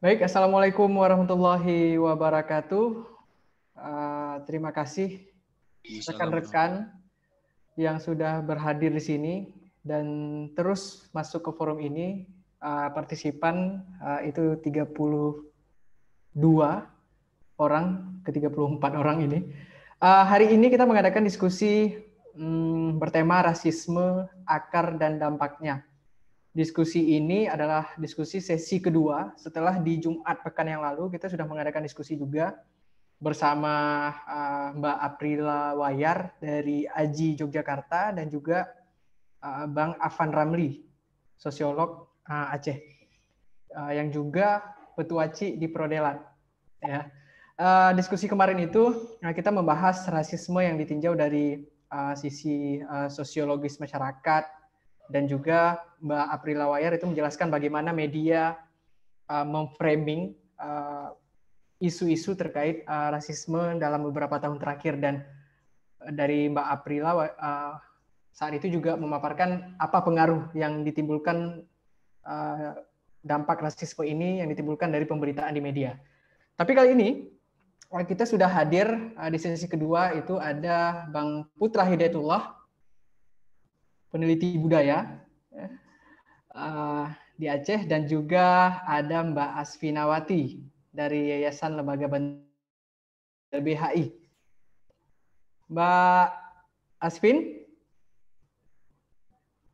Baik, Assalamualaikum warahmatullahi wabarakatuh. Terima kasih rekan-rekan yang sudah berhadir di sini dan terus masuk ke forum ini. Partisipan itu 32 orang, ke 34 orang ini. Hari ini kita mengadakan diskusi bertema rasisme, akar dan dampaknya. Diskusi ini adalah diskusi sesi kedua setelah di Jumat pekan yang lalu kita sudah mengadakan diskusi juga bersama Mbak Aprila Wayar dari AJI Yogyakarta dan juga Bang Afan Ramli, sosiolog Aceh, yang juga petuaci di Prodelat. Ya. Diskusi kemarin itu kita membahas rasisme yang ditinjau dari sisi sosiologis masyarakat, dan juga Mbak Aprila Wayar itu menjelaskan bagaimana media memframing isu-isu terkait rasisme dalam beberapa tahun terakhir, dan dari Mbak Aprila saat itu juga memaparkan apa pengaruh yang ditimbulkan dampak rasisme ini yang ditimbulkan dari pemberitaan di media. Tapi kali ini kita sudah hadir di sesi kedua, itu ada Bang Putra Hidayatullah, peneliti budaya di Aceh, dan juga ada Mbak Asfinawati dari Yayasan Lembaga Bantuan LBHI. Mbak Asvin,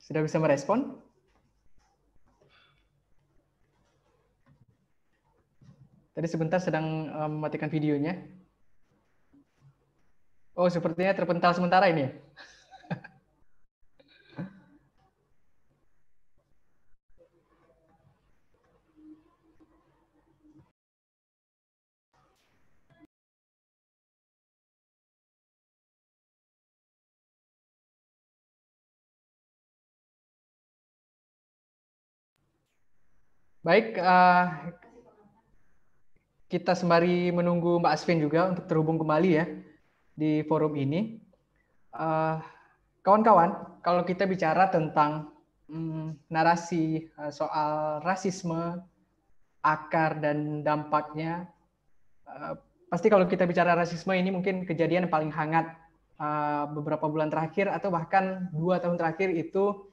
sudah bisa merespon? Tadi sebentar sedang mematikan videonya. Oh, sepertinya terpental sementara ini. Baik, kita sembari menunggu Mbak Asvin juga untuk terhubung kembali ya di forum ini. Kawan-kawan, kalau kita bicara tentang narasi soal rasisme, akar dan dampaknya, pasti kalau kita bicara rasisme ini mungkin kejadian yang paling hangat beberapa bulan terakhir atau bahkan 2 tahun terakhir itu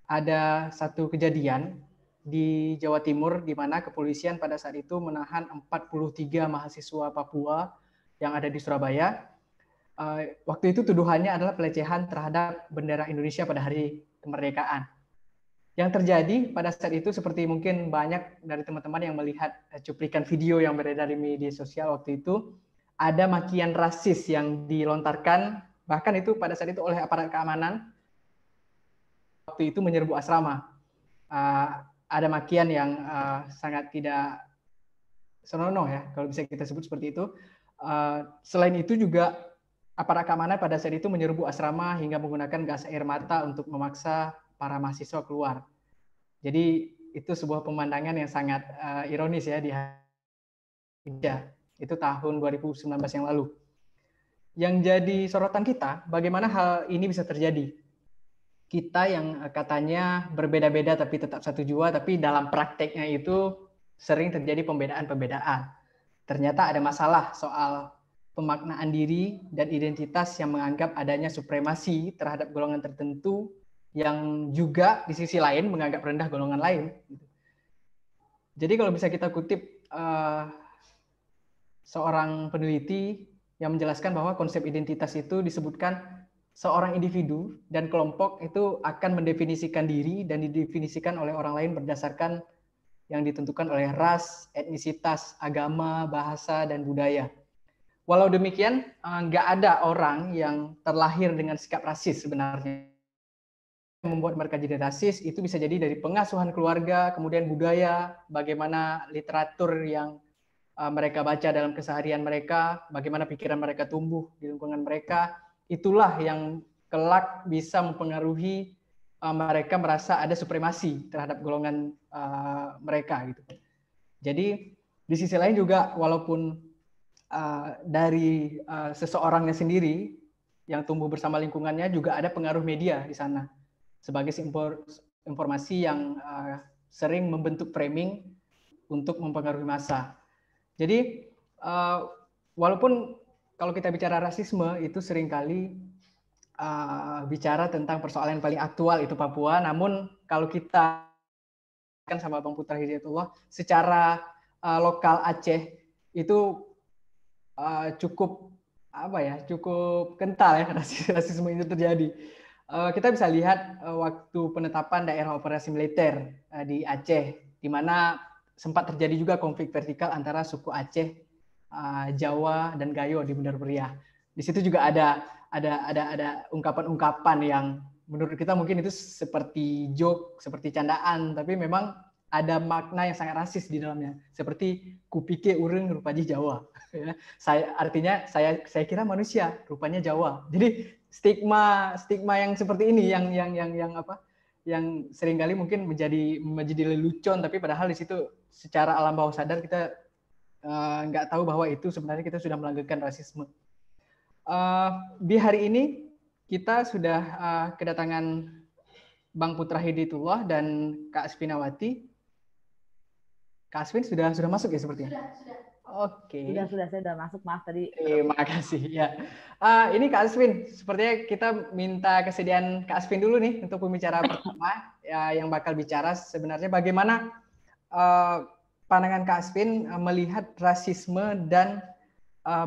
ada satu kejadian di Jawa Timur di mana kepolisian pada saat itu menahan 43 mahasiswa Papua yang ada di Surabaya. Waktu itu tuduhannya adalah pelecehan terhadap bendera Indonesia pada hari kemerdekaan. Yang terjadi pada saat itu, seperti mungkin banyak dari teman-teman yang melihat cuplikan video yang beredar di media sosial waktu itu, ada makian rasis yang dilontarkan, bahkan itu pada saat itu oleh aparat keamanan, waktu itu menyerbu asrama. Ada makian yang sangat tidak senonoh ya, kalau bisa kita sebut seperti itu. Selain itu juga aparat keamanan pada saat itu menyerbu asrama hingga menggunakan gas air mata untuk memaksa para mahasiswa keluar. Jadi itu sebuah pemandangan yang sangat ironis ya di Indonesia. Itu tahun 2019 yang lalu. Yang jadi sorotan kita, bagaimana hal ini bisa terjadi? Kita yang katanya berbeda-beda tapi tetap satu jua, tapi dalam prakteknya itu sering terjadi pembedaan-pembedaan. Ternyata ada masalah soal pemaknaan diri dan identitas yang menganggap adanya supremasi terhadap golongan tertentu, yang juga di sisi lain menganggap rendah golongan lain. Jadi kalau bisa kita kutip seorang peneliti yang menjelaskan bahwa konsep identitas itu disebutkan seorang individu dan kelompok itu akan mendefinisikan diri dan didefinisikan oleh orang lain berdasarkan yang ditentukan oleh ras, etnisitas, agama, bahasa, dan budaya. Walau demikian, nggak ada orang yang terlahir dengan sikap rasis sebenarnya. Yang membuat mereka jadi rasis itu bisa jadi dari pengasuhan keluarga, kemudian budaya, bagaimana literatur yang mereka baca dalam keseharian mereka, bagaimana pikiran mereka tumbuh di lingkungan mereka, itulah yang kelak bisa mempengaruhi mereka merasa ada supremasi terhadap golongan mereka gitu. Jadi di sisi lain juga, walaupun dari seseorangnya sendiri yang tumbuh bersama lingkungannya, juga ada pengaruh media di sana sebagai informasi yang sering membentuk framing untuk mempengaruhi massa. Jadi walaupun kalau kita bicara rasisme itu seringkali bicara tentang persoalan yang paling aktual itu Papua, namun kalau kita kan sama Bang Putra Hidayatullah secara lokal Aceh itu cukup cukup kental ya rasisme itu terjadi. Kita bisa lihat waktu penetapan daerah operasi militer di Aceh, di mana sempat terjadi juga konflik vertikal antara suku Aceh, Jawa dan Gayo di Bundar Meriah. Di situ juga ada ungkapan-ungkapan yang menurut kita mungkin itu seperti joke, seperti candaan, tapi memang ada makna yang sangat rasis di dalamnya. Seperti kupike ureng rupanya Jawa. Artinya saya kira manusia, rupanya Jawa. Jadi stigma yang seperti ini yang seringkali mungkin menjadi lelucon, tapi padahal di situ secara alam bawah sadar kita nggak tahu bahwa itu sebenarnya kita sudah melanggengkan rasisme. Di hari ini kita sudah kedatangan Bang Putra Hidayatullah dan Kak Asfinawati. Kak Asvin sudah masuk ya sepertinya? Sudah. Oke. Sudah, saya sudah masuk, maaf tadi. Terima kasih ya. Ini Kak Asvin, sepertinya kita minta kesediaan Kak Asvin dulu nih untuk pembicara pertama ya, yang bakal bicara sebenarnya bagaimana pandangan Kak Asvin melihat rasisme dan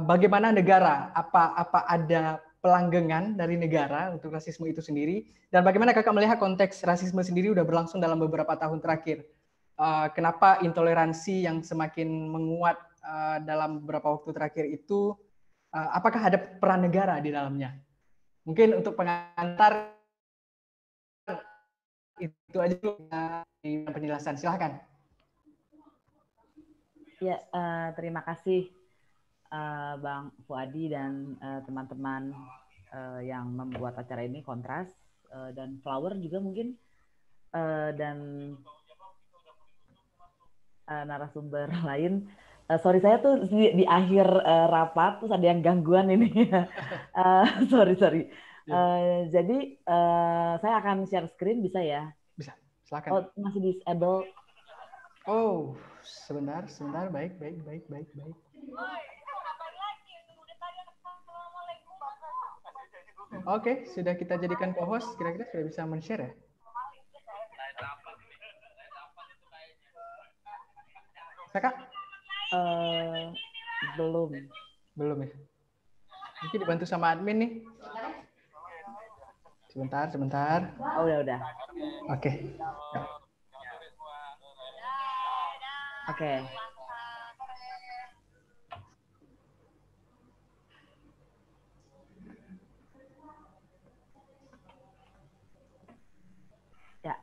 bagaimana negara, apa ada pelanggengan dari negara untuk rasisme itu sendiri, dan bagaimana Kakak melihat konteks rasisme sendiri udah berlangsung dalam beberapa tahun terakhir. Kenapa intoleransi yang semakin menguat dalam beberapa waktu terakhir itu, apakah ada peran negara di dalamnya? Mungkin untuk pengantar itu aja dulu di penjelasan, silahkan. Ya, terima kasih Bang Fuadi dan teman-teman yang membuat acara ini, Kontras dan Flower juga mungkin, dan narasumber lain. Sorry, saya tuh di akhir rapat terus ada yang gangguan ini. Sorry. Jadi saya akan share screen, bisa ya? Bisa, silakan. Oh, masih disable. Oh, sebentar. Baik. Oke, sudah kita jadikan co-host. Kira-kira sudah bisa men-share ya? Kakak? Belum ya? Mungkin dibantu sama admin nih. Sebentar. Oh, udah. Oke. Oke. Ya.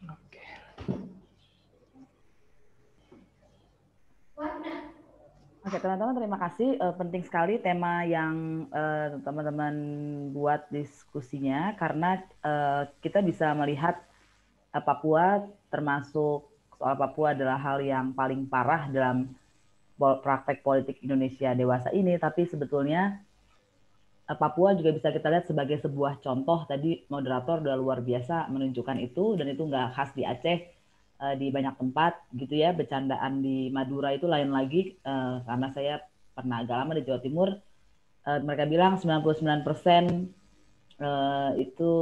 Oke. Oke, teman-teman, terima kasih. Penting sekali tema yang teman-teman buat diskusinya, karena kita bisa melihat Papua, termasuk soal Papua adalah hal yang paling parah dalam praktek politik Indonesia dewasa ini, tapi sebetulnya Papua juga bisa kita lihat sebagai sebuah contoh. Tadi moderator udah luar biasa menunjukkan itu, dan itu nggak khas di Aceh, di banyak tempat gitu ya. Bercandaan di Madura itu lain lagi, karena saya pernah agak lama di Jawa Timur. Mereka bilang 99% itu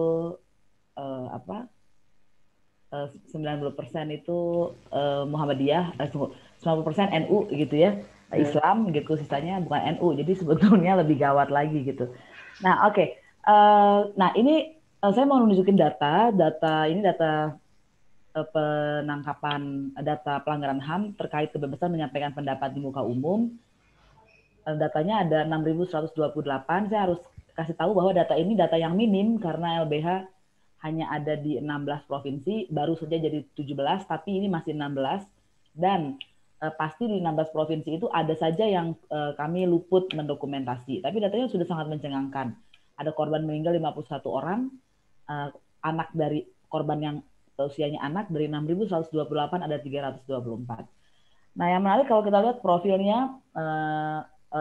90% itu Muhammadiyah, 90% NU gitu ya, Islam gitu, sisanya bukan NU. Jadi sebetulnya lebih gawat lagi gitu. Nah, oke. Nah, ini saya mau nunjukin data ini data penangkapan, data pelanggaran HAM terkait kebebasan menyampaikan pendapat di muka umum. Datanya ada 6.128. Saya harus kasih tahu bahwa data ini data yang minim karena LBH hanya ada di 16 provinsi, baru saja jadi 17, tapi ini masih 16. Dan pasti di 16 provinsi itu ada saja yang kami luput mendokumentasi. Tapi datanya sudah sangat mencengangkan. Ada korban meninggal 51 orang, anak dari korban yang usianya anak dari 6.128 ada 324. Nah, yang menarik kalau kita lihat profilnya,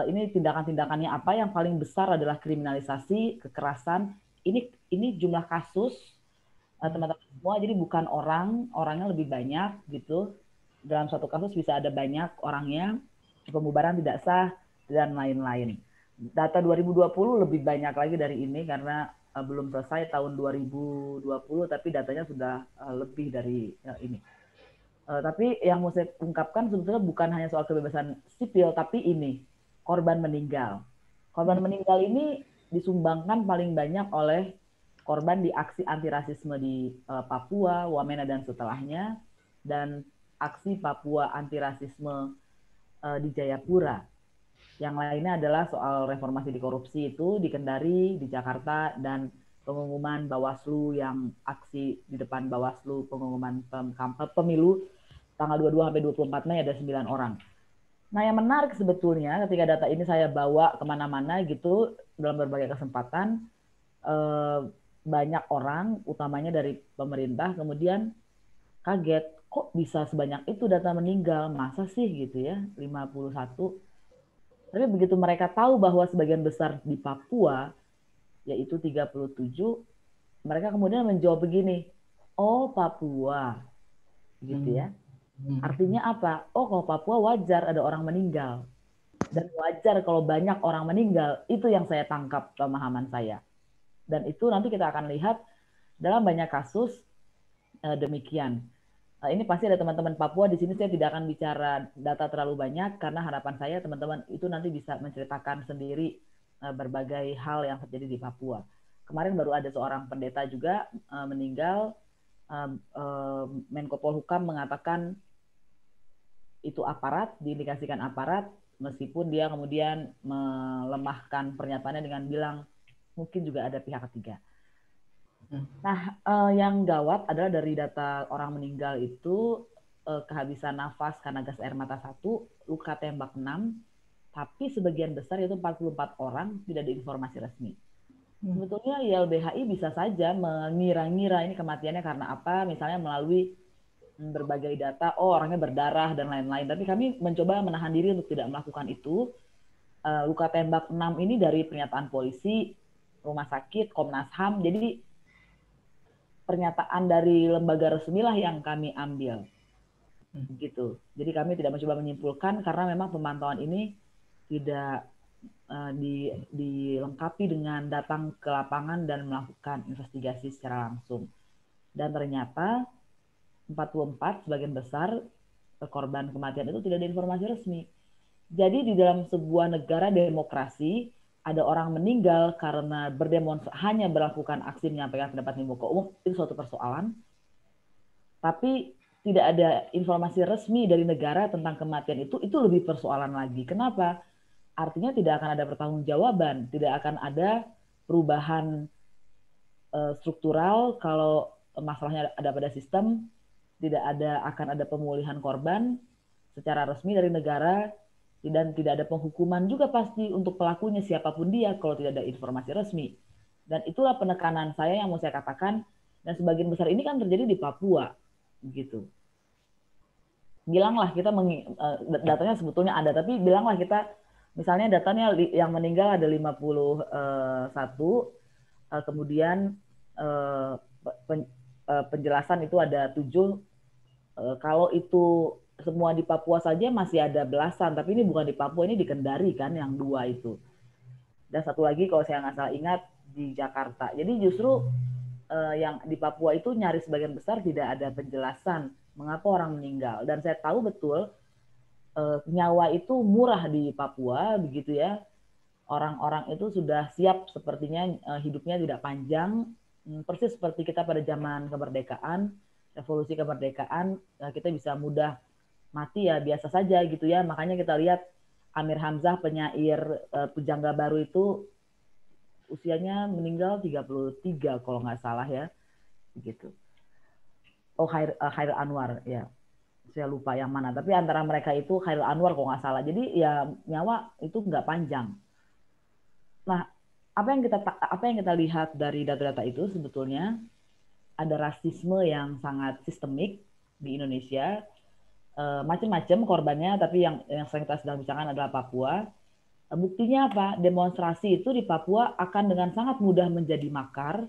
ini tindakan-tindakannya apa. Yang paling besar adalah kriminalisasi, kekerasan. Ini jumlah kasus teman-teman semua, jadi bukan orangnya lebih banyak gitu. dalam satu kasus bisa ada banyak orangnya, pembubaran tidak sah, dan lain-lain. Data 2020 lebih banyak lagi dari ini karena belum selesai tahun 2020, tapi datanya sudah lebih dari ini. Tapi yang mau saya ungkapkan sebetulnya bukan hanya soal kebebasan sipil, tapi ini, korban meninggal. Korban meninggal ini disumbangkan paling banyak oleh korban di aksi anti rasisme di Papua, Wamena, dan setelahnya, dan aksi Papua anti rasisme di Jayapura. Yang lainnya adalah soal reformasi di korupsi itu di Kendari, di Jakarta, dan pengumuman Bawaslu yang aksi di depan Bawaslu, pengumuman pemilu tanggal 22 sampai 24 Mei ada 9 orang. Nah, yang menarik sebetulnya ketika data ini saya bawa kemana-mana gitu dalam berbagai kesempatan, banyak orang, utamanya dari pemerintah, kemudian kaget, kok bisa sebanyak itu data meninggal, masa sih gitu ya, 51. Tapi begitu mereka tahu bahwa sebagian besar di Papua, yaitu 37, mereka kemudian menjawab begini, oh Papua, gitu ya. Artinya apa? Oh kalau Papua wajar ada orang meninggal. Dan wajar kalau banyak orang meninggal, itu yang saya tangkap pemahaman saya. Dan itu nanti kita akan lihat dalam banyak kasus demikian. Ini pasti ada teman-teman Papua di sini. Saya tidak akan bicara data terlalu banyak karena harapan saya teman-teman itu nanti bisa menceritakan sendiri berbagai hal yang terjadi di Papua. Kemarin baru ada seorang pendeta juga meninggal. Menko Polhukam mengatakan itu aparat, diindikasikan aparat, meskipun dia kemudian melemahkan pernyataannya dengan bilang mungkin juga ada pihak ketiga. Nah, yang gawat adalah dari data orang meninggal itu kehabisan nafas karena gas air mata 1, luka tembak 6, tapi sebagian besar itu 44 orang tidak ada informasi resmi. Sebetulnya YLBHI bisa saja mengira-ngira ini kematiannya karena apa, misalnya melalui berbagai data, oh orangnya berdarah dan lain-lain. Tapi kami mencoba menahan diri untuk tidak melakukan itu. Luka tembak 6 ini dari pernyataan polisi, rumah sakit, Komnas HAM, jadi pernyataan dari lembaga resmi lah yang kami ambil. Gitu. Jadi kami tidak mencoba menyimpulkan karena memang pemantauan ini tidak dilengkapi dengan datang ke lapangan dan melakukan investigasi secara langsung. Dan ternyata 44 sebagian besar korban kematian itu tidak ada informasi resmi. Jadi di dalam sebuah negara demokrasi ada orang meninggal karena hanya melakukan aksi menyampaikan pendapat di muka umum, itu suatu persoalan. Tapi tidak ada informasi resmi dari negara tentang kematian itu lebih persoalan lagi. Kenapa? Artinya tidak akan ada pertanggungjawaban, tidak akan ada perubahan struktural kalau masalahnya ada pada sistem, tidak akan ada pemulihan korban secara resmi dari negara, dan tidak ada penghukuman juga pasti untuk pelakunya siapapun dia kalau tidak ada informasi resmi. Dan itulah penekanan saya yang mau saya katakan, dan sebagian besar ini kan terjadi di Papua gitu. Bilanglah kita datanya sebetulnya ada, tapi bilanglah kita misalnya datanya yang meninggal ada 51, kemudian penjelasan itu ada 7. Kalau itu semua di Papua saja masih ada belasan, tapi ini bukan di Papua, ini di Kendari kan yang 2 itu. Dan satu lagi kalau saya nggak salah ingat di Jakarta. Jadi justru yang di Papua itu nyaris sebagian besar tidak ada penjelasan mengapa orang meninggal. Dan saya tahu betul nyawa itu murah di Papua, begitu ya. Orang-orang itu sudah siap sepertinya hidupnya tidak panjang, persis seperti kita pada zaman kemerdekaan, revolusi kemerdekaan, kita bisa mudah mati ya biasa saja gitu ya. Makanya kita lihat Amir Hamzah penyair Pujangga Baru itu usianya meninggal 33 kalau nggak salah ya. Begitu. Oh Khairil Anwar ya. Saya lupa yang mana, tapi antara mereka itu Khairil Anwar kalau nggak salah. Jadi ya nyawa itu nggak panjang. Nah, apa yang kita lihat dari data-data itu sebetulnya ada rasisme yang sangat sistemik di Indonesia, macam-macam korbannya, tapi yang kita sedang bicarakan adalah Papua. Buktinya apa? Demonstrasi itu di Papua akan dengan sangat mudah menjadi makar.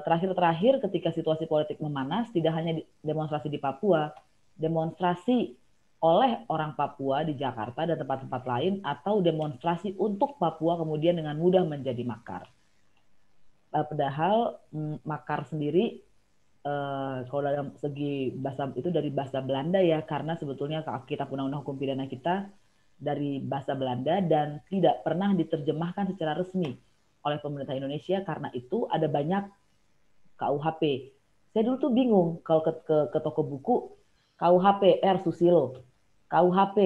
Terakhir ketika situasi politik memanas, tidak hanya demonstrasi di Papua, demonstrasi oleh orang Papua di Jakarta dan tempat-tempat lain, atau demonstrasi untuk Papua kemudian dengan mudah menjadi makar. Padahal makar sendiri kalau dalam segi bahasa itu dari bahasa Belanda ya, karena sebetulnya kitab undang-undang hukum pidana kita dari bahasa Belanda dan tidak pernah diterjemahkan secara resmi oleh pemerintah Indonesia. Karena itu ada banyak KUHP. Saya dulu tuh bingung kalau ke toko buku, KUHP R Susilo, KUHP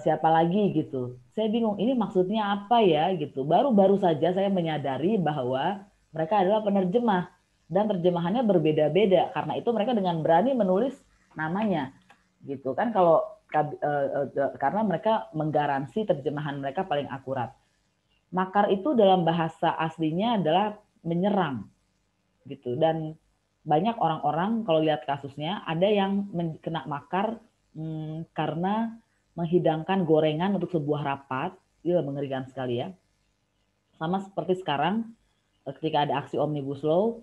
siapa lagi gitu. Saya bingung ini maksudnya apa ya gitu. Baru-baru saja saya menyadari bahwa mereka adalah penerjemah dan terjemahannya berbeda-beda. Karena itu mereka dengan berani menulis namanya gitu kan, kalau karena mereka menggaransi terjemahan mereka paling akurat. Makar itu dalam bahasa aslinya adalah menyerang gitu, dan banyak orang-orang kalau lihat kasusnya ada yang kena makar karena menghidangkan gorengan untuk sebuah rapat. Itu mengerikan sekali ya. Sama seperti sekarang ketika ada aksi Omnibus Law,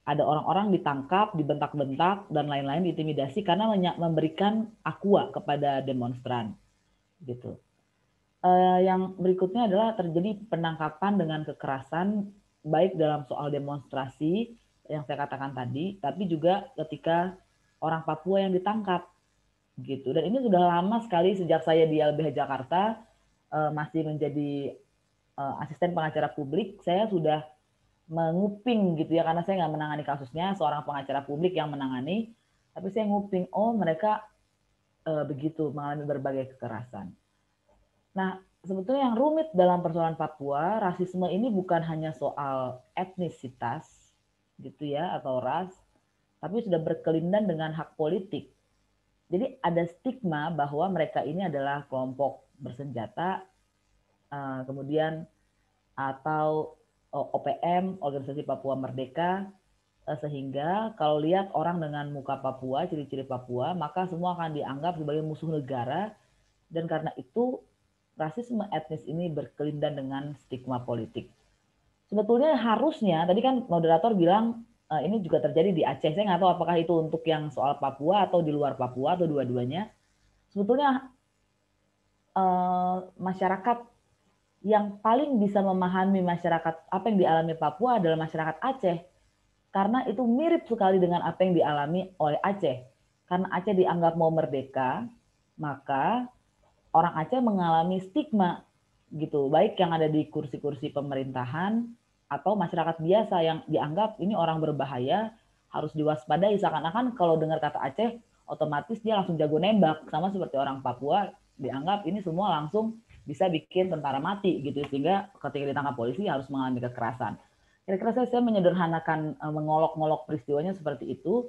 ada orang-orang ditangkap, dibentak-bentak, dan lain-lain, diintimidasi karena memberikan aqua kepada demonstran. Gitu. Yang berikutnya adalah terjadi penangkapan dengan kekerasan, baik dalam soal demonstrasi yang saya katakan tadi, tapi juga ketika orang Papua yang ditangkap. Gitu. Dan ini sudah lama sekali sejak saya di LBH Jakarta, masih menjadi asisten pengacara publik, saya sudah menguping gitu ya, karena saya nggak menangani kasusnya, seorang pengacara publik yang menangani, tapi saya nguping, oh mereka begitu mengalami berbagai kekerasan. Nah, sebetulnya yang rumit dalam persoalan Papua, rasisme ini bukan hanya soal etnisitas gitu ya, atau ras, tapi sudah berkelindan dengan hak politik. Jadi ada stigma bahwa mereka ini adalah kelompok bersenjata, kemudian atau OPM, Organisasi Papua Merdeka, sehingga kalau lihat orang dengan muka Papua, ciri-ciri Papua, maka semua akan dianggap sebagai musuh negara, dan karena itu rasisme etnis ini berkelindan dengan stigma politik. Sebetulnya harusnya, tadi kan moderator bilang ini juga terjadi di Aceh, saya nggak tahu apakah itu untuk yang soal Papua atau di luar Papua atau dua-duanya. Sebetulnya masyarakat yang paling bisa memahami masyarakat apa yang dialami Papua adalah masyarakat Aceh, karena itu mirip sekali dengan apa yang dialami oleh Aceh. Karena Aceh dianggap mau merdeka, maka orang Aceh mengalami stigma gitu, baik yang ada di kursi-kursi pemerintahan atau masyarakat biasa yang dianggap ini orang berbahaya, harus diwaspadai. Seakan-akan kalau dengar kata Aceh, otomatis dia langsung jago nembak, sama seperti orang Papua dianggap ini semua langsung bisa bikin tentara mati gitu, sehingga ketika ditangkap polisi harus mengalami kekerasan. Kira-kira saya menyederhanakan, mengolok-ngolok peristiwanya seperti itu,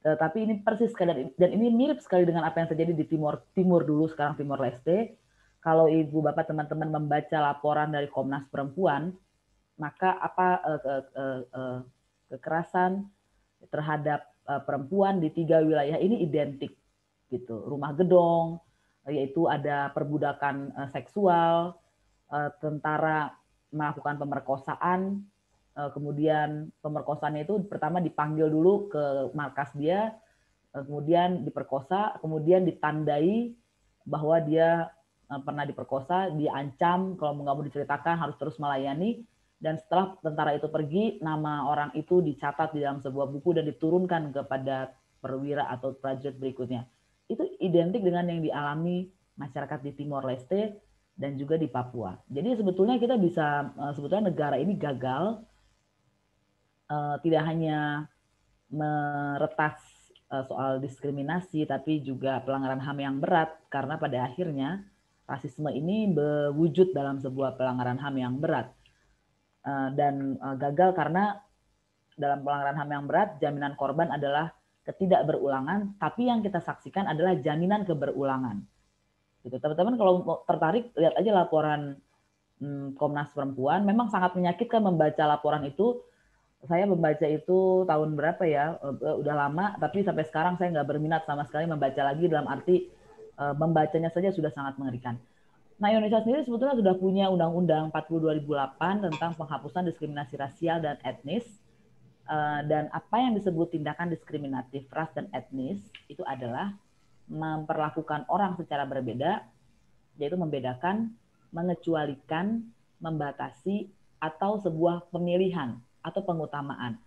tapi ini persis sekali, dan ini mirip sekali dengan apa yang terjadi di Timur dulu, sekarang Timor Leste. Kalau ibu bapak teman-teman membaca laporan dari Komnas Perempuan, maka kekerasan terhadap perempuan di 3 wilayah ini identik gitu. Rumah gedong, yaitu ada perbudakan seksual, tentara melakukan pemerkosaan, kemudian pemerkosaannya itu pertama dipanggil dulu ke markas dia, kemudian diperkosa, kemudian ditandai bahwa dia pernah diperkosa, diancam kalau nggak mau diceritakan harus terus melayani, dan setelah tentara itu pergi, nama orang itu dicatat di dalam sebuah buku dan diturunkan kepada perwira atau prajurit berikutnya. Itu identik dengan yang dialami masyarakat di Timor Leste dan juga di Papua. Jadi sebetulnya kita bisa, sebetulnya negara ini gagal tidak hanya meretas soal diskriminasi, tapi juga pelanggaran HAM yang berat, karena pada akhirnya rasisme ini berwujud dalam sebuah pelanggaran HAM yang berat. Dan gagal karena dalam pelanggaran HAM yang berat, jaminan korban adalah ketidakberulangan, tapi yang kita saksikan adalah jaminan keberulangan. Gitu. Teman-teman kalau tertarik, lihat aja laporan Komnas Perempuan, memang sangat menyakitkan membaca laporan itu. Saya membaca itu tahun berapa ya, udah lama, tapi sampai sekarang saya nggak berminat sama sekali membaca lagi, dalam arti membacanya saja sudah sangat mengerikan. Nah, Indonesia sendiri sebetulnya sudah punya Undang-Undang 40 2008 tentang penghapusan diskriminasi rasial dan etnis, dan apa yang disebut tindakan diskriminatif ras dan etnis itu adalah memperlakukan orang secara berbeda, yaitu membedakan, mengecualikan, membatasi, atau sebuah pemilihan atau pengutamaan.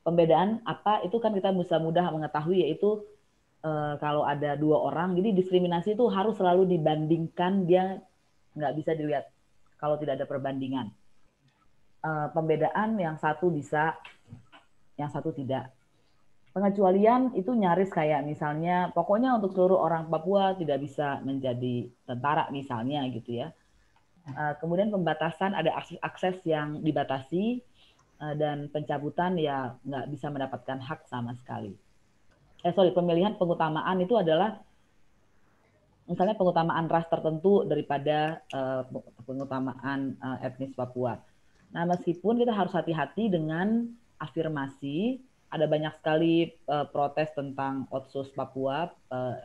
Pembedaan apa itu kan kita bisa mudah mengetahui, yaitu kalau ada dua orang, jadi diskriminasi itu harus selalu dibandingkan, dia nggak bisa dilihat kalau tidak ada perbandingan. Pembedaan yang satu bisa, yang satu tidak. Pengecualian itu nyaris kayak misalnya, pokoknya untuk seluruh orang Papua tidak bisa menjadi tentara misalnya gitu ya. Kemudian pembatasan, ada akses yang dibatasi, dan pencabutan ya nggak bisa mendapatkan hak sama sekali. Pemilihan pengutamaan itu adalah misalnya pengutamaan ras tertentu daripada pengutamaan etnis Papua. Nah, meskipun kita harus hati-hati dengan afirmasi, ada banyak sekali protes tentang Otsus Papua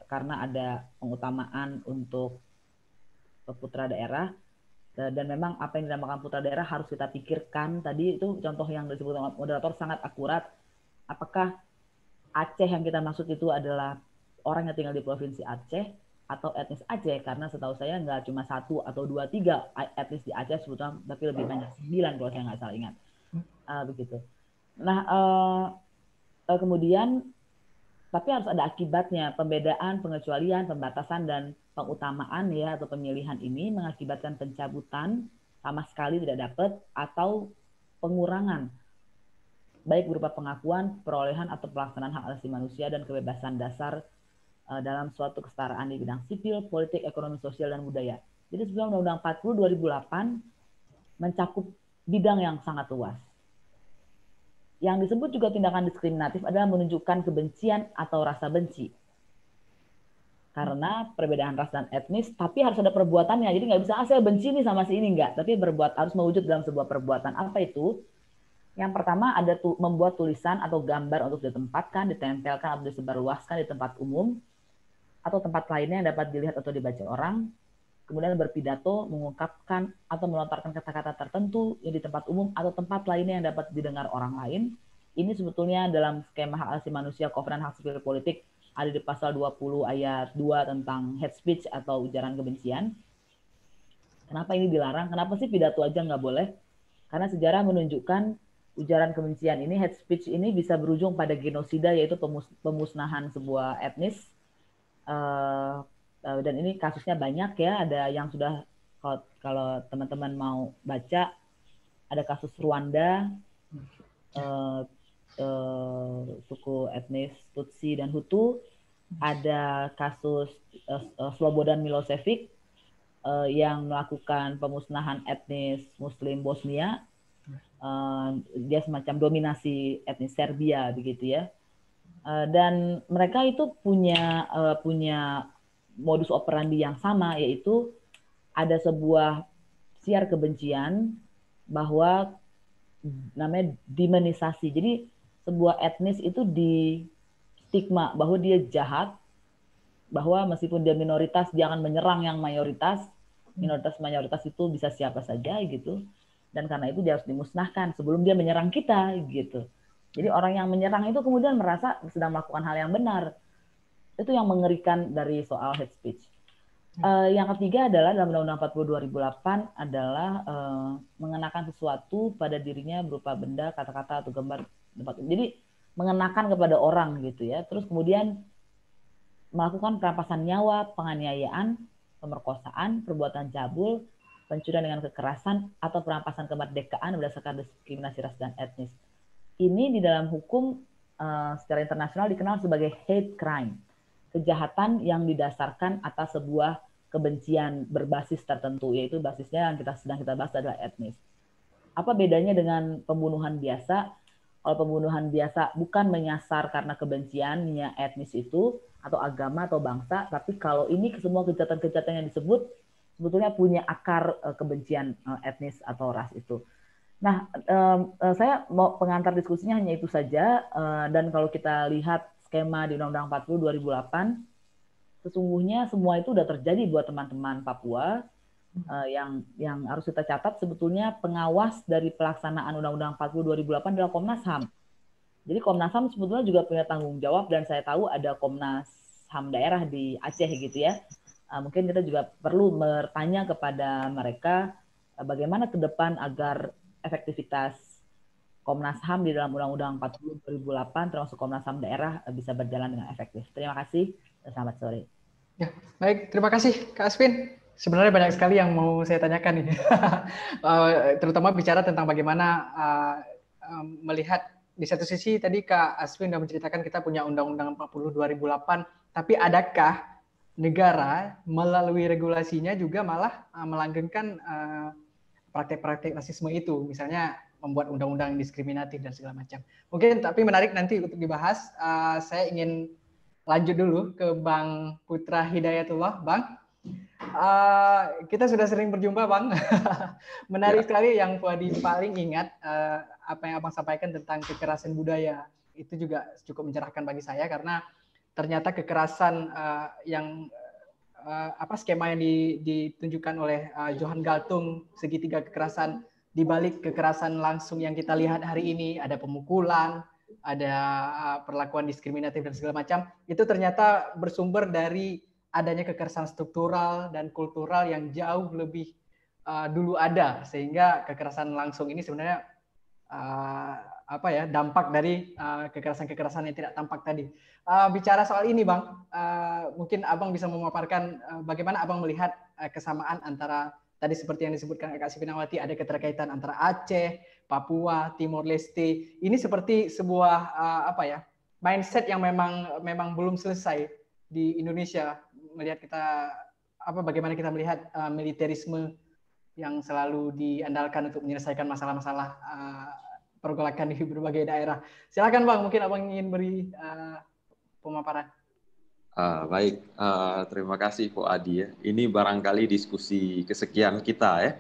karena ada pengutamaan untuk putra daerah, dan memang apa yang dinamakan putra daerah harus kita pikirkan. Tadi itu contoh yang disebut moderator sangat akurat. Apakah Aceh yang kita maksud itu adalah orang yang tinggal di provinsi Aceh atau etnis Aceh? Karena setahu saya nggak cuma 1 atau 2, 3 etnis di Aceh sebetulnya, tapi lebih banyak, 9 kalau saya nggak salah ingat. Begitu. Nah, kemudian tapi harus ada akibatnya. Pembedaan, pengecualian, pembatasan, dan pengutamaan ya atau pemilihan ini mengakibatkan pencabutan, sama sekali tidak dapat, atau pengurangan, baik berupa pengakuan, perolehan, atau pelaksanaan hak asasi manusia dan kebebasan dasar dalam suatu kesetaraan di bidang sipil, politik, ekonomi, sosial, dan budaya. Jadi sebelum Undang-Undang 40 2008 mencakup bidang yang sangat luas. Yang disebut juga tindakan diskriminatif adalah menunjukkan kebencian atau rasa benci. Karena perbedaan ras dan etnis, tapi harus ada perbuatannya. Jadi nggak bisa, saya benci nih sama si ini, nggak. Tapi harus mewujud dalam sebuah perbuatan. Apa itu? Yang pertama ada membuat tulisan atau gambar untuk ditempatkan, ditempelkan, atau disebarluaskan di tempat umum, atau tempat lainnya yang dapat dilihat atau dibaca orang. Kemudian berpidato, mengungkapkan atau melontarkan kata-kata tertentu yang di tempat umum atau tempat lainnya yang dapat didengar orang lain. Ini sebetulnya dalam skema hak asasi manusia, Kovenant Hak Sipil Politik, ada di pasal 20 ayat 2 tentang hate speech atau ujaran kebencian. Kenapa ini dilarang? Kenapa sih pidato aja nggak boleh? Karena sejarah menunjukkan ujaran kebencian ini, hate speech ini bisa berujung pada genosida, yaitu pemusnahan sebuah etnis. Dan ini kasusnya banyak ya, ada yang sudah, kalau teman-teman mau baca, ada kasus Rwanda, suku etnis Tutsi dan Hutu, ada kasus Slobodan Milosevic yang melakukan pemusnahan etnis Muslim Bosnia, dia semacam dominasi etnis Serbia begitu ya, dan mereka itu punya modus operandi yang sama, yaitu ada sebuah siar kebencian bahwa namanya demonisasi. Jadi sebuah etnis itu di stigma bahwa dia jahat, bahwa meskipun dia minoritas dia akan menyerang yang mayoritas. Minoritas itu bisa siapa saja gitu. Dan karena itu dia harus dimusnahkan sebelum dia menyerang kita gitu. Jadi orang yang menyerang itu kemudian merasa sedang melakukan hal yang benar. Itu yang mengerikan dari soal hate speech. Yang ketiga adalah dalam Undang-Undang 40 2008 adalah mengenakan sesuatu pada dirinya berupa benda, kata-kata, atau gambar. Jadi mengenakan kepada orang gitu ya. Terus kemudian melakukan perampasan nyawa, penganiayaan, pemerkosaan, perbuatan cabul, pencurian dengan kekerasan, atau perampasan kemerdekaan berdasarkan diskriminasi ras dan etnis. Ini di dalam hukum secara internasional dikenal sebagai hate crime. Kejahatan yang didasarkan atas sebuah kebencian berbasis tertentu, yaitu basisnya yang sedang kita bahas adalah etnis. Apa bedanya dengan pembunuhan biasa? Kalau pembunuhan biasa bukan menyasar karena kebenciannya etnis itu atau agama atau bangsa, tapi kalau ini semua kejahatan-kejahatan yang disebut sebetulnya punya akar kebencian etnis atau ras itu. Nah, saya mau pengantar diskusinya hanya itu saja, dan kalau kita lihat skema di Undang-Undang 40 2008, sesungguhnya semua itu sudah terjadi buat teman-teman Papua. Yang harus kita catat sebetulnya pengawas dari pelaksanaan Undang-Undang 40 2008 adalah Komnas HAM. Jadi Komnas HAM sebetulnya juga punya tanggung jawab, dan saya tahu ada Komnas HAM daerah di Aceh gitu ya. Mungkin kita juga perlu bertanya kepada mereka bagaimana ke depan agar efektivitas Komnas HAM di dalam Undang-Undang 40 2008 termasuk Komnas HAM daerah bisa berjalan dengan efektif. Terima kasih. Selamat sore. Ya, baik. Terima kasih, Kak Asvin. Sebenarnya banyak sekali yang mau saya tanyakan nih. Terutama bicara tentang bagaimana melihat di satu sisi tadi Kak Asvin sudah menceritakan kita punya Undang-Undang 40 2008, tapi adakah negara melalui regulasinya juga malah melanggengkan praktek-praktek rasisme itu, misalnya membuat undang-undang diskriminatif dan segala macam. Mungkin tapi menarik nanti untuk dibahas. Saya ingin lanjut dulu ke Bang Putra Hidayatullah. Bang, kita sudah sering berjumpa, Bang. Menarik sekali yang Fuadi paling ingat apa yang Abang sampaikan tentang kekerasan budaya. Itu juga cukup mencerahkan bagi saya karena ternyata kekerasan yang skema yang ditunjukkan oleh Johan Galtung, segitiga kekerasan, di balik kekerasan langsung yang kita lihat hari ini, ada pemukulan, ada perlakuan diskriminatif dan segala macam, itu ternyata bersumber dari adanya kekerasan struktural dan kultural yang jauh lebih dulu ada, sehingga kekerasan langsung ini sebenarnya dampak dari kekerasan-kekerasan yang tidak tampak tadi. Bicara soal ini, Bang, mungkin Abang bisa memaparkan bagaimana Abang melihat kesamaan antara tadi seperti yang disebutkan Kak Sipinawati, ada keterkaitan antara Aceh, Papua, Timor Leste. Ini seperti sebuah mindset yang memang belum selesai di Indonesia. Melihat kita bagaimana kita melihat militerisme yang selalu diandalkan untuk menyelesaikan masalah-masalah pergolakan di berbagai daerah. Silakan Bang, mungkin Abang ingin beri pemaparan. Baik, terima kasih Fuadi ya. Ini barangkali diskusi kesekian kita ya.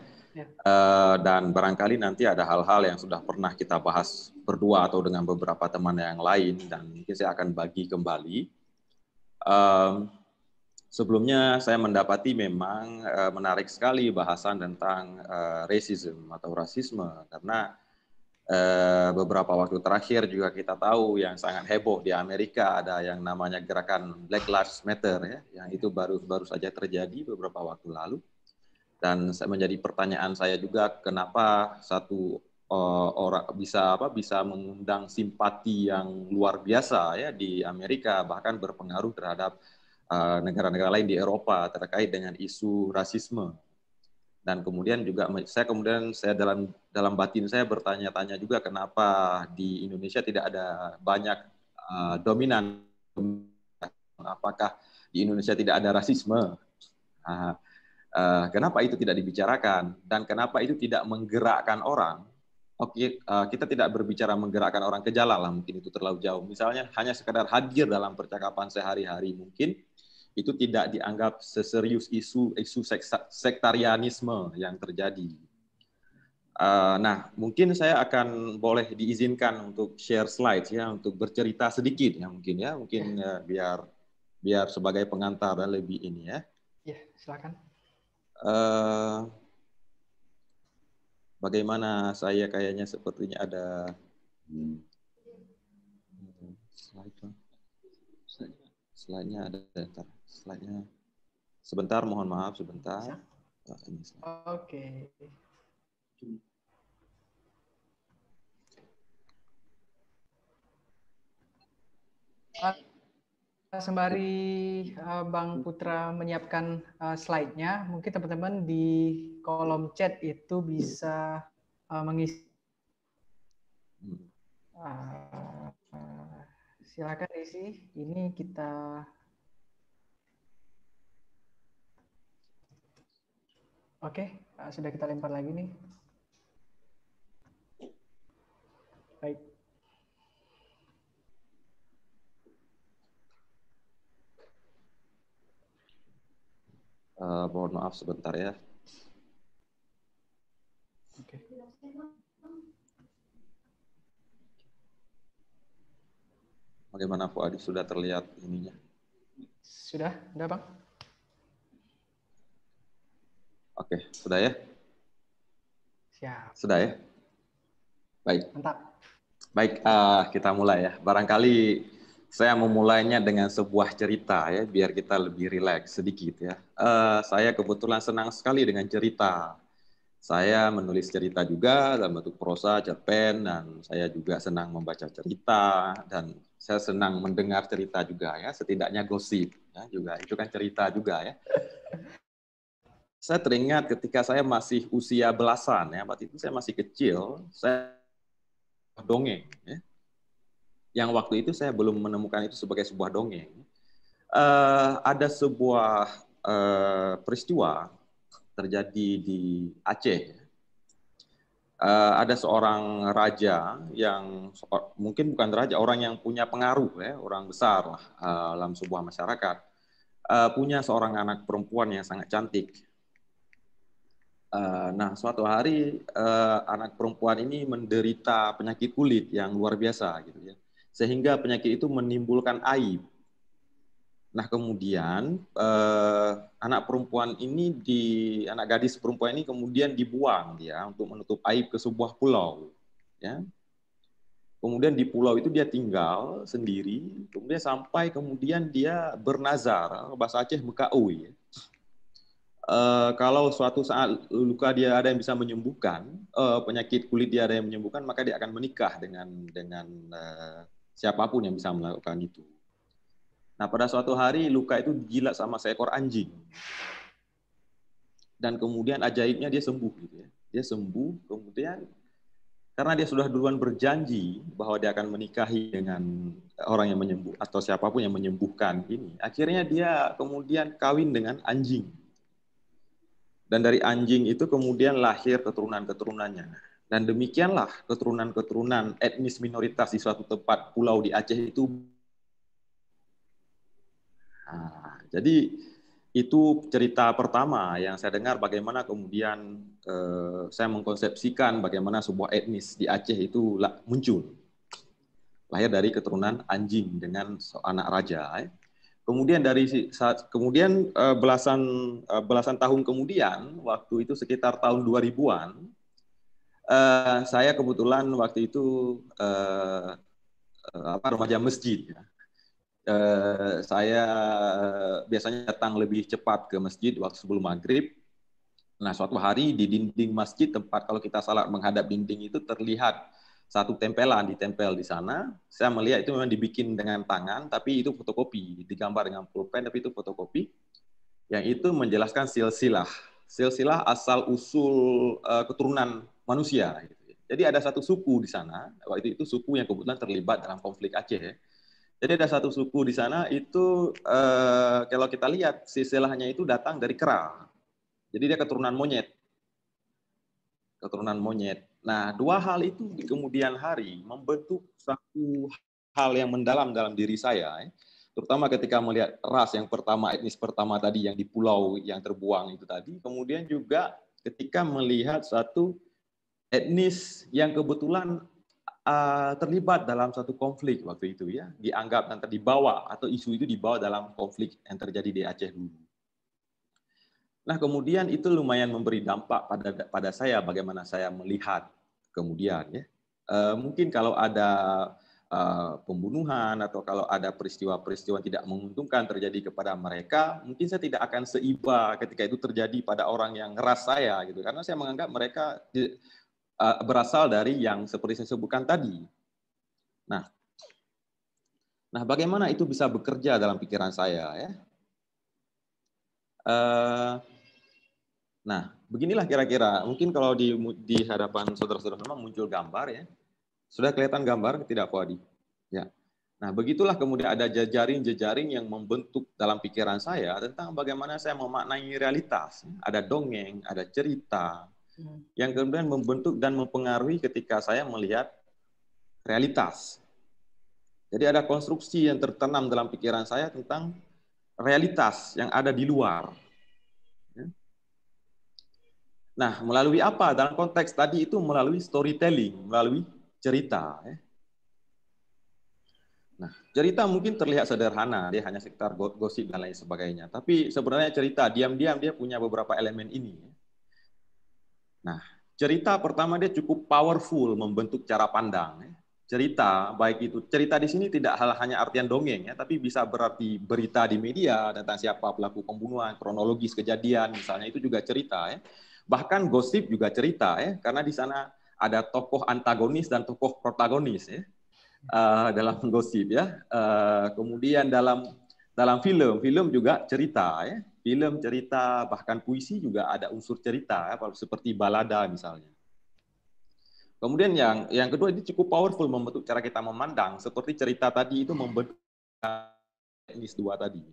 Dan barangkali nanti ada hal-hal yang sudah pernah kita bahas berdua atau dengan beberapa teman yang lain, dan mungkin saya akan bagi kembali. Sebelumnya saya mendapati memang menarik sekali bahasan tentang racism atau rasisme, karena beberapa waktu terakhir juga kita tahu yang sangat heboh di Amerika ada yang namanya gerakan Black Lives Matter ya, yang itu baru saja terjadi beberapa waktu lalu. Dan menjadi pertanyaan saya juga, kenapa satu orang bisa mengundang simpati yang luar biasa ya di Amerika, bahkan berpengaruh terhadap negara-negara lain di Eropa terkait dengan isu rasisme. Dan kemudian juga saya dalam batin saya bertanya-tanya juga, kenapa di Indonesia tidak ada banyak dominan, apakah di Indonesia tidak ada rasisme, kenapa itu tidak dibicarakan, dan kenapa itu tidak menggerakkan orang. Oke, kita tidak berbicara menggerakkan orang ke jalan lah, mungkin itu terlalu jauh, misalnya hanya sekadar hadir dalam percakapan sehari-hari, mungkin itu tidak dianggap seserius isu sektarianisme yang terjadi. Nah, mungkin saya akan boleh diizinkan untuk share slide ya, untuk bercerita sedikit ya, mungkin biar sebagai pengantar dan lebih ini ya. Ya, silakan. Bagaimana saya kayaknya sepertinya ada slide-nya ada slide-nya. Sebentar, mohon maaf sebentar. Oke. Sembari Bang Putra menyiapkan slide-nya, mungkin teman-teman di kolom chat itu bisa mengisi. Silakan isi. Ini kita. Oke, sudah kita lempar lagi nih. Baik. Mohon maaf sebentar ya. Oke. Bagaimana Fuadi, sudah terlihat ininya? Sudah Bang? Oke, sudah ya? Siap. Sudah ya? Baik. Mantap. Baik, kita mulai ya. Barangkali Saya memulainya dengan sebuah cerita ya, biar kita lebih rileks sedikit ya. Saya kebetulan senang sekali dengan cerita. Saya menulis cerita juga dalam bentuk prosa, cerpen, dan saya juga senang membaca cerita, dan saya senang mendengar cerita juga ya, setidaknya gosip ya, juga itu kan cerita juga ya. Saya teringat ketika saya masih usia belasan ya, waktu itu saya masih kecil, saya dongeng ya. Yang waktu itu saya belum menemukan itu sebagai sebuah dongeng. Ada sebuah peristiwa terjadi di Aceh. Ada seorang raja yang mungkin bukan raja, orang yang punya pengaruh ya, orang besar lah dalam sebuah masyarakat, punya seorang anak perempuan yang sangat cantik. Nah, suatu hari anak perempuan ini menderita penyakit kulit yang luar biasa gitu ya, sehingga penyakit itu menimbulkan aib. Nah, kemudian anak gadis perempuan ini kemudian dibuang dia untuk menutup aib ke sebuah pulau. Ya. Kemudian di pulau itu dia tinggal sendiri, kemudian sampai kemudian dia bernazar, bahasa Aceh mekau ya. Kalau suatu saat luka dia ada yang bisa menyembuhkan, penyakit kulit dia ada yang menyembuhkan, maka dia akan menikah dengan siapapun yang bisa melakukan itu. Nah, pada suatu hari luka itu dijilat sama seekor anjing. Dan kemudian ajaibnya dia sembuh gitu ya. Dia sembuh, kemudian karena dia sudah duluan berjanji bahwa dia akan menikahi dengan orang yang menyembuh atau siapapun yang menyembuhkan ini, akhirnya dia kemudian kawin dengan anjing. Dan dari anjing itu kemudian lahir keturunan-keturunannya. Dan demikianlah keturunan-keturunan etnis minoritas di suatu tempat pulau di Aceh itu. Nah, jadi itu cerita pertama yang saya dengar bagaimana kemudian saya mengkonsepsikan bagaimana sebuah etnis di Aceh itu muncul. Lahir dari keturunan anjing dengan anak raja. Kemudian belasan tahun kemudian, waktu itu sekitar tahun 2000-an, saya kebetulan waktu itu remaja masjid. Ya. Saya biasanya datang lebih cepat ke masjid waktu sebelum maghrib. Nah, suatu hari di dinding masjid, tempat kalau kita salat menghadap dinding itu terlihat satu tempelan ditempel di sana. Saya melihat itu memang dibikin dengan tangan, tapi itu fotokopi, digambar dengan pulpen, tapi itu fotokopi. Yang itu menjelaskan silsilah asal usul keturunan manusia. Jadi ada satu suku di sana, waktu itu suku yang kebetulan terlibat dalam konflik Aceh. Ya. Jadi ada satu suku di sana itu kalau kita lihat silsilahnya itu datang dari kera. Jadi dia keturunan monyet. Keturunan monyet. Nah, dua hal itu di kemudian hari membentuk satu hal yang mendalam dalam diri saya. Terutama ketika melihat ras yang pertama, etnis pertama tadi yang di pulau yang terbuang itu tadi. Kemudian juga ketika melihat satu etnis yang kebetulan terlibat dalam satu konflik waktu itu ya, dianggap nanti dibawa atau isu itu dibawa dalam konflik yang terjadi di Aceh dulu. Nah, kemudian itu lumayan memberi dampak pada saya bagaimana saya melihat kemudian ya. Mungkin kalau ada pembunuhan atau kalau ada peristiwa-peristiwa tidak menguntungkan terjadi kepada mereka, mungkin saya tidak akan seiba ketika itu terjadi pada orang yang ngeras saya gitu, karena saya menganggap mereka berasal dari yang seperti saya sebutkan tadi. Nah, bagaimana itu bisa bekerja dalam pikiran saya ya? Nah, beginilah kira-kira. Mungkin kalau di hadapan saudara-saudara memang muncul gambar ya. Sudah kelihatan gambar tidak, Fuadi? Ya. Nah, begitulah kemudian ada jejaring-jejaring yang membentuk dalam pikiran saya tentang bagaimana saya memaknai realitas. Ada dongeng, ada cerita, yang kemudian membentuk dan mempengaruhi ketika saya melihat realitas. Jadi ada konstruksi yang tertanam dalam pikiran saya tentang realitas yang ada di luar. Nah, melalui apa? Dalam konteks tadi itu melalui storytelling, melalui cerita. Nah, cerita mungkin terlihat sederhana, dia hanya sekitar gosip dan lain sebagainya. Tapi sebenarnya cerita, diam-diam dia punya beberapa elemen ini. Nah, cerita pertama dia cukup powerful membentuk cara pandang. cerita, baik itu cerita di sini tidak hanya artian dongeng ya, tapi bisa berarti berita di media tentang siapa pelaku pembunuhan, kronologis kejadian misalnya, itu juga cerita ya. Bahkan gosip juga cerita ya, karena di sana ada tokoh antagonis dan tokoh protagonis ya dalam gosip ya. Kemudian dalam film juga cerita ya, film cerita, bahkan puisi juga ada unsur cerita ya, seperti balada misalnya. Kemudian yang kedua, ini cukup powerful membentuk cara kita memandang, seperti cerita tadi itu membentuk teknis dua tadi.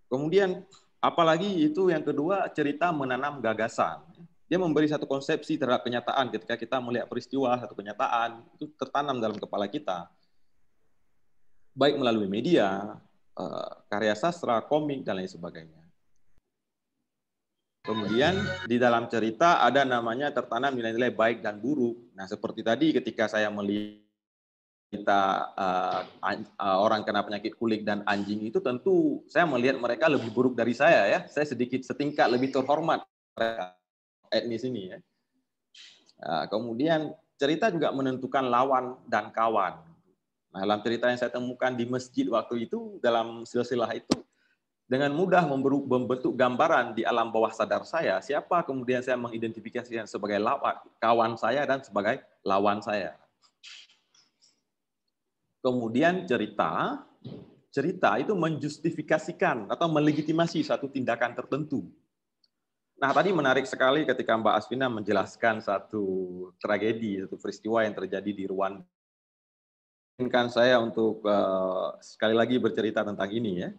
Kemudian apalagi itu yang kedua, cerita menanam gagasan. Dia memberi satu konsepsi terhadap kenyataan. Ketika kita melihat peristiwa, satu kenyataan, itu tertanam dalam kepala kita. Baik melalui media, karya sastra, komik, dan lain sebagainya. Kemudian di dalam cerita ada namanya tertanam nilai-nilai baik dan buruk. Nah, seperti tadi ketika saya melihat orang kena penyakit kulit dan anjing itu, tentu saya melihat mereka lebih buruk dari saya ya. Saya sedikit setingkat lebih terhormat etnis ini ya. Kemudian cerita juga menentukan lawan dan kawan. Nah, dalam cerita yang saya temukan di masjid waktu itu, dalam silsilah itu, dengan mudah membentuk gambaran di alam bawah sadar saya, siapa kemudian saya mengidentifikasikan sebagai kawan saya dan sebagai lawan saya. Kemudian cerita itu menjustifikasikan atau melegitimasi satu tindakan tertentu. Nah, tadi menarik sekali ketika Mbak Asvina menjelaskan satu tragedi, satu peristiwa yang terjadi di Rwanda. Izinkan saya untuk sekali lagi bercerita tentang ini ya.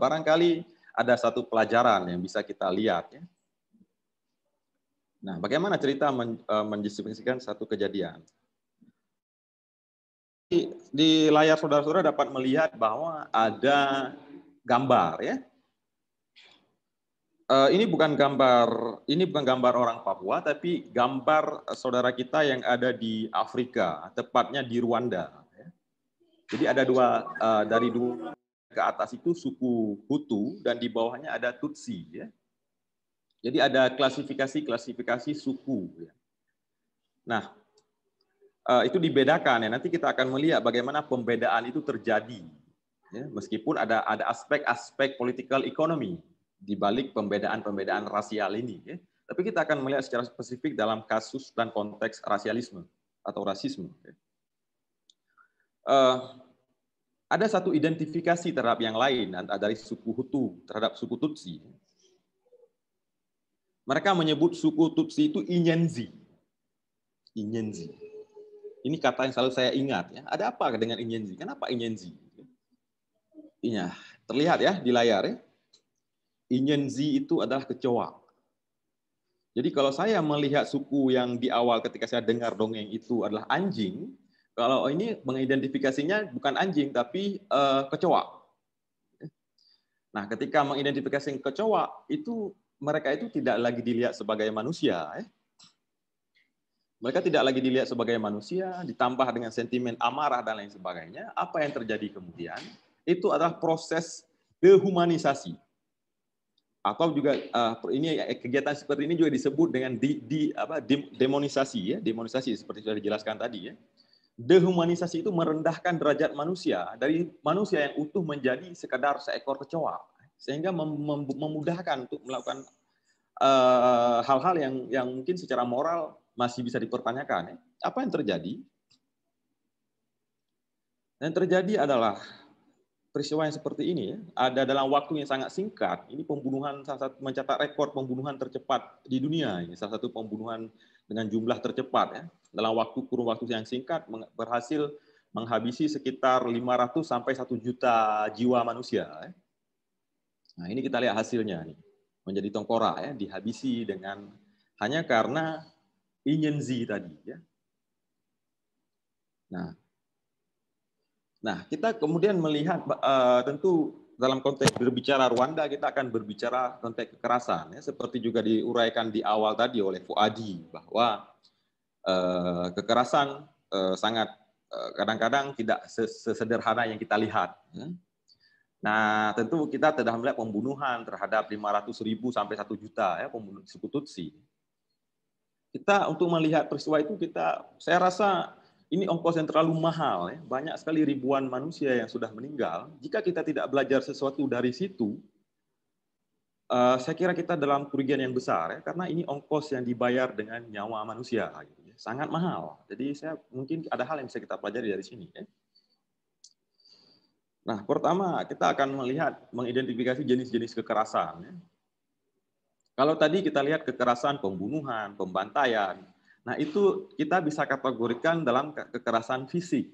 Barangkali ada satu pelajaran yang bisa kita lihat ya. Nah, bagaimana cerita menjustifikasikan satu kejadian? Di layar saudara-saudara dapat melihat bahwa ada gambar ya. Ini bukan gambar orang Papua, tapi gambar saudara kita yang ada di Afrika, tepatnya di Rwanda. Jadi ada dari dua ke atas itu suku Hutu dan di bawahnya ada Tutsi ya. Jadi ada klasifikasi suku ya. Nah, itu dibedakan ya. Nanti kita akan melihat bagaimana pembedaan itu terjadi ya, meskipun ada aspek-aspek political economy di balik pembedaan rasial ini ya. Tapi kita akan melihat secara spesifik dalam kasus dan konteks rasialisme atau rasisme ya. Ada satu identifikasi terhadap yang lain dari suku Hutu terhadap suku Tutsi. Mereka menyebut suku Tutsi itu Inyenzi. Inyenzi. Ini kata yang selalu saya ingat ya. Ada apa dengan Inyenzi? Kenapa Inyenzi? Iya, terlihat ya di layar ya. Inyenzi itu adalah kecoa. Jadi kalau saya melihat suku yang di awal ketika saya dengar dongeng itu adalah anjing, kalau ini mengidentifikasinya bukan anjing, tapi kecoa. Nah, ketika mengidentifikasi kecoa, itu mereka itu tidak lagi dilihat sebagai manusia. Mereka tidak lagi dilihat sebagai manusia, ditambah dengan sentimen amarah dan lain sebagainya. Apa yang terjadi kemudian? Itu adalah proses dehumanisasi. Atau juga ini kegiatan seperti ini juga disebut dengan demonisasi ya, demonisasi seperti sudah dijelaskan tadi ya. Dehumanisasi itu merendahkan derajat manusia dari manusia yang utuh menjadi sekadar seekor kecoa, sehingga memudahkan untuk melakukan hal-hal yang mungkin secara moral masih bisa dipertanyakan. Apa yang terjadi? Yang terjadi adalah peristiwa yang seperti ini ya, ada dalam waktu yang sangat singkat. Ini pembunuhan, salah satu mencatat rekor pembunuhan tercepat di dunia. Ini salah satu pembunuhan dengan jumlah tercepat ya. Dalam kurun waktu yang singkat berhasil menghabisi sekitar 500 sampai 1 juta jiwa manusia. Ya. Nah, ini kita lihat hasilnya nih. Menjadi tengkorak ya, dihabisi dengan hanya karena Inyenzi tadi ya. Nah, kita kemudian melihat tentu dalam konteks berbicara Rwanda, kita akan berbicara konteks kekerasan ya, seperti juga diuraikan di awal tadi oleh Fuadi bahwa kekerasan sangat kadang-kadang tidak sesederhana yang kita lihat. Nah, tentu kita telah melihat pembunuhan terhadap 500.000 sampai 1 juta ya, pembunuh suku Tutsi. Kita untuk melihat peristiwa itu saya rasa ini ongkos yang terlalu mahal. Ya. Banyak sekali ribuan manusia yang sudah meninggal. Jika kita tidak belajar sesuatu dari situ, saya kira kita dalam kerugian yang besar, ya, karena ini ongkos yang dibayar dengan nyawa manusia. Gitu, ya. Sangat mahal. Jadi mungkin ada hal yang bisa kita pelajari dari sini. Ya. Nah, pertama kita akan mengidentifikasi jenis-jenis kekerasan. Ya. Kalau tadi kita lihat kekerasan pembunuhan, pembantaian, nah itu kita bisa kategorikan dalam kekerasan fisik.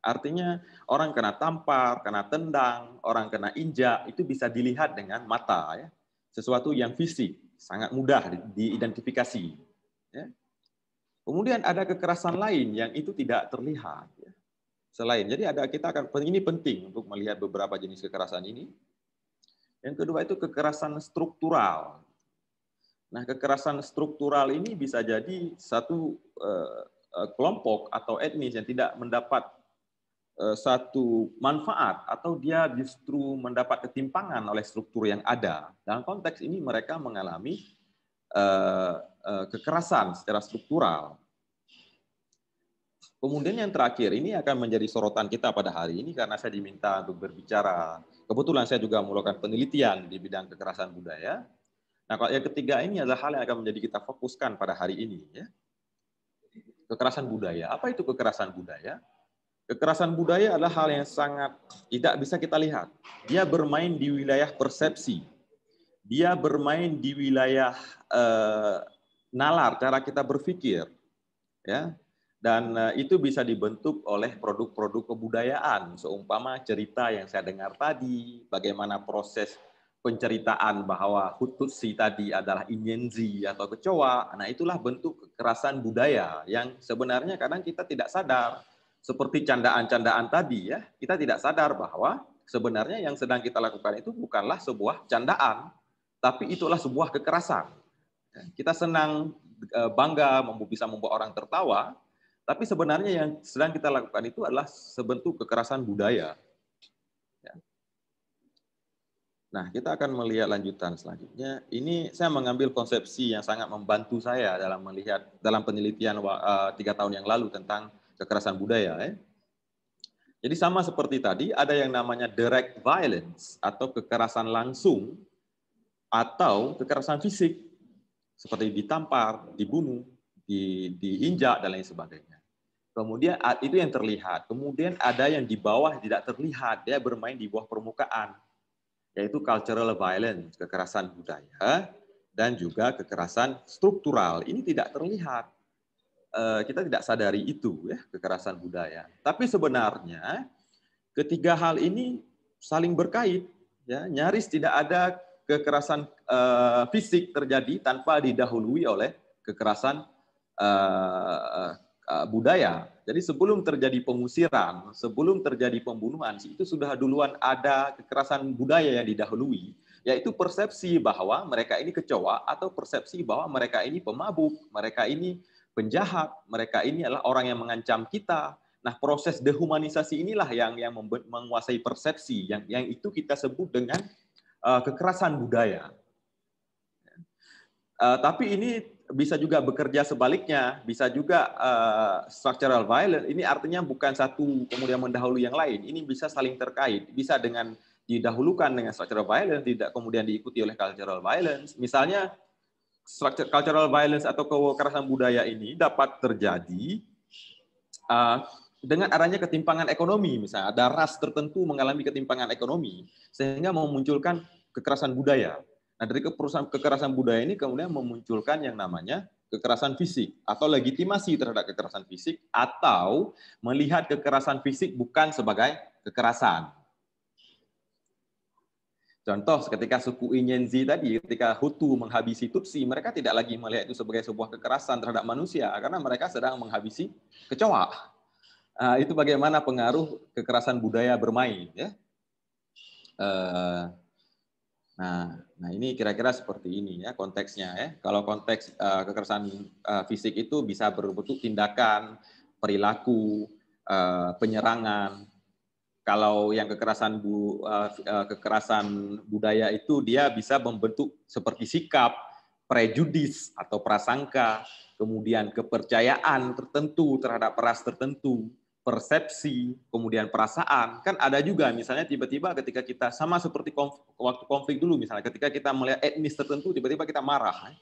Artinya orang kena tampar, kena tendang, orang kena injak, itu bisa dilihat dengan mata. Ya. Sesuatu yang fisik, sangat mudah diidentifikasi. Ya. Kemudian ada kekerasan lain yang itu tidak terlihat. Ya. Selain, jadi ini penting untuk melihat beberapa jenis kekerasan ini. Yang kedua itu kekerasan struktural. Nah, kekerasan struktural ini bisa jadi satu kelompok atau etnis yang tidak mendapat satu manfaat atau dia justru mendapat ketimpangan oleh struktur yang ada. Dalam konteks ini mereka mengalami kekerasan secara struktural. Kemudian yang terakhir ini akan menjadi sorotan kita pada hari ini karena saya diminta untuk berbicara. Kebetulan saya juga melakukan penelitian di bidang kekerasan budaya. Nah, kalau yang ketiga ini adalah hal yang akan menjadi kita fokuskan pada hari ini. Ya. Kekerasan budaya. Apa itu kekerasan budaya? Kekerasan budaya adalah hal yang sangat tidak bisa kita lihat. Dia bermain di wilayah persepsi. Dia bermain di wilayah nalar, cara kita berpikir. Ya. Dan itu bisa dibentuk oleh produk-produk kebudayaan. Seumpama cerita yang saya dengar tadi, bagaimana proses penceritaan bahwa Tutsi tadi adalah Inyenzi atau kecoa, nah itulah bentuk kekerasan budaya yang sebenarnya kadang kita tidak sadar. Seperti candaan-candaan tadi, ya kita tidak sadar bahwa sebenarnya yang sedang kita lakukan itu bukanlah sebuah candaan, tapi itulah sebuah kekerasan. Kita senang bangga bisa membuat orang tertawa, tapi sebenarnya yang sedang kita lakukan itu adalah sebentuk kekerasan budaya. Nah, kita akan melihat lanjutan selanjutnya. Ini saya mengambil konsepsi yang sangat membantu saya dalam melihat dalam penelitian 3 tahun yang lalu tentang kekerasan budaya. Jadi sama seperti tadi, ada yang namanya direct violence atau kekerasan langsung atau kekerasan fisik seperti ditampar, dibunuh, diinjak dan lain sebagainya. Kemudian itu yang terlihat. Kemudian ada yang di bawah tidak terlihat, dia bermain di bawah permukaan, yaitu cultural violence, kekerasan budaya, dan juga kekerasan struktural. Ini tidak terlihat. Kita tidak sadari itu, ya, kekerasan budaya. Tapi sebenarnya ketiga hal ini saling berkait. Ya, nyaris tidak ada kekerasan fisik terjadi tanpa didahului oleh kekerasan budaya. Jadi sebelum terjadi pengusiran, sebelum terjadi pembunuhan, itu sudah duluan ada kekerasan budaya yang didahului, yaitu persepsi bahwa mereka ini kecoa atau persepsi bahwa mereka ini pemabuk, mereka ini penjahat, mereka ini adalah orang yang mengancam kita. Nah, proses dehumanisasi inilah yang menguasai persepsi, yang itu kita sebut dengan kekerasan budaya. Tapi ini bisa juga bekerja sebaliknya, bisa juga structural violence. Ini artinya bukan satu kemudian mendahului yang lain. Ini bisa saling terkait. Bisa dengan didahulukan dengan structural violence, tidak kemudian diikuti oleh cultural violence. Misalnya cultural violence atau kekerasan budaya ini dapat terjadi dengan adanya ketimpangan ekonomi. Misalnya ada ras tertentu mengalami ketimpangan ekonomi sehingga memunculkan kekerasan budaya. Nah, dari kekerasan budaya ini kemudian memunculkan yang namanya kekerasan fisik atau legitimasi terhadap kekerasan fisik atau melihat kekerasan fisik bukan sebagai kekerasan. Contoh, ketika suku Inyenzi tadi, ketika Hutu menghabisi Tutsi, mereka tidak lagi melihat itu sebagai sebuah kekerasan terhadap manusia karena mereka sedang menghabisi kecoa. Itu bagaimana pengaruh kekerasan budaya bermain, ya. Nah ini kira-kira seperti ini ya konteksnya ya. Kalau konteks kekerasan fisik itu bisa berbentuk tindakan, perilaku, penyerangan. Kalau yang kekerasan budaya itu dia bisa membentuk seperti sikap, prejudis atau prasangka, kemudian kepercayaan tertentu terhadap ras tertentu, persepsi, kemudian perasaan. Kan ada juga misalnya tiba-tiba ketika kita sama seperti waktu konflik dulu misalnya, ketika kita melihat etnis tertentu tiba-tiba kita marah.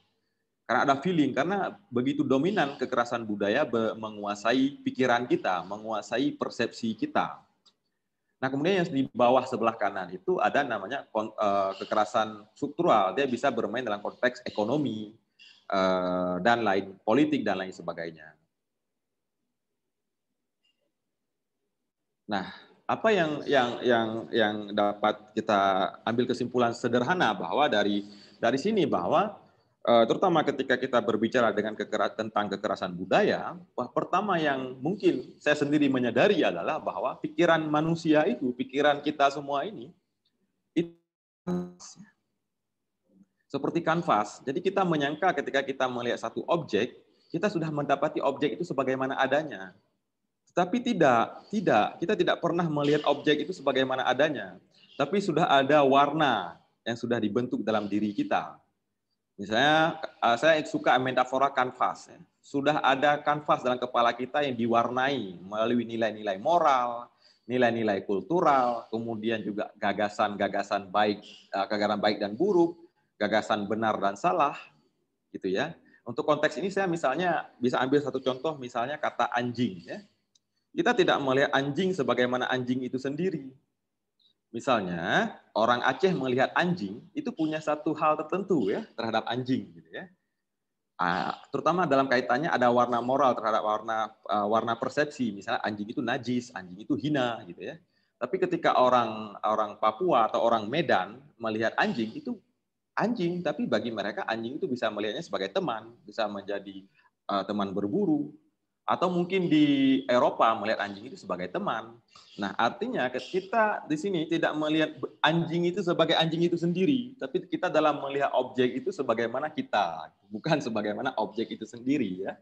Karena ada feeling, karena begitu dominan kekerasan budaya menguasai pikiran kita, menguasai persepsi kita. Nah, kemudian yang di bawah sebelah kanan itu ada namanya kekerasan struktural. Dia bisa bermain dalam konteks ekonomi, dan lain politik dan lain sebagainya. Nah, apa yang dapat kita ambil kesimpulan sederhana bahwa dari sini bahwa terutama ketika kita berbicara tentang kekerasan budaya, pertama yang mungkin saya sendiri menyadari adalah bahwa pikiran manusia itu, pikiran kita semua ini, itu seperti kanvas. Jadi kita menyangka ketika kita melihat satu objek, kita sudah mendapati objek itu sebagaimana adanya. Tetapi kita tidak pernah melihat objek itu sebagaimana adanya. Tapi sudah ada warna yang sudah dibentuk dalam diri kita. Misalnya, saya suka metafora kanvas. Sudah ada kanvas dalam kepala kita yang diwarnai melalui nilai-nilai moral, nilai-nilai kultural, kemudian juga gagasan-gagasan baik dan buruk, gagasan benar dan salah, gitu ya. Untuk konteks ini saya misalnya bisa ambil satu contoh, misalnya kata anjing. Ya. Kita tidak melihat anjing sebagaimana anjing itu sendiri. Misalnya, orang Aceh melihat anjing, itu punya satu hal tertentu ya terhadap anjing. Gitu ya. Terutama dalam kaitannya ada warna moral terhadap warna persepsi. Misalnya anjing itu najis, anjing itu hina. Gitu ya. Tapi ketika orang Papua atau orang Medan melihat anjing, itu anjing. Tapi bagi mereka anjing itu bisa melihatnya sebagai teman, bisa menjadi teman berburu. Atau mungkin di Eropa melihat anjing itu sebagai teman. Nah, artinya kita di sini tidak melihat anjing itu sebagai anjing itu sendiri, tapi kita dalam melihat objek itu sebagaimana kita, bukan sebagaimana objek itu sendiri. Ya.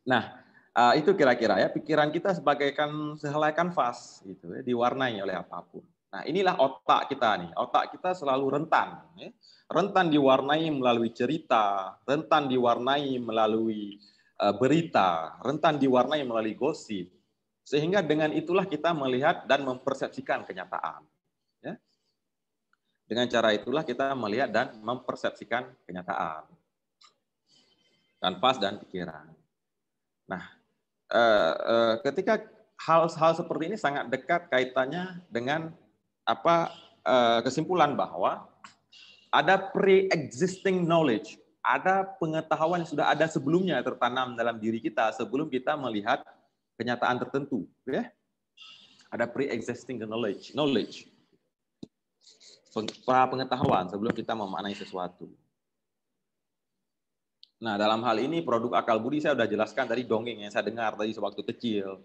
Nah, itu kira-kira ya pikiran kita sebagaikan sehelai kanvas, gitu, ya, diwarnai oleh apapun. Nah, inilah otak kita nih. Otak kita selalu rentan. Ya. Rentan diwarnai melalui cerita, rentan diwarnai melalui berita, rentan diwarnai melalui gosip, sehingga dengan itulah kita melihat dan mempersepsikan kenyataan. Ya. Dengan cara itulah kita melihat dan mempersepsikan kenyataan, kanvas dan pikiran. Nah, ketika hal-hal seperti ini sangat dekat kaitannya dengan kesimpulan bahwa ada pre-existing knowledge. Ada pengetahuan yang sudah ada sebelumnya tertanam dalam diri kita sebelum kita melihat kenyataan tertentu. Ya? Ada pre-existing knowledge. Pengetahuan sebelum kita memaknai sesuatu. Nah, dalam hal ini produk akal budi saya sudah jelaskan dari dongeng yang saya dengar tadi sewaktu kecil.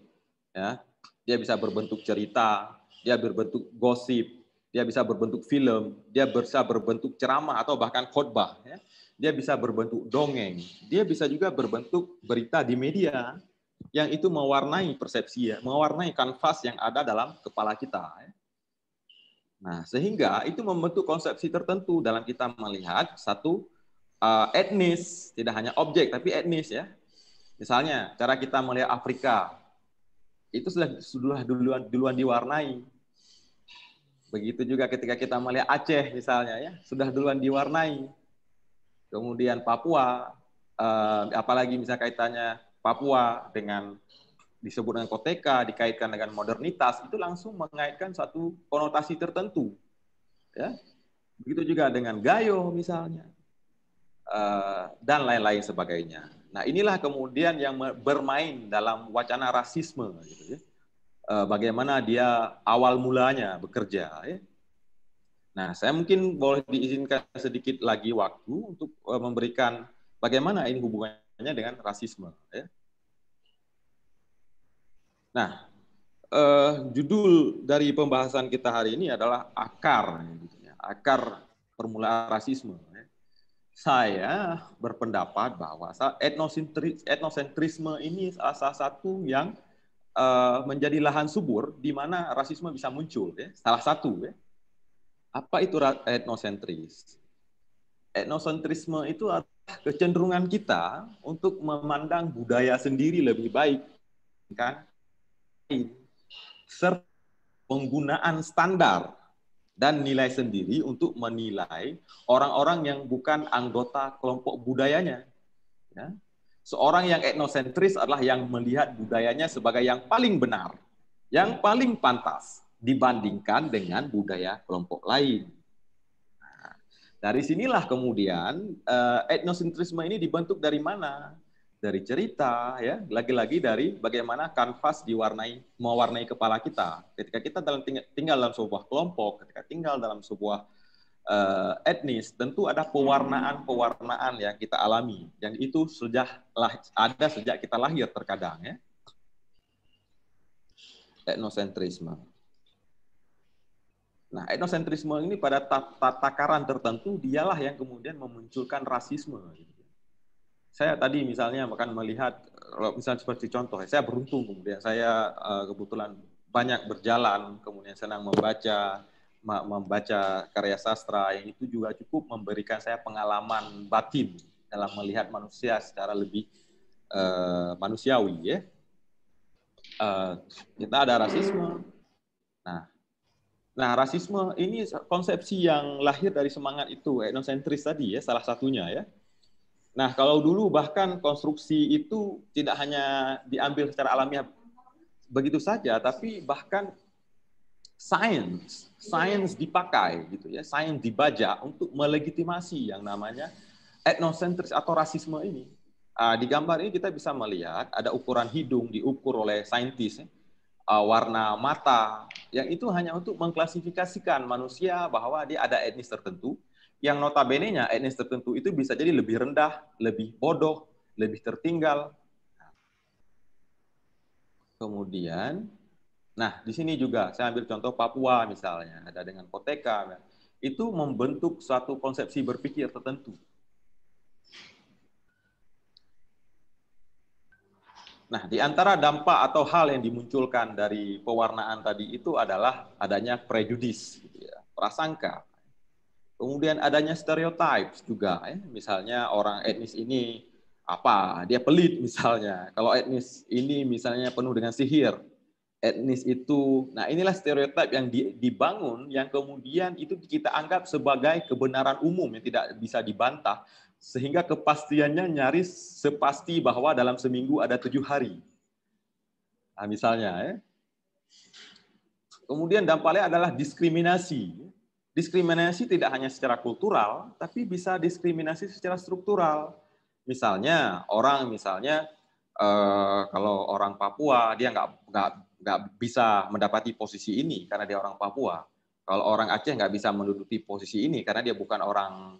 Ya, dia bisa berbentuk cerita, dia berbentuk gosip, dia bisa berbentuk film, dia bisa berbentuk ceramah atau bahkan khotbah. Ya. Dia bisa berbentuk dongeng, dia bisa juga berbentuk berita di media yang itu mewarnai persepsi, ya, mewarnai kanvas yang ada dalam kepala kita. Ya. Nah, sehingga itu membentuk konsepsi tertentu dalam kita melihat satu etnis, tidak hanya objek tapi etnis ya. Misalnya cara kita melihat Afrika itu sudah duluan diwarnai. Begitu juga ketika kita melihat Aceh misalnya ya, sudah duluan diwarnai. Kemudian Papua, apalagi misalnya kaitannya Papua dengan disebut dengan koteka, dikaitkan dengan modernitas, itu langsung mengaitkan satu konotasi tertentu. Ya. Begitu juga dengan Gayo misalnya, dan lain-lain sebagainya. Nah, inilah kemudian yang bermain dalam wacana rasisme. Gitu ya. Bagaimana dia awal mulanya bekerja. Ya. Nah, saya mungkin boleh diizinkan sedikit lagi waktu untuk memberikan bagaimana ini hubungannya dengan rasisme. Ya. Nah, judul dari pembahasan kita hari ini adalah akar, akar permulaan rasisme. Saya berpendapat bahwa etnosentrisme ini salah satu yang menjadi lahan subur di mana rasisme bisa muncul. Ya. Salah satu. Ya. Apa itu etnosentris? etnosentrisme itu adalah kecenderungan kita untuk memandang budaya sendiri lebih baik, kan? Serta penggunaan standar dan nilai sendiri untuk menilai orang-orang yang bukan anggota kelompok budayanya. Ya. Seorang yang etnosentris adalah yang melihat budayanya sebagai yang paling benar, yang paling pantas dibandingkan dengan budaya kelompok lain. Dari sinilah kemudian etnosentrisme ini dibentuk dari mana? Dari cerita, ya, lagi-lagi dari bagaimana kanvas mewarnai kepala kita. Ketika kita tinggal dalam sebuah kelompok, ketika tinggal dalam sebuah etnis, tentu ada pewarnaan-pewarnaan yang kita alami, yang itu ada sejak kita lahir terkadang, ya. Etnosentrisme. Nah, etnosentrisme ini pada takaran tertentu dialah yang kemudian memunculkan rasisme. Saya tadi misalnya akan melihat, misalnya seperti contoh, saya beruntung kemudian saya kebetulan banyak berjalan, kemudian senang membaca karya sastra yang itu juga cukup memberikan saya pengalaman batin dalam melihat manusia secara lebih manusiawi, ya. Kita ada rasisme. Nah, rasisme ini konsepsi yang lahir dari semangat itu, etnosentris tadi, ya, salah satunya, ya. Nah, kalau dulu bahkan konstruksi itu tidak hanya diambil secara alamiah begitu saja, tapi bahkan sains dipakai, gitu ya, sains dibajak untuk melegitimasi yang namanya etnosentris atau rasisme ini. Di gambar ini kita bisa melihat ada ukuran hidung diukur oleh saintis, ya. Warna mata, yang itu hanya untuk mengklasifikasikan manusia bahwa dia ada etnis tertentu, yang notabene-nya etnis tertentu itu bisa jadi lebih rendah, lebih bodoh, lebih tertinggal. Kemudian, nah di sini juga saya ambil contoh Papua misalnya, ada dengan Koteka, itu membentuk suatu konsepsi berpikir tertentu. Nah, di antara dampak atau hal yang dimunculkan dari pewarnaan tadi itu adalah adanya prejudis, gitu ya, prasangka. Kemudian adanya stereotype juga, ya. Misalnya orang etnis ini dia pelit misalnya. Kalau etnis ini misalnya penuh dengan sihir, etnis itu, nah inilah stereotype yang dibangun, yang kemudian itu kita anggap sebagai kebenaran umum yang tidak bisa dibantah. Sehingga kepastiannya nyaris sepasti bahwa dalam seminggu ada 7 hari. Nah, misalnya, ya. Kemudian dampaknya adalah diskriminasi. Diskriminasi tidak hanya secara kultural, tapi bisa diskriminasi secara struktural. Misalnya, kalau orang Papua, dia nggak bisa mendapati posisi ini karena dia orang Papua. Kalau orang Aceh nggak bisa menduduki posisi ini karena dia bukan orang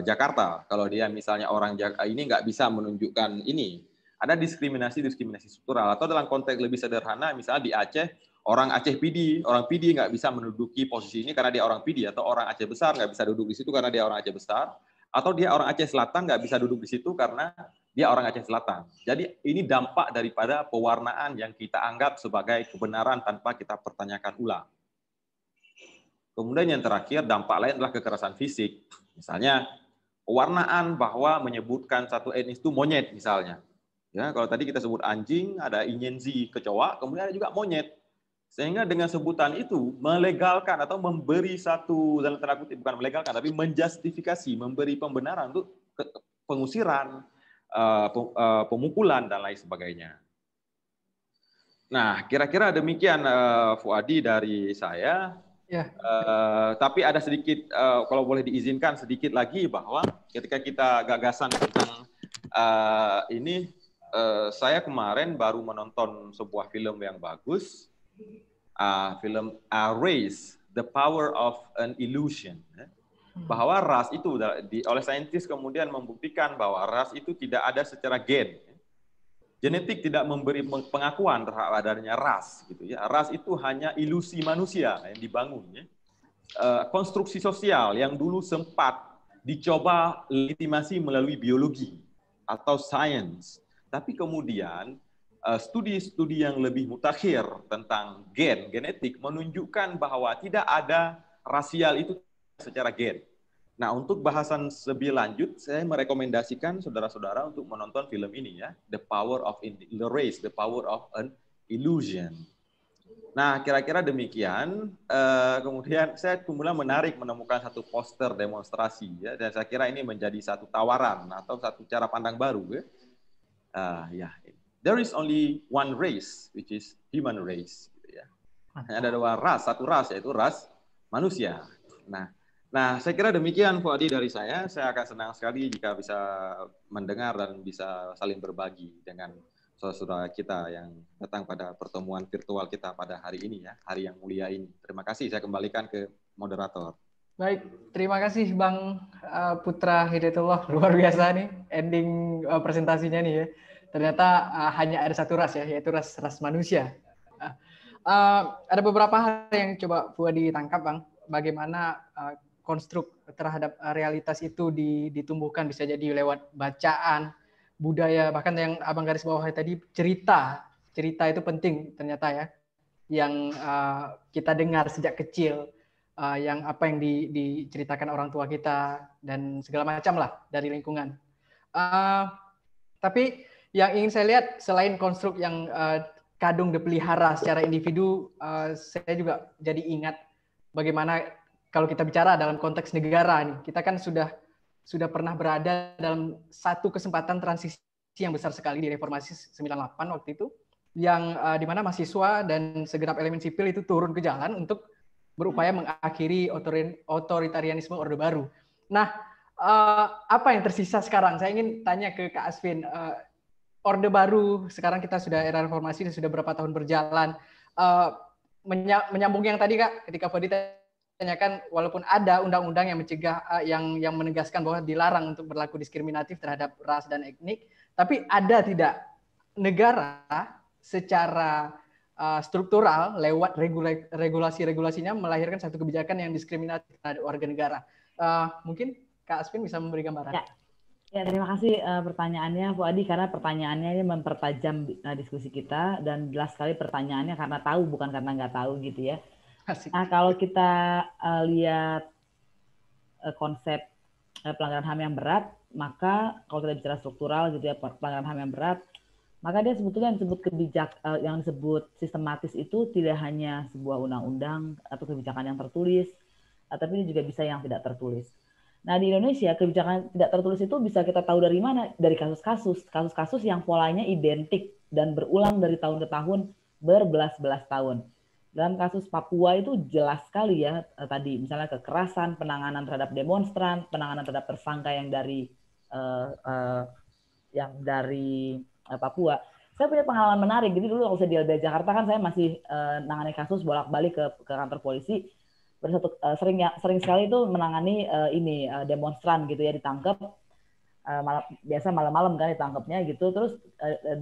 Jakarta. Kalau dia misalnya orang ini nggak bisa menunjukkan ini. Ada diskriminasi struktural. Atau dalam konteks lebih sederhana, misalnya di Aceh, orang Aceh PD, orang PD nggak bisa menduduki posisi ini karena dia orang PD. Atau orang Aceh besar nggak bisa duduk di situ karena dia orang Aceh besar. Atau dia orang Aceh Selatan nggak bisa duduk di situ karena dia orang Aceh Selatan. Jadi ini dampak daripada pewarnaan yang kita anggap sebagai kebenaran tanpa kita pertanyakan ulang. Kemudian yang terakhir, dampak lain adalah kekerasan fisik. Misalnya, pewarnaan bahwa menyebutkan satu etnis itu monyet misalnya. Ya, kalau tadi kita sebut anjing, ada inyenzi kecoa, kemudian ada juga monyet. Sehingga dengan sebutan itu melegalkan atau memberi satu, dalam tanda kutip, bukan melegalkan, tapi menjustifikasi, memberi pembenaran untuk pengusiran, pemukulan, dan lain sebagainya. Nah, kira-kira demikian Fuadi dari saya. Ya. Tapi ada sedikit, kalau boleh diizinkan sedikit lagi, bahwa ketika kita gagasan tentang ini, saya kemarin baru menonton sebuah film yang bagus, film Race, The Power of an Illusion, bahwa ras itu oleh saintis kemudian membuktikan bahwa ras itu tidak ada secara gen. Genetik tidak memberi pengakuan terhadap adanya ras, gitu ya. Ras itu hanya ilusi manusia yang dibangun, ya. Konstruksi sosial yang dulu sempat dicoba legitimasi melalui biologi atau sains, tapi kemudian studi-studi yang lebih mutakhir tentang genetik menunjukkan bahwa tidak ada rasial itu secara gen. Nah, untuk bahasan lebih lanjut, saya merekomendasikan saudara-saudara untuk menonton film ini ya, The Power of the Race, The Power of an Illusion. Nah, kira-kira demikian. Kemudian saya kemudian menarik menemukan satu poster demonstrasi ya, dan saya kira ini menjadi satu tawaran atau satu cara pandang baru ya. Ya, there is only one race, which is human race. Gitu ya. Hanya ada dua ras, satu ras yaitu ras manusia. Nah, saya kira demikian Fuadi dari saya. Saya akan senang sekali jika bisa mendengar dan bisa saling berbagi dengan saudara kita yang datang pada pertemuan virtual kita pada hari ini ya, hari yang mulia ini. Terima kasih, saya kembalikan ke moderator. Baik, terima kasih Bang Putra Hidayatullah, luar biasa nih ending presentasinya nih ya. Ternyata hanya ada satu ras ya, yaitu ras manusia. Ada beberapa hal yang coba Fuadi tangkap Bang, bagaimana konstruk terhadap realitas itu ditumbuhkan, bisa jadi lewat bacaan, budaya, bahkan yang Abang garis bawah tadi, cerita itu penting ternyata ya, yang kita dengar sejak kecil, yang apa yang diceritakan orang tua kita dan segala macam lah dari lingkungan. Tapi yang ingin saya lihat selain konstruk yang kadung dipelihara secara individu, saya juga jadi ingat bagaimana kalau kita bicara dalam konteks negara nih, kita kan sudah pernah berada dalam satu kesempatan transisi yang besar sekali di reformasi 98 waktu itu, yang di mana mahasiswa dan segenap elemen sipil itu turun ke jalan untuk berupaya mengakhiri otoritarianisme Orde Baru. Nah, apa yang tersisa sekarang? Saya ingin tanya ke Kak Asvin, Orde Baru, sekarang kita sudah era reformasi dan sudah berapa tahun berjalan, menyambung yang tadi Kak, ketika Fadi tanyakan, walaupun ada undang-undang yang mencegah, yang menegaskan bahwa dilarang untuk berlaku diskriminatif terhadap ras dan etnik, tapi ada tidak negara secara struktural lewat regulasi-regulasinya melahirkan satu kebijakan yang diskriminatif terhadap warga negara. Mungkin Kak Asvin bisa memberi gambaran. Ya, terima kasih pertanyaannya Bu Adi, karena pertanyaannya ini mempertajam diskusi kita, dan jelas sekali pertanyaannya karena tahu, bukan karena nggak tahu gitu ya. Asik. Nah, kalau kita lihat konsep pelanggaran HAM yang berat, maka kalau kita bicara struktural gitu ya, pelanggaran HAM yang berat, maka dia sebetulnya yang disebut sistematis itu tidak hanya sebuah undang-undang atau kebijakan yang tertulis, tapi ini juga bisa yang tidak tertulis. Nah, di Indonesia kebijakan tidak tertulis itu bisa kita tahu dari mana? Dari kasus-kasus yang polanya identik dan berulang dari tahun ke tahun berbelas-belas tahun. Dalam kasus Papua itu jelas sekali ya, tadi misalnya kekerasan, penanganan terhadap demonstran, penanganan terhadap tersangka yang dari Papua. Saya punya pengalaman menarik. Jadi dulu waktu saya di LBH Jakarta kan saya masih menangani kasus bolak-balik ke kantor polisi. Sering sekali itu menangani demonstran gitu ya, ditangkap. Biasa malam-malam kan ditangkapnya gitu. Terus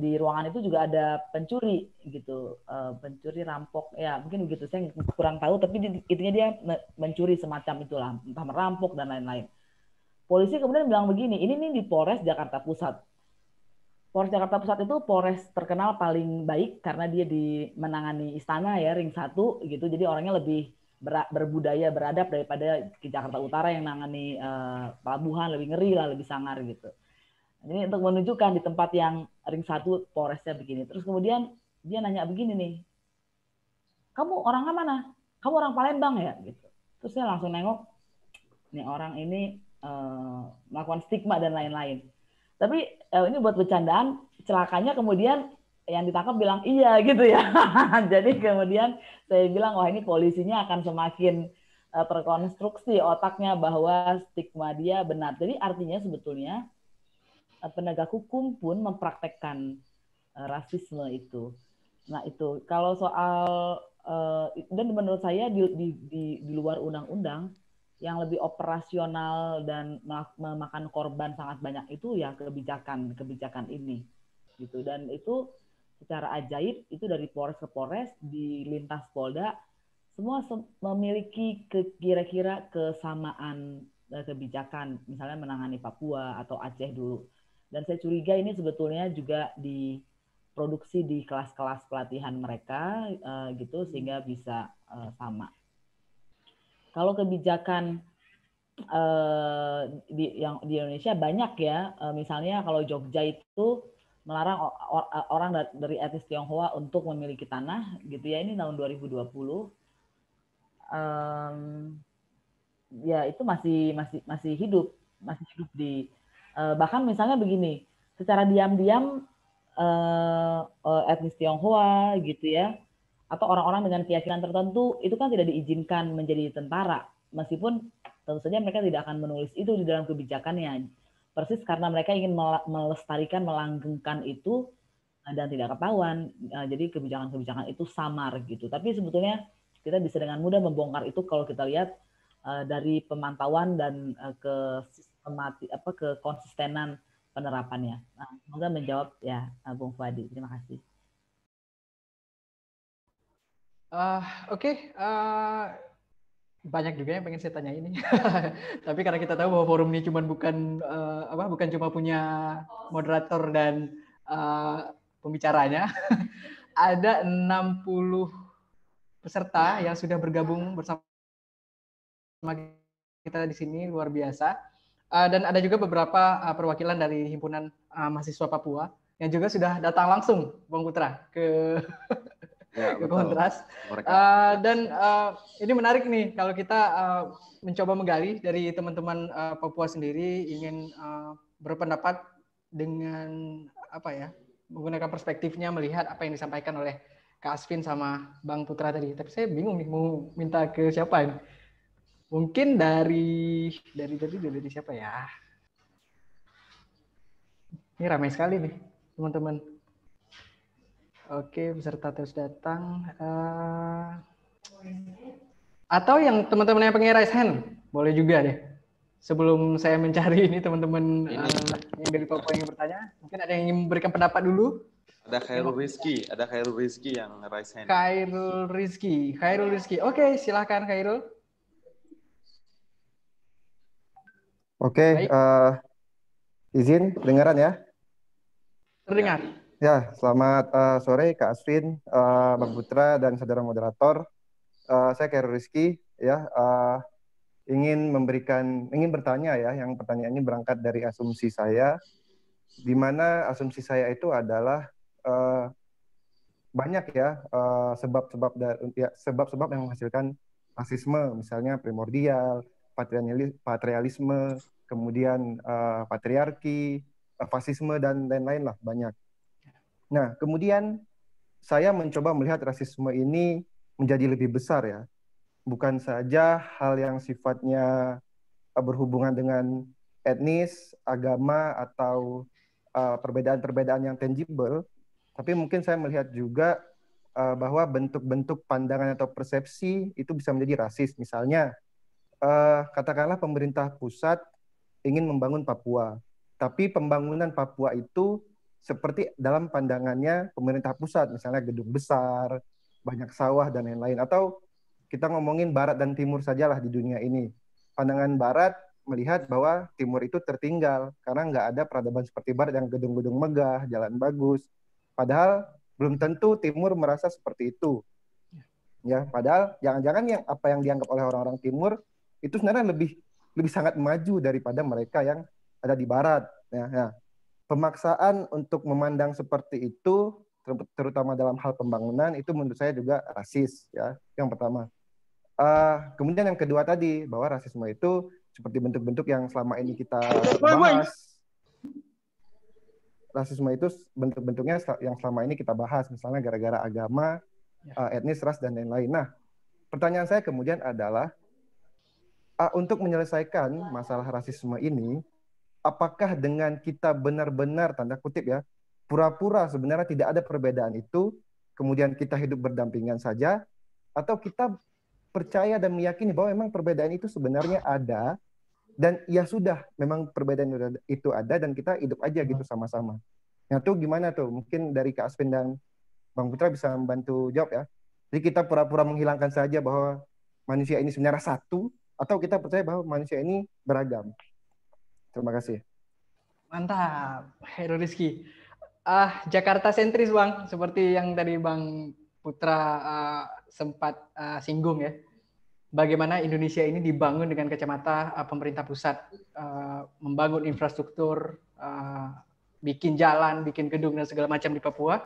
di ruangan itu juga ada pencuri gitu, pencuri rampok ya, mungkin begitu, saya kurang tahu, tapi intinya dia mencuri semacam itulah, entah merampok dan lain-lain. Polisi kemudian bilang begini, ini di Polres Jakarta Pusat. Polres Jakarta Pusat itu Polres terkenal paling baik karena dia menangani istana ya, ring 1 gitu, jadi orangnya lebih berbudaya, beradab daripada di Jakarta Utara yang nangani pelabuhan, lebih ngeri lah, lebih sangar gitu. Ini untuk menunjukkan di tempat yang ring 1 Polresnya begini. Terus kemudian dia nanya begini nih, kamu orang mana? Kamu orang Palembang ya? Gitu. Terus saya langsung nengok, nih orang ini melakukan stigma dan lain-lain. Tapi ini buat bercandaan, celakanya kemudian yang ditangkap bilang iya gitu ya. Jadi kemudian saya bilang, wah ini polisinya akan semakin terkonstruksi otaknya bahwa stigma dia benar. Jadi artinya sebetulnya penegak hukum pun mempraktekkan rasisme itu. Nah itu kalau soal dan menurut saya di luar undang-undang yang lebih operasional dan memakan korban sangat banyak itu ya kebijakan ini gitu. Dan itu secara ajaib itu dari Polres ke Polres di lintas Polda semua memiliki kira-kira kesamaan kebijakan, misalnya menangani Papua atau Aceh dulu. Dan saya curiga ini sebetulnya juga diproduksi di kelas-kelas pelatihan mereka gitu sehingga bisa sama. Kalau kebijakan di Indonesia banyak ya, misalnya kalau Jogja itu melarang orang dari etnis Tionghoa untuk memiliki tanah gitu ya, ini tahun 2020. Ya itu masih hidup di bahkan misalnya begini, secara diam-diam etnis Tionghoa gitu ya, atau orang-orang dengan keyakinan tertentu itu kan tidak diizinkan menjadi tentara, meskipun tentu saja mereka tidak akan menulis itu di dalam kebijakannya, persis karena mereka ingin melestarikan, melanggengkan itu dan tidak ketahuan. Jadi kebijakan-kebijakan itu samar gitu. Tapi sebetulnya kita bisa dengan mudah membongkar itu kalau kita lihat dari pemantauan dan kekonsistenan penerapannya. Nah, semoga menjawab ya, Bung Fuadi. Terima kasih. Oke. Banyak juga yang pengen saya tanya ini. Tapi karena kita tahu bahwa forum ini bukan cuma punya moderator dan pembicaranya, ada 60 peserta yang sudah bergabung bersama kita di sini, luar biasa. Dan ada juga beberapa perwakilan dari himpunan mahasiswa Papua yang juga sudah datang langsung, Bang Putra, ke Kontras. Dan ini menarik nih kalau kita mencoba menggali dari teman-teman Papua sendiri, ingin berpendapat dengan menggunakan perspektifnya, melihat apa yang disampaikan oleh Kak Asvin sama Bang Putra tadi. Tapi saya bingung nih mau minta ke siapa ini. Mungkin dari siapa ya? Ini ramai sekali nih teman-teman. Oke, peserta terus datang. Atau yang teman-teman yang pengen raise hand, boleh juga deh. Sebelum saya mencari ini teman-teman yang dari Papua yang bertanya, mungkin ada yang ingin memberikan pendapat dulu. Ada Khairul Rizky yang raise hand. Khairul Rizky. Oke, silahkan Khairul. Oke, izin dengaran ya? Terdengar. Ya, selamat sore Kak Asvin, Bang Putra dan saudara moderator. Saya Khairul Rizky ya, ingin bertanya ya, yang pertanyaan ini berangkat dari asumsi saya, di mana asumsi saya itu adalah banyak ya sebab-sebab yang menghasilkan rasisme, misalnya primordial, patrialisme, kemudian patriarki, fasisme dan lain-lain lah, banyak. Nah, kemudian saya mencoba melihat rasisme ini menjadi lebih besar ya. Bukan saja hal yang sifatnya berhubungan dengan etnis, agama, atau perbedaan-perbedaan yang tangible, tapi mungkin saya melihat juga bahwa bentuk-bentuk pandangan atau persepsi itu bisa menjadi rasis. Misalnya, katakanlah pemerintah pusat ingin membangun Papua, tapi pembangunan Papua itu seperti dalam pandangannya pemerintah pusat, misalnya gedung besar, banyak sawah, dan lain-lain. Atau kita ngomongin barat dan timur sajalah di dunia ini. Pandangan barat melihat bahwa timur itu tertinggal karena nggak ada peradaban seperti barat yang gedung-gedung megah, jalan bagus. Padahal belum tentu timur merasa seperti itu. Ya, padahal jangan-jangan apa yang dianggap oleh orang-orang timur itu sebenarnya lebih sangat maju daripada mereka yang ada di barat. Ya. Pemaksaan untuk memandang seperti itu, terutama dalam hal pembangunan, itu menurut saya juga rasis, ya. Yang pertama. Kemudian yang kedua tadi, bahwa rasisme itu seperti bentuk-bentuk yang selama ini kita bahas. Rasisme itu bentuk-bentuknya yang selama ini kita bahas, misalnya gara-gara agama, etnis, ras, dan lain-lain. Nah, pertanyaan saya kemudian adalah, untuk menyelesaikan masalah rasisme ini, apakah dengan kita benar-benar, tanda kutip ya, pura-pura sebenarnya tidak ada perbedaan itu, kemudian kita hidup berdampingan saja, atau kita percaya dan meyakini bahwa memang perbedaan itu sebenarnya ada, dan ya sudah, memang perbedaan itu ada, dan kita hidup aja gitu sama-sama. Nah tuh gimana tuh? Mungkin dari Kak Asvin dan Bang Putra bisa membantu jawab ya. Jadi kita pura-pura menghilangkan saja bahwa manusia ini sebenarnya satu, atau kita percaya bahwa manusia ini beragam. Terima kasih. Mantap, Khairul Rizky. Jakarta sentris Bang, seperti yang tadi Bang Putra sempat singgung ya. bagaimana Indonesia ini dibangun dengan kacamata pemerintah pusat, membangun infrastruktur, bikin jalan, bikin gedung dan segala macam di Papua.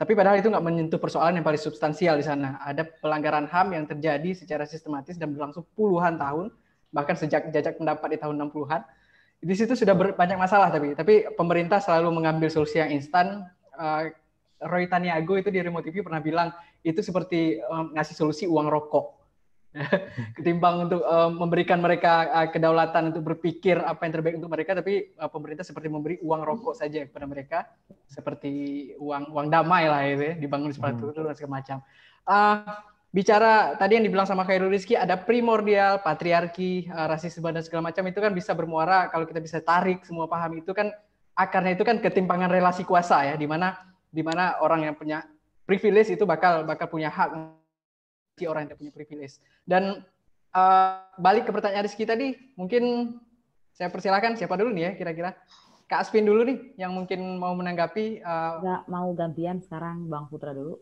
Tapi padahal itu nggak menyentuh persoalan yang paling substansial di sana. Ada pelanggaran HAM yang terjadi secara sistematis dan berlangsung puluhan tahun, bahkan sejak jajak pendapat di tahun 60-an. Di situ sudah banyak masalah, tapi pemerintah selalu mengambil solusi yang instan. Roy Taniago itu di Remote TV pernah bilang itu seperti ngasih solusi uang rokok. Ketimbang untuk memberikan mereka kedaulatan untuk berpikir apa yang terbaik untuk mereka, tapi pemerintah seperti memberi uang rokok saja kepada mereka, seperti uang damai lah itu ya, dibangun seperti itu dan segala macam. Bicara tadi yang dibilang sama Khairul Rizky, ada primordial, patriarki, rasisme dan segala macam, itu kan bisa bermuara kalau kita bisa tarik semua paham itu kan akarnya itu kan ketimpangan relasi kuasa ya, di mana orang yang punya privilege itu bakal punya hak orang yang tidak punya privilege. Dan balik ke pertanyaan Rizky tadi, mungkin saya persilakan siapa dulu nih ya kira-kira? Kak Aspin dulu nih yang mungkin mau menanggapi. Nggak mau gantian sekarang Bang Putra dulu.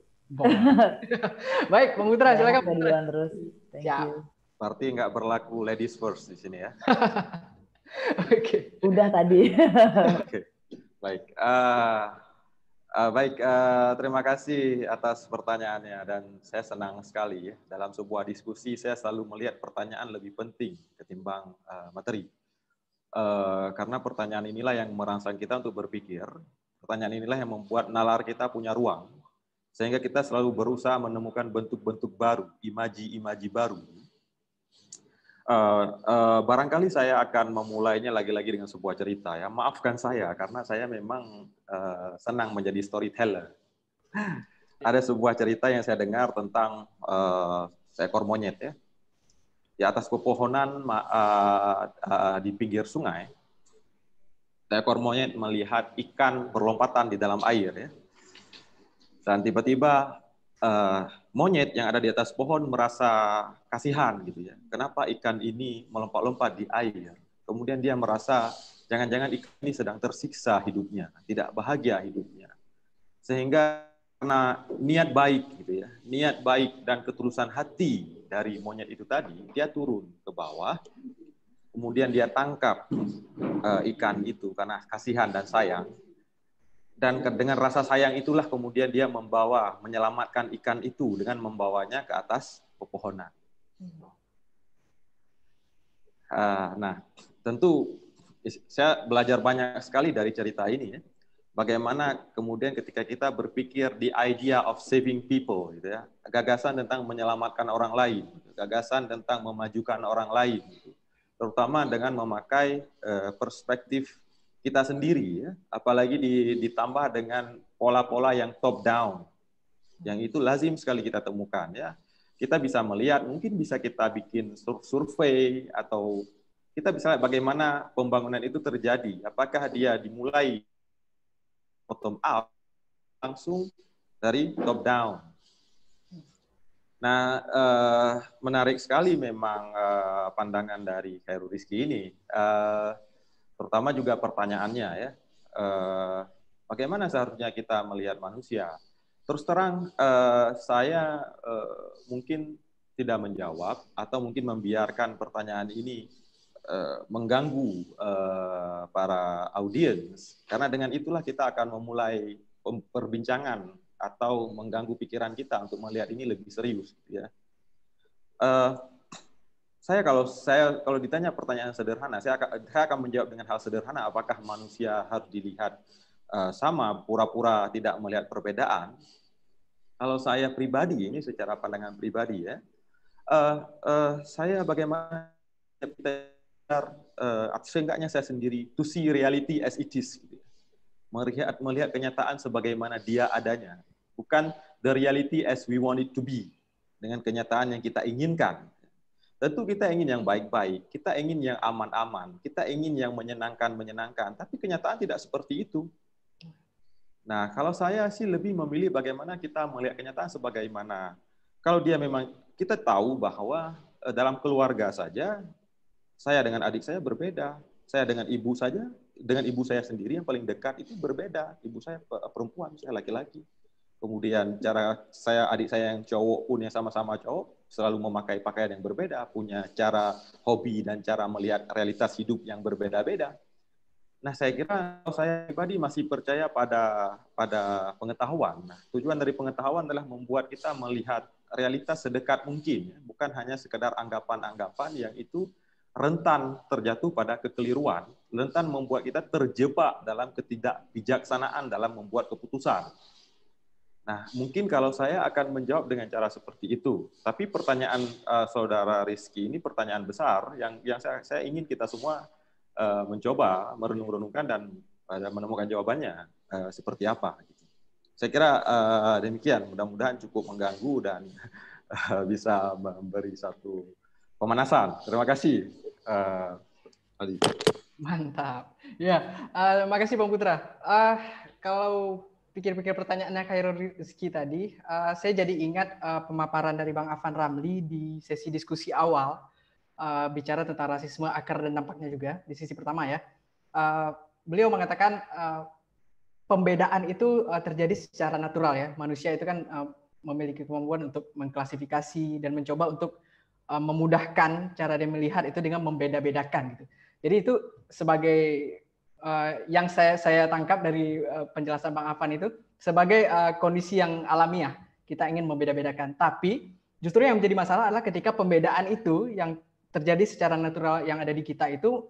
Baik, Bang Putra silakan. Saya duluan terus. Thank you. Berarti nggak berlaku ladies first di sini ya? Oke. Udah tadi. Oke. Baik. Baik, terima kasih atas pertanyaannya dan saya senang sekali ya dalam sebuah diskusi saya selalu melihat pertanyaan lebih penting ketimbang materi. Karena pertanyaan inilah yang merangsang kita untuk berpikir, pertanyaan inilah yang membuat nalar kita punya ruang, sehingga kita selalu berusaha menemukan bentuk-bentuk baru, imaji-imaji baru. Barangkali saya akan memulainya lagi-lagi dengan sebuah cerita ya. Maafkan saya karena saya memang senang menjadi storyteller. Ada sebuah cerita yang saya dengar tentang seekor monyet ya. Di atas pepohonan di pinggir sungai, seekor monyet melihat ikan berlompatan di dalam air ya. Dan tiba-tiba monyet yang ada di atas pohon merasa kasihan gitu ya. Kenapa ikan ini melompat-lompat di air? Kemudian dia merasa jangan-jangan ikan ini sedang tersiksa hidupnya, tidak bahagia hidupnya. Sehingga karena niat baik gitu ya, niat baik dan ketulusan hati dari monyet itu tadi, dia turun ke bawah, kemudian dia tangkap ikan itu karena kasihan dan sayang. Dan dengan rasa sayang itulah kemudian dia menyelamatkan ikan itu dengan membawanya ke atas pepohonan. Nah, tentu saya belajar banyak sekali dari cerita ini ya. Bagaimana kemudian ketika kita berpikir the idea of saving people, gitu ya, gagasan tentang menyelamatkan orang lain, gagasan tentang memajukan orang lain, gitu. Terutama dengan memakai perspektif kita sendiri, ya, apalagi ditambah dengan pola-pola yang top down, yang itu lazim sekali kita temukan. Ya, kita bisa melihat, mungkin bisa kita bikin survei atau kita bisa lihat bagaimana pembangunan itu terjadi. Apakah dia dimulai bottom up, langsung dari top down. Nah, menarik sekali memang pandangan dari Khairul Rizky ini. Terutama juga pertanyaannya ya, bagaimana seharusnya kita melihat manusia? Terus terang, saya mungkin tidak menjawab atau mungkin membiarkan pertanyaan ini mengganggu para audiens, karena dengan itulah kita akan memulai perbincangan atau mengganggu pikiran kita untuk melihat ini lebih serius. Ya. Kalau ditanya pertanyaan sederhana, saya akan menjawab dengan hal sederhana. Apakah manusia harus dilihat sama, pura-pura tidak melihat perbedaan? Kalau saya pribadi, ini secara pandangan pribadi ya, saya bagaimana kita seenggaknya saya sendiri to see reality as it is, gitu. Melihat kenyataan sebagaimana dia adanya, bukan the reality as we want it to be, dengan kenyataan yang kita inginkan. Tentu kita ingin yang baik-baik, kita ingin yang aman-aman, kita ingin yang menyenangkan, tapi kenyataan tidak seperti itu. Nah, kalau saya sih lebih memilih bagaimana kita melihat kenyataan sebagaimana. Kalau dia memang, kita tahu bahwa dalam keluarga saja, saya dengan adik saya berbeda, saya dengan ibu saya sendiri yang paling dekat itu berbeda. Ibu saya perempuan, saya laki-laki. Kemudian cara adik saya yang cowok pun yang sama-sama cowok, selalu memakai pakaian yang berbeda, punya cara hobi dan cara melihat realitas hidup yang berbeda-beda. Nah, saya kira saya pribadi masih percaya pada pengetahuan. Nah, tujuan dari pengetahuan adalah membuat kita melihat realitas sedekat mungkin, bukan hanya sekedar anggapan-anggapan yang itu rentan terjatuh pada kekeliruan, rentan membuat kita terjebak dalam ketidakbijaksanaan dalam membuat keputusan. Nah, mungkin kalau saya akan menjawab dengan cara seperti itu. Tapi pertanyaan Saudara Rizky ini pertanyaan besar yang saya ingin kita semua mencoba merenung-renungkan dan menemukan jawabannya seperti apa. Saya kira demikian. Mudah-mudahan cukup mengganggu dan bisa memberi satu pemanasan. Terima kasih, Ali. Mantap. Ya, makasih Bang Putra. Kalau pikir-pikir pertanyaannya Khairul Rizky tadi, saya jadi ingat pemaparan dari Bang Afan Ramli di sesi diskusi awal, bicara tentang rasisme, akar dan dampaknya juga, di sisi pertama ya. Beliau mengatakan pembedaan itu terjadi secara natural ya. Manusia itu kan memiliki kemampuan untuk mengklasifikasi dan mencoba untuk memudahkan cara dia melihat itu dengan membeda-bedakan gitu. Jadi itu sebagai yang saya tangkap dari penjelasan Bang Afan itu sebagai kondisi yang alamiah, kita ingin membeda-bedakan. Tapi justru yang menjadi masalah adalah ketika pembedaan itu yang terjadi secara natural yang ada di kita itu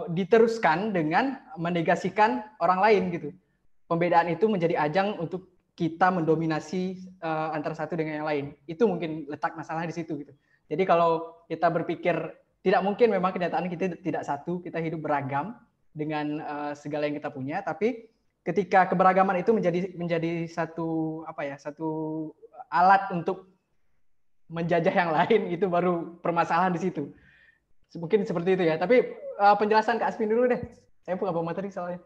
diteruskan dengan menegasikan orang lain gitu. Pembedaan itu menjadi ajang untuk kita mendominasi antara satu dengan yang lain. Itu mungkin letak masalah di situ gitu. Jadi kalau kita berpikir tidak mungkin memang kenyataan kita tidak satu, kita hidup beragam dengan segala yang kita punya, tapi ketika keberagaman itu menjadi satu alat untuk menjajah yang lain, itu baru permasalahan di situ. Mungkin seperti itu ya. Tapi penjelasan Kak Asmin dulu deh. Saya pun nggak bawa materi soalnya.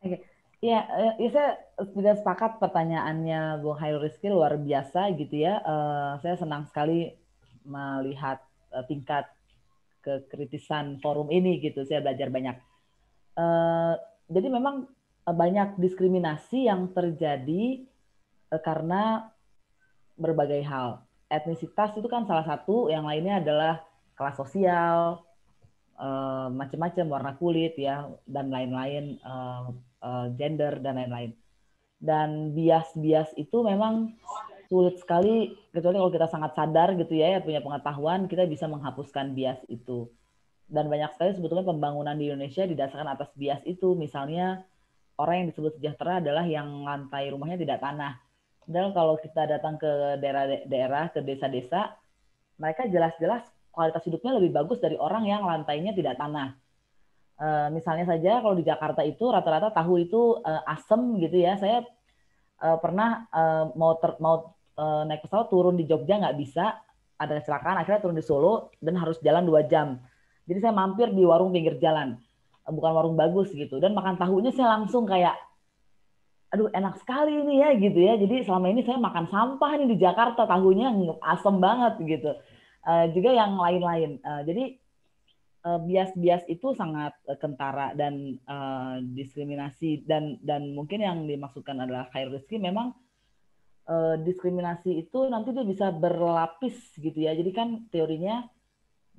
Oke. Ya, saya sudah sepakat pertanyaannya Bung Khairul Rizky luar biasa gitu ya. Saya senang sekali melihat tingkat kekritisan forum ini gitu. Saya belajar banyak. Jadi memang banyak diskriminasi yang terjadi karena berbagai hal. Etnisitas itu kan salah satu, yang lainnya adalah kelas sosial, macam-macam, warna kulit ya, dan lain-lain, gender dan lain-lain. Dan bias-bias itu memang sulit sekali, kecuali kalau kita sangat sadar gitu ya, punya pengetahuan, kita bisa menghapuskan bias itu. Dan banyak sekali sebetulnya pembangunan di Indonesia didasarkan atas bias itu. Misalnya orang yang disebut sejahtera adalah yang lantai rumahnya tidak tanah. Dan kalau kita datang ke daerah-daerah, ke desa-desa, mereka jelas-jelas kualitas hidupnya lebih bagus dari orang yang lantainya tidak tanah. Misalnya saja kalau di Jakarta itu rata-rata tahu itu asem gitu ya. Saya pernah mau naik pesawat turun di Jogja nggak bisa, ada kecelakaan, akhirnya turun di Solo dan harus jalan 2 jam. Jadi saya mampir di warung pinggir jalan, bukan warung bagus gitu, dan makan tahunya saya langsung kayak, aduh enak sekali ini ya gitu ya. Jadi selama ini saya makan sampah nih di Jakarta, tahunya asem banget gitu. Juga yang lain-lain. Jadi bias-bias itu sangat kentara dan diskriminasi dan mungkin yang dimaksudkan adalah Khairul Rizky memang diskriminasi itu nanti dia bisa berlapis gitu ya. Jadi kan teorinya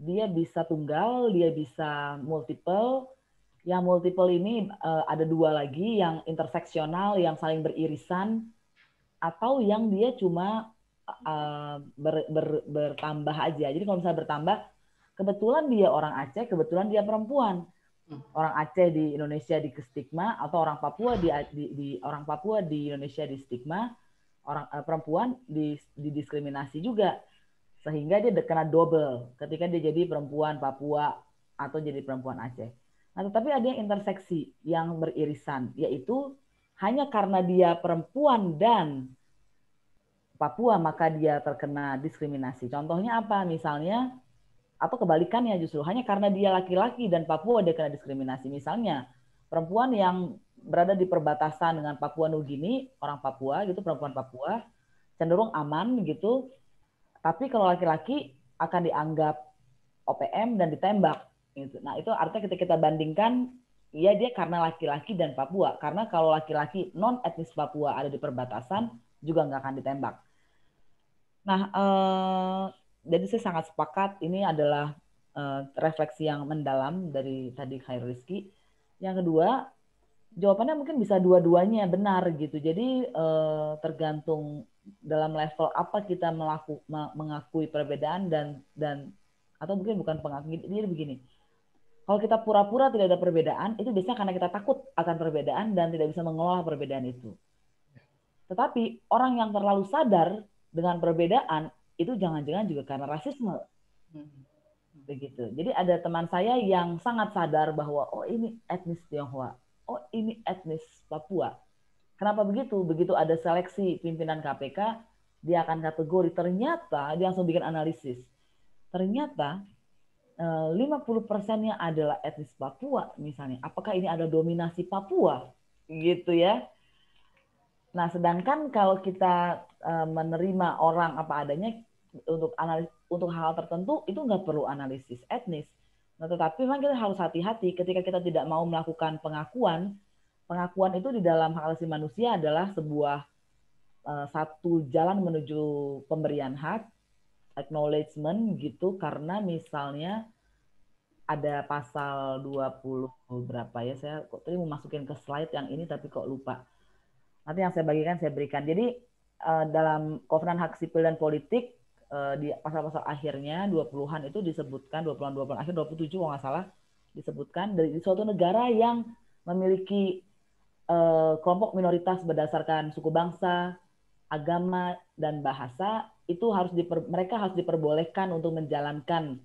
dia bisa tunggal, dia bisa multiple. Yang multiple ini ada 2 lagi, yang interseksional, yang saling beririsan, atau yang dia cuma bertambah aja. Jadi kalau misalnya bertambah, kebetulan dia orang Aceh, kebetulan dia perempuan. Orang Aceh di Indonesia di stigma, atau orang Papua orang Papua di Indonesia di stigma, orang perempuan didiskriminasi juga. Sehingga dia kena double ketika dia jadi perempuan Papua atau jadi perempuan Aceh. Nah, tetapi ada yang interseksi yang beririsan, yaitu hanya karena dia perempuan dan Papua maka dia terkena diskriminasi. Contohnya apa? Misalnya, atau kebalikannya justru, hanya karena dia laki-laki dan Papua dia kena diskriminasi. Misalnya, perempuan yang berada di perbatasan dengan Papua Nugini, orang Papua gitu, perempuan Papua, cenderung aman gitu, tapi kalau laki-laki akan dianggap OPM dan ditembak. Nah, itu artinya ketika kita bandingkan, ya dia karena laki-laki dan Papua. Karena kalau laki-laki non etnis Papua ada di perbatasan, juga nggak akan ditembak. Nah, jadi saya sangat sepakat ini adalah refleksi yang mendalam dari tadi Khairul Rizky. Yang kedua, jawabannya mungkin bisa dua-duanya benar gitu. Jadi tergantung dalam level apa kita mengakui perbedaan dan atau mungkin bukan pengakui. Jadi begini, kalau kita pura-pura tidak ada perbedaan, itu biasanya karena kita takut akan perbedaan dan tidak bisa mengelola perbedaan itu. Tetapi orang yang terlalu sadar dengan perbedaan itu jangan-jangan juga karena rasisme. Begitu. Jadi ada teman saya yang sangat sadar bahwa oh ini etnis Tionghoa, oh ini etnis Papua. Kenapa begitu? Begitu ada seleksi pimpinan KPK, dia akan kategori. Ternyata dia langsung bikin analisis. Ternyata 50%-nya adalah etnis Papua misalnya. Apakah ini ada dominasi Papua? Gitu ya. Nah, sedangkan kalau kita menerima orang apa adanya untuk hal tertentu itu nggak perlu analisis etnis. Nah, tetapi memang kita harus hati-hati ketika kita tidak mau melakukan pengakuan. Pengakuan itu di dalam hak asasi manusia adalah sebuah satu jalan menuju pemberian hak, acknowledgement gitu, karena misalnya ada pasal 20 berapa ya, saya kok tadi mau masukin ke slide yang ini tapi kok lupa. Nanti yang saya bagikan saya berikan. Jadi dalam Kovenan Hak Sipil dan Politik di pasal-pasal akhirnya 20-an itu disebutkan 20-an akhir 27 kalau nggak salah disebutkan dari suatu negara yang memiliki kelompok minoritas berdasarkan suku bangsa, agama dan bahasa itu mereka harus diperbolehkan untuk menjalankan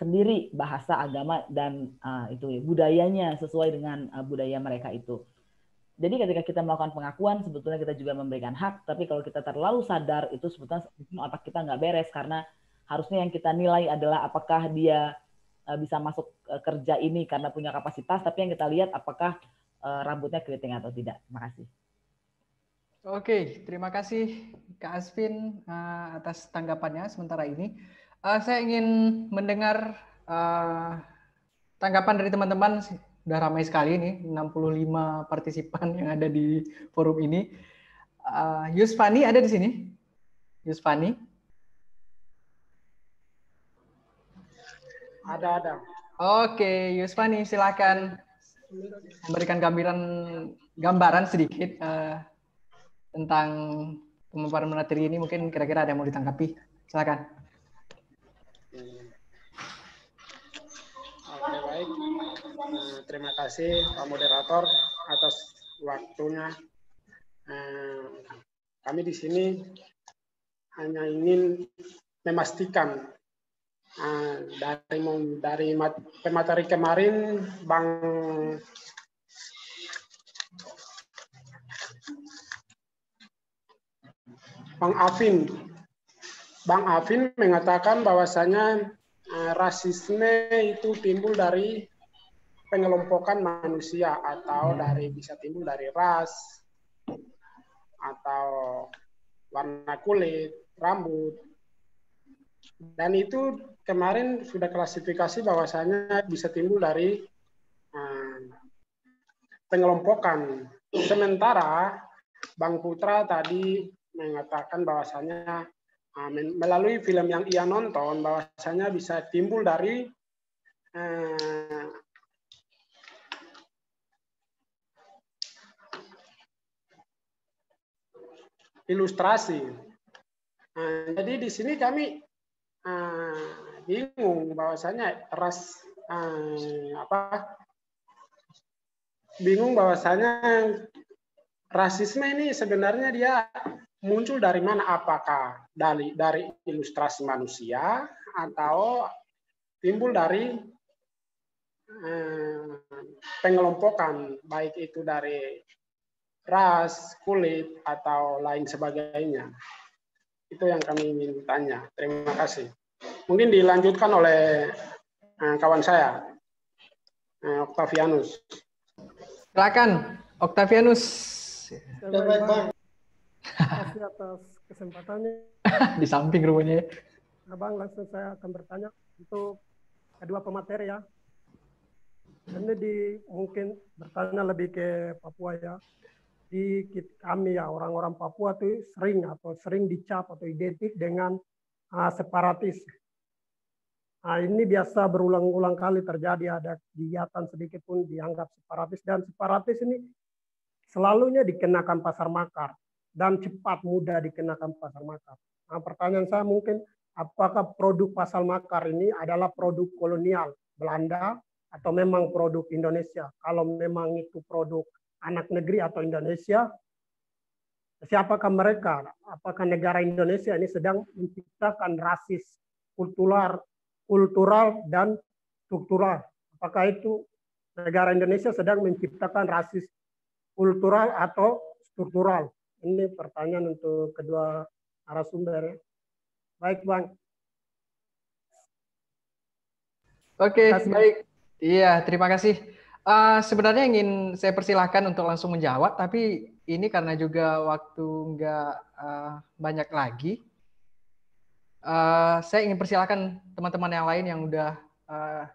sendiri bahasa, agama dan itu budayanya sesuai dengan budaya mereka itu. Jadi ketika kita melakukan pengakuan, sebetulnya kita juga memberikan hak, tapi kalau kita terlalu sadar, itu sebetulnya otak kita nggak beres, karena harusnya yang kita nilai adalah apakah dia bisa masuk kerja ini karena punya kapasitas, tapi yang kita lihat apakah rambutnya keriting atau tidak. Terima kasih. Oke, terima kasih Kak Asvin atas tanggapannya sementara ini. Saya ingin mendengar tanggapan dari teman-teman. Udah ramai sekali nih, 65 partisipan yang ada di forum ini. Yusfani ada di sini? Yusfani? Ada. Oke, Yusfani silakan memberikan gambaran sedikit tentang pemaparan materi ini. Mungkin kira-kira ada yang mau ditanggapi. Silakan. Oke, baik. Terima kasih Pak Moderator atas waktunya. Kami di sini hanya ingin memastikan dari pemateri kemarin Bang Afin mengatakan bahwasanya rasisme itu timbul dari pengelompokan manusia atau bisa timbul dari ras atau warna kulit, rambut. Dan itu kemarin sudah klasifikasi bahwasanya bisa timbul dari pengelompokan. Sementara Bang Putra tadi mengatakan bahwasanya melalui film yang ia nonton bahwasanya bisa timbul dari ilustrasi. Jadi di sini kami bingung bahwasanya bingung bahwasanya rasisme ini sebenarnya dia muncul dari mana? Apakah dari ilustrasi manusia atau timbul dari pengelompokan, baik itu dari ras, kulit, atau lain sebagainya. Itu yang kami ingin tanya. Terima kasih. Mungkin dilanjutkan oleh kawan saya, Octavianus. Silakan, Octavianus. Baik, Bang. Terima kasih atas kesempatannya. Di samping rumahnya. Bang, langsung saya akan bertanya untuk kedua pemateri ya. Ini mungkin bertanya lebih ke Papua ya. di kami ya orang-orang Papua tuh sering dicap atau identik dengan separatis. Nah, ini biasa berulang-ulang kali terjadi, ada kegiatan sedikit pun dianggap separatis, dan separatis ini selalunya dikenakan pasar makar dan cepat mudah dikenakan pasar makar. Nah, pertanyaan saya mungkin, apakah produk pasar makar ini adalah produk kolonial Belanda atau memang produk Indonesia? Kalau memang itu produk anak negeri atau Indonesia, siapakah mereka? Apakah negara Indonesia ini sedang menciptakan rasis kultural dan struktural? Apakah itu negara Indonesia sedang menciptakan rasis kultural atau struktural? Ini pertanyaan untuk kedua narasumber. Baik, Bang. Oke, baik. Iya, terima kasih. Sebenarnya ingin saya persilahkan untuk langsung menjawab, tapi ini karena juga waktu nggak banyak lagi, saya ingin persilahkan teman-teman yang lain yang udah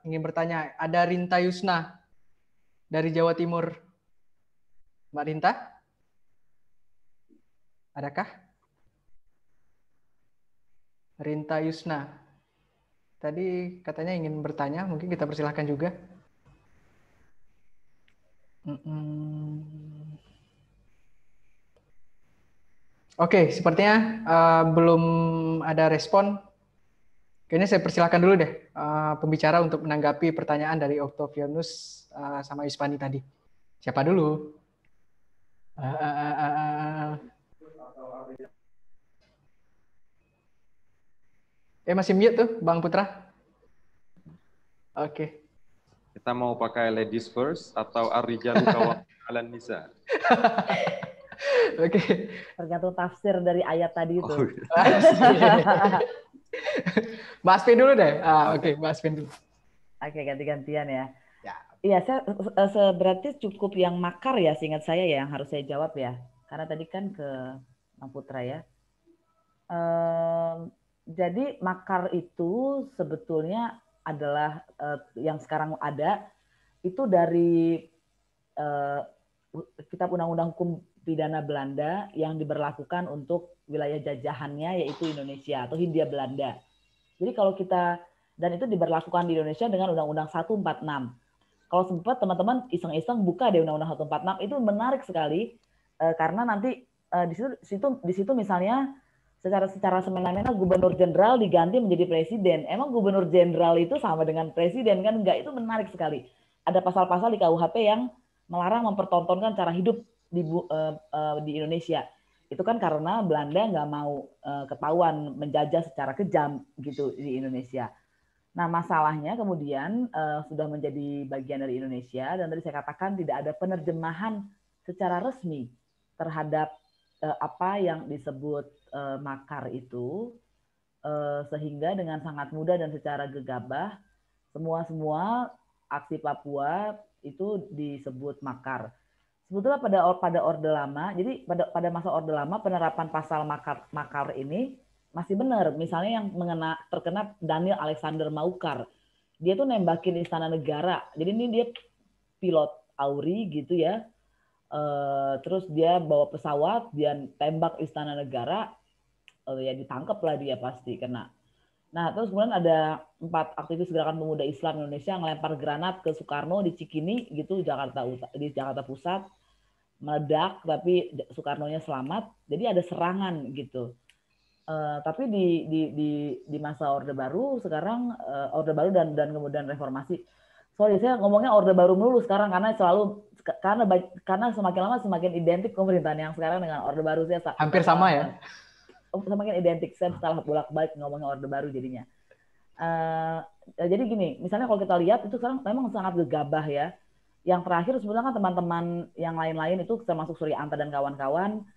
ingin bertanya. Ada Rinta Yusna dari Jawa Timur. Mbak Rinta? Adakah? Rinta Yusna. Tadi katanya ingin bertanya, mungkin kita persilahkan juga. Oke, sepertinya belum ada respon. Kayaknya saya persilahkan dulu deh pembicara untuk menanggapi pertanyaan dari Octavianus sama Ispani tadi. Siapa dulu? Masih mute tuh, Bang Putra? Oke. Kita mau pakai ladies first atau ar-rijalu qawwamuna nisa? Oke. Tergantung tafsir dari ayat tadi itu. Mbak Asvin dulu deh. Oke, Mbak Asvin dulu. Oke, ganti-gantian ya. Iya, saya berarti cukup yang makar ya, seingat saya ya, yang harus saya jawab ya. Karena tadi kan ke Bang Putra ya. Jadi makar itu sebetulnya adalah yang sekarang ada itu dari Kitab Undang-Undang Hukum Pidana Belanda yang diberlakukan untuk wilayah jajahannya yaitu Indonesia atau Hindia Belanda. Jadi kalau kita, dan itu diberlakukan di Indonesia dengan Undang-Undang 146. Kalau sempat teman-teman iseng-iseng buka deh Undang-Undang 146, itu menarik sekali karena nanti di situ misalnya secara semena-mena gubernur jenderal diganti menjadi presiden. Emang gubernur jenderal itu sama dengan presiden kan? Enggak, itu menarik sekali. Ada pasal-pasal di KUHP yang melarang mempertontonkan cara hidup di Indonesia. Itu kan karena Belanda nggak mau ketahuan menjajah secara kejam gitu di Indonesia. Nah, masalahnya kemudian sudah menjadi bagian dari Indonesia, dan tadi saya katakan tidak ada penerjemahan secara resmi terhadap apa yang disebut makar itu, sehingga dengan sangat mudah dan secara gegabah semua aksi Papua itu disebut makar. Sebetulnya pada Orde Lama, jadi pada masa Orde Lama penerapan pasal makar ini masih benar. Misalnya yang terkena Daniel Alexander Maukar, dia tuh nembakin Istana Negara. Jadi ini dia pilot Auri gitu ya. Terus dia bawa pesawat, dia tembak Istana Negara, ya ditangkap lah dia pasti kena. Nah, terus kemudian ada 4 aktivis gerakan pemuda Islam Indonesia yang ngelempar granat ke Soekarno di Cikini gitu, di Jakarta Pusat, meledak tapi Soekarno-nya selamat. Jadi ada serangan gitu. Tapi di masa Orde Baru sekarang, Orde Baru dan kemudian Reformasi. Sorry, saya ngomongnya Orde Baru melulu sekarang karena semakin lama semakin identik pemerintahan yang sekarang dengan Orde Baru. Saya hampir sama ya. Semakin identik, saya setelah bolak-balik ngomongnya Orde Baru jadinya. Jadi gini, misalnya kalau kita lihat itu sekarang memang sangat gegabah ya. Yang terakhir sebenarnya kan teman-teman yang lain-lain itu termasuk Surya Anta dan kawan-kawan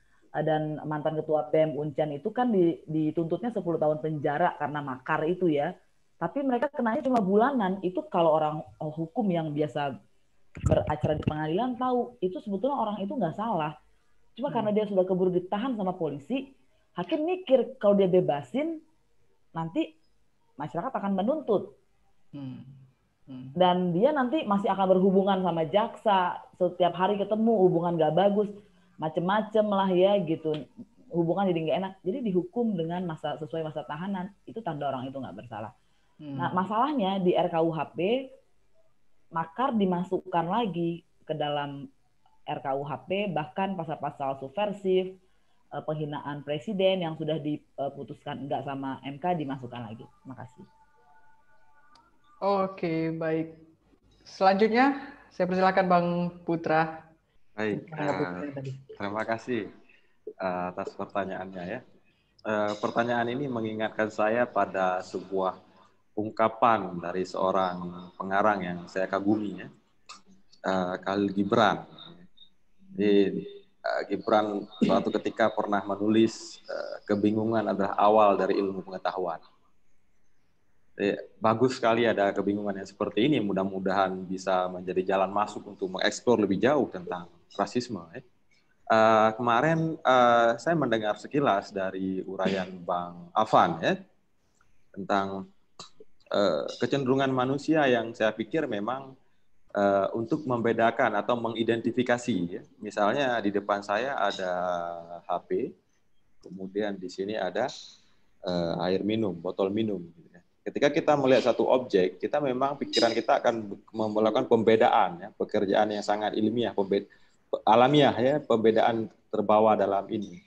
dan mantan ketua BEM Uncen itu kan dituntutnya 10 tahun penjara karena makar itu ya. Tapi mereka kenanya cuma bulanan. Itu kalau orang hukum yang biasa beracara di pengadilan tahu, itu sebetulnya orang itu nggak salah. Cuma karena dia sudah keburu ditahan sama polisi, hakim mikir kalau dia bebasin, nanti masyarakat akan menuntut. Dan dia nanti masih akan berhubungan sama jaksa, setiap hari ketemu, hubungan gak bagus. macem-macem lah ya gitu, hubungan jadi nggak enak, jadi dihukum dengan sesuai masa tahanan, itu tanda orang itu nggak bersalah. Nah masalahnya di RKUHP makar dimasukkan lagi ke dalam RKUHP, bahkan pasal-pasal subversif, penghinaan presiden yang sudah diputuskan enggak sama MK dimasukkan lagi. Terima kasih. Oke, baik. Selanjutnya saya persilakan Bang Putra. Baik, terima kasih atas pertanyaannya ya. Pertanyaan ini mengingatkan saya pada sebuah ungkapan dari seorang pengarang yang saya kagumi ya, Khalil Gibran. Jadi Gibran suatu ketika pernah menulis kebingungan adalah awal dari ilmu pengetahuan. Bagus sekali ada kebingungan yang seperti ini, mudah-mudahan bisa menjadi jalan masuk untuk mengeksplor lebih jauh tentang rasisme. Kemarin saya mendengar sekilas dari uraian Bang Afan ya, tentang kecenderungan manusia yang saya pikir memang untuk membedakan atau mengidentifikasi. Ya. Misalnya di depan saya ada HP, kemudian di sini ada air minum, botol minum. Ketika kita melihat satu objek, kita memang pikiran kita akan melakukan pembedaan, ya, pekerjaan yang sangat ilmiah, alamiah, ya, pembedaan terbawa dalam ini.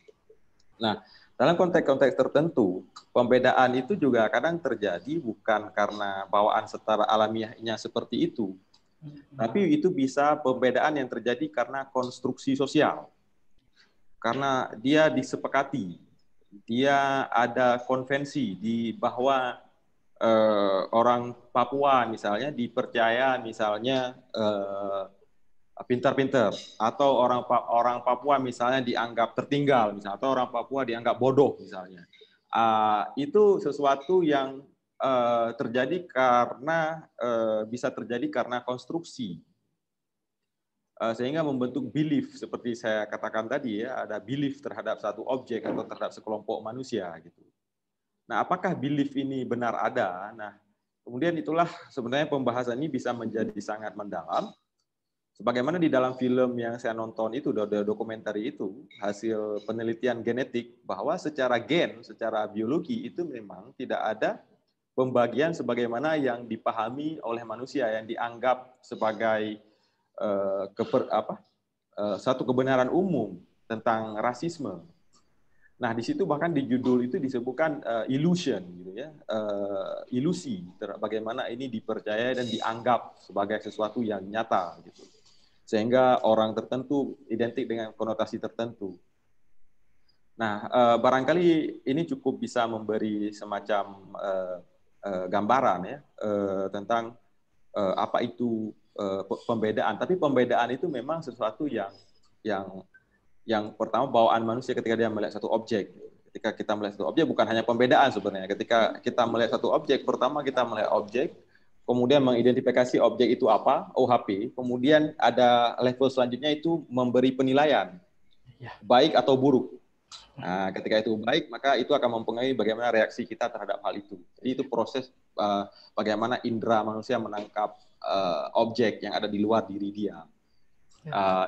Nah, dalam konteks-konteks tertentu, pembedaan itu juga kadang terjadi bukan karena bawaan setara alamiahnya seperti itu, tapi itu bisa pembedaan yang terjadi karena konstruksi sosial, karena dia disepakati, dia ada konvensi di bahwa orang Papua misalnya dipercaya misalnya pintar-pintar, atau orang Papua misalnya dianggap tertinggal, misalnya, atau orang Papua dianggap bodoh misalnya. Itu sesuatu yang terjadi karena bisa terjadi karena konstruksi, sehingga membentuk belief seperti saya katakan tadi ya, ada belief terhadap satu objek atau terhadap sekelompok manusia gitu. Nah, apakah belief ini benar ada? Nah, kemudian itulah sebenarnya pembahasan ini bisa menjadi sangat mendalam. Sebagaimana di dalam film yang saya nonton itu, dokumenter itu, hasil penelitian genetik, bahwa secara gen, secara biologi itu memang tidak ada pembagian sebagaimana yang dipahami oleh manusia, yang dianggap sebagai satu kebenaran umum tentang rasisme. Nah, di situ bahkan di judul itu disebutkan illusion, gitu ya, ilusi, bagaimana ini dipercaya dan dianggap sebagai sesuatu yang nyata, gitu, sehingga orang tertentu identik dengan konotasi tertentu. Nah, barangkali ini cukup bisa memberi semacam gambaran ya tentang apa itu pembedaan. Tapi pembedaan itu memang sesuatu yang pertama bawaan manusia ketika dia melihat satu objek. Ketika kita melihat satu objek bukan hanya pembedaan sebenarnya. Ketika kita melihat satu objek, pertama kita melihat objek, kemudian mengidentifikasi objek itu apa, OHP, kemudian ada level selanjutnya itu memberi penilaian, baik atau buruk. Nah, ketika itu baik, maka itu akan mempengaruhi bagaimana reaksi kita terhadap hal itu. Jadi itu proses bagaimana indera manusia menangkap objek yang ada di luar diri dia.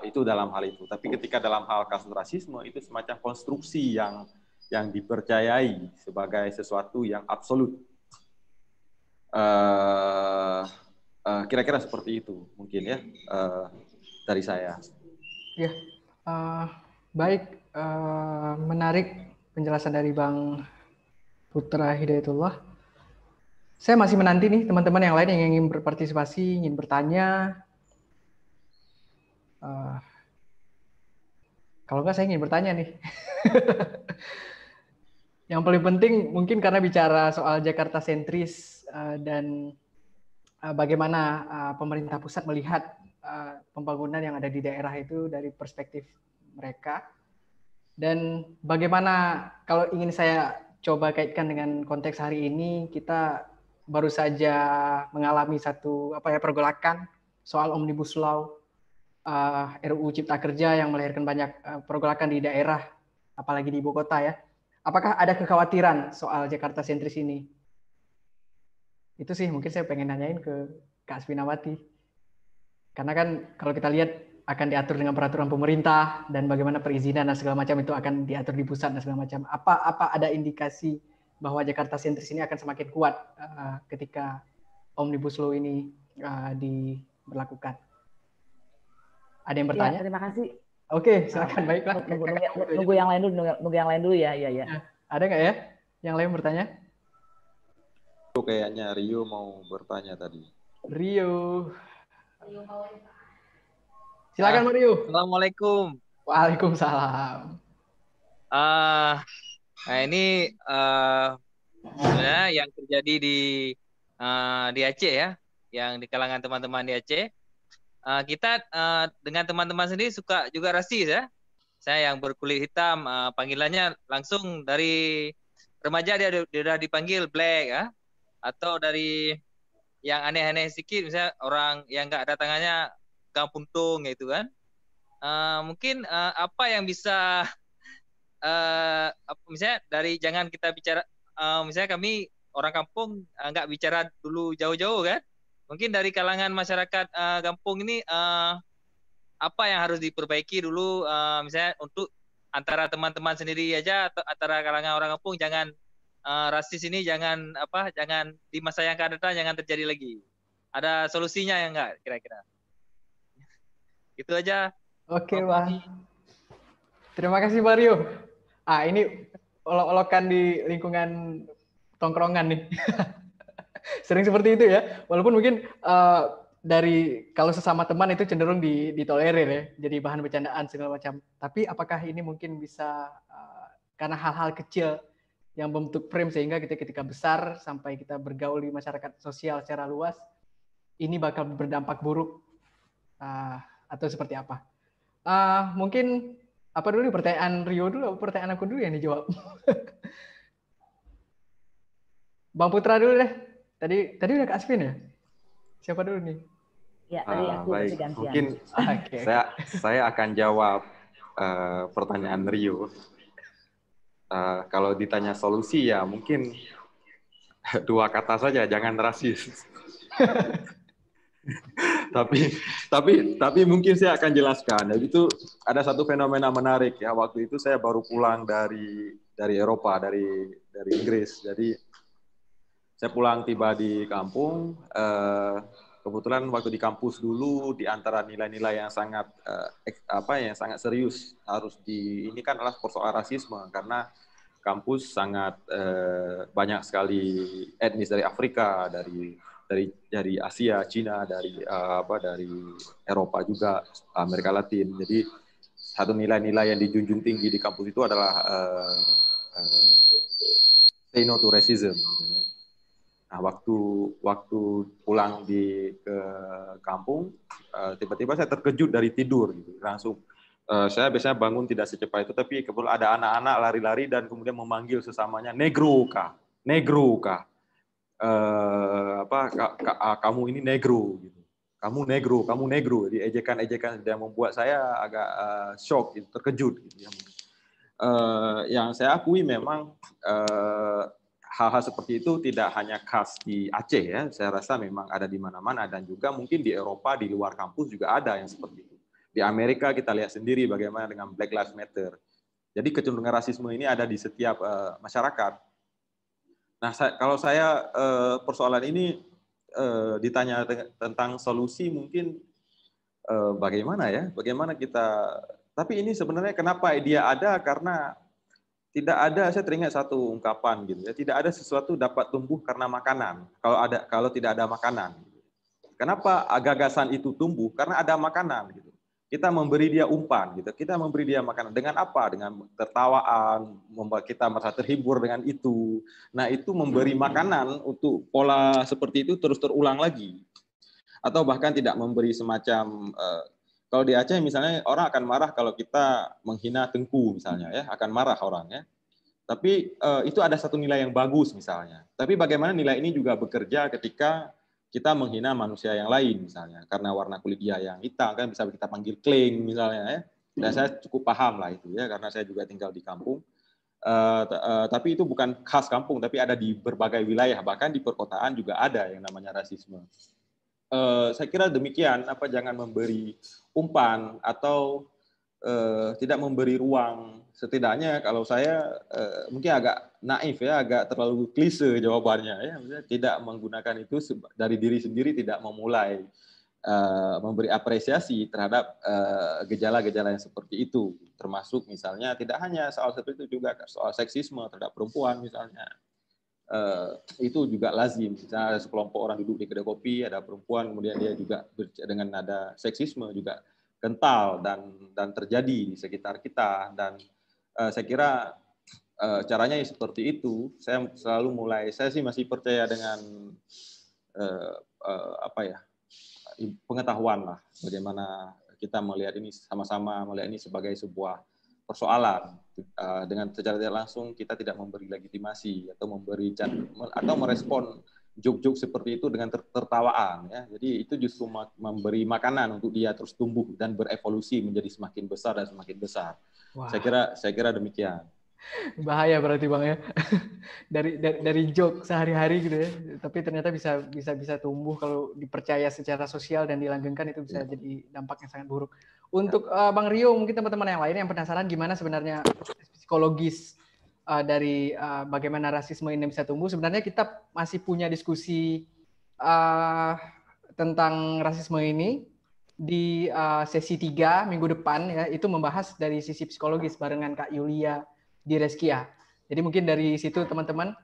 Itu dalam hal itu. Tapi ketika dalam hal kasus rasisme itu semacam konstruksi yang dipercayai sebagai sesuatu yang absolut. Kira-kira seperti itu mungkin ya dari saya. Ya, baik, menarik penjelasan dari Bang Putra Hidayatullah. Saya masih menanti nih teman-teman yang lain yang ingin berpartisipasi, ingin bertanya. Kalau enggak saya ingin bertanya nih. Yang paling penting mungkin karena bicara soal Jakarta sentris dan bagaimana pemerintah pusat melihat pembangunan yang ada di daerah itu dari perspektif mereka. Dan bagaimana kalau ingin saya coba kaitkan dengan konteks hari ini, kita baru saja mengalami satu pergolakan soal Omnibus Law, RUU Cipta Kerja yang melahirkan banyak pergolakan di daerah, apalagi di ibu kota ya. Apakah ada kekhawatiran soal Jakarta sentris ini? Itu sih mungkin saya pengen nanyain ke Kak Asfinawati. Karena kan kalau kita lihat akan diatur dengan peraturan pemerintah dan bagaimana perizinan dan segala macam itu akan diatur di pusat dan segala macam. Apa ada indikasi bahwa Jakarta sentris ini akan semakin kuat ketika Omnibus Law ini diberlakukan? Ada yang bertanya? Ya, terima kasih. Oke, silakan. Baiklah. Nunggu yang lain dulu, nunggu yang lain dulu ya. Ada nggak ya yang lain bertanya? Kayaknya Rio mau bertanya tadi. Rio. Silakan Mario. Assalamualaikum. Waalaikumsalam. Nah ini sebenarnya yang terjadi di Aceh ya, yang di kalangan teman-teman di Aceh. Kita dengan teman-teman sendiri suka juga rasis ya. Saya yang berkulit hitam, panggilannya langsung dari remaja dia udah dipanggil black ya, atau dari yang aneh-aneh sedikit, misalnya orang yang nggak ada tangannya Puntung gitu kan. Mungkin apa yang bisa misalnya dari jangan kita bicara misalnya kami orang kampung nggak bicara dulu jauh-jauh kan. Mungkin dari kalangan masyarakat kampung ini apa yang harus diperbaiki dulu misalnya untuk antara teman-teman sendiri aja atau antara kalangan orang kampung, jangan rasis ini jangan di masa yang akan datang jangan terjadi lagi. Ada solusinya ya enggak kira-kira? Itu aja. Oke, Bang. Terima kasih, Mario. Ini olok-olokan di lingkungan tongkrongan nih. Sering seperti itu ya. Walaupun mungkin dari kalau sesama teman itu cenderung ditolerir ya. Jadi bahan bercandaan segala macam. Tapi apakah ini mungkin bisa karena hal-hal kecil yang membentuk frame sehingga ketika besar sampai kita bergaul di masyarakat sosial secara luas, ini bakal berdampak buruk atau seperti apa? Mungkin apa dulu pertanyaan Rio dulu, pertanyaan aku dulu yang dijawab. Bang Putra dulu deh. Tadi udah Kak Asvin ya? Siapa dulu nih? Ya, tadi aku baik. gantian. Mungkin saya akan jawab pertanyaan Rio. Kalau ditanya solusi ya mungkin 2 kata saja, jangan rasis. tapi mungkin saya akan jelaskan. Jadi itu ada satu fenomena menarik ya. Waktu itu saya baru pulang dari Eropa, dari Inggris. Jadi saya pulang tiba di kampung. Kebetulan waktu di kampus dulu, di antara nilai-nilai yang sangat yang sangat serius ini kan adalah persoalan rasisme, karena kampus sangat banyak sekali etnis dari Afrika, dari Asia, Cina, dari Eropa juga, Amerika Latin. Jadi satu nilai-nilai yang dijunjung tinggi di kampus itu adalah say no to racism. Nah, waktu pulang ke kampung, tiba-tiba saya terkejut dari tidur gitu. Langsung saya biasanya bangun tidak secepat itu, tapi kebetulan ada anak-anak lari-lari dan kemudian memanggil sesamanya negro kah. Kamu ini negro gitu. Kamu negro. Jadi ejekan-ejekan yang membuat saya agak shock gitu, terkejut gitu. Yang saya akui memang hal-hal seperti itu tidak hanya khas di Aceh ya, saya rasa memang ada di mana-mana dan juga mungkin di Eropa, di luar kampus juga ada yang seperti itu. Di Amerika kita lihat sendiri bagaimana dengan Black Lives Matter. Jadi kecenderungan rasisme ini ada di setiap masyarakat. Nah, kalau saya persoalan ini ditanya tentang solusi mungkin bagaimana ya? Bagaimana kita? Tapi ini sebenarnya kenapa dia ada, karena tidak ada, saya teringat satu ungkapan gitu ya, tidak ada sesuatu dapat tumbuh karena makanan. Kalau tidak ada makanan. Kenapa gagasan itu tumbuh? Karena ada makanan gitu. Kita memberi dia umpan gitu. Kita memberi dia makanan dengan apa? Dengan tertawaan, membuat kita merasa terhibur dengan itu. Nah, itu memberi makanan untuk pola seperti itu terus terulang lagi. Atau bahkan tidak memberi semacam kalau di Aceh misalnya orang akan marah kalau kita menghina Tengku misalnya ya, akan marah orang ya. Tapi itu ada satu nilai yang bagus misalnya. Tapi bagaimana nilai ini juga bekerja ketika kita menghina manusia yang lain misalnya, karena warna kulit dia yang hitam kan bisa kita panggil kleng misalnya ya. Dan saya cukup paham lah itu ya, karena saya juga tinggal di kampung. Tapi itu bukan khas kampung, tapi ada di berbagai wilayah, bahkan di perkotaan juga ada yang namanya rasisme. saya kira demikian. Jangan memberi umpan atau tidak memberi ruang. Setidaknya kalau saya mungkin agak naif ya, agak terlalu klise jawabannya ya. Maksudnya tidak menggunakan itu dari diri sendiri, tidak memulai memberi apresiasi terhadap gejala-gejala yang seperti itu, termasuk misalnya tidak hanya soal seperti itu, juga soal seksisme terhadap perempuan misalnya. Itu juga lazim. Misalnya ada sekelompok orang duduk di kedai kopi, ada perempuan, kemudian dia juga dengan nada seksisme juga kental dan terjadi di sekitar kita. Dan saya kira caranya seperti itu. Saya sih masih percaya dengan pengetahuan lah, bagaimana kita melihat ini, sama-sama melihat ini sebagai sebuah persoalan. Dengan secara tidak langsung kita tidak memberi legitimasi atau merespon joke-joke seperti itu dengan tertawaan ya. Jadi itu justru memberi makanan untuk dia terus tumbuh dan berevolusi menjadi semakin besar dan semakin besar. Wah. Saya kira demikian. Bahaya berarti Bang ya. dari joke sehari-hari gitu ya, tapi ternyata bisa tumbuh kalau dipercaya secara sosial dan dilanggengkan, itu bisa jadi dampak yang sangat buruk. Untuk Bang Rio, mungkin teman-teman yang lain yang penasaran gimana sebenarnya psikologis dari bagaimana rasisme ini bisa tumbuh. Sebenarnya kita masih punya diskusi tentang rasisme ini di sesi 3 minggu depan ya, itu membahas dari sisi psikologis barengan Kak Yulia di Reskia. Jadi mungkin dari situ teman-teman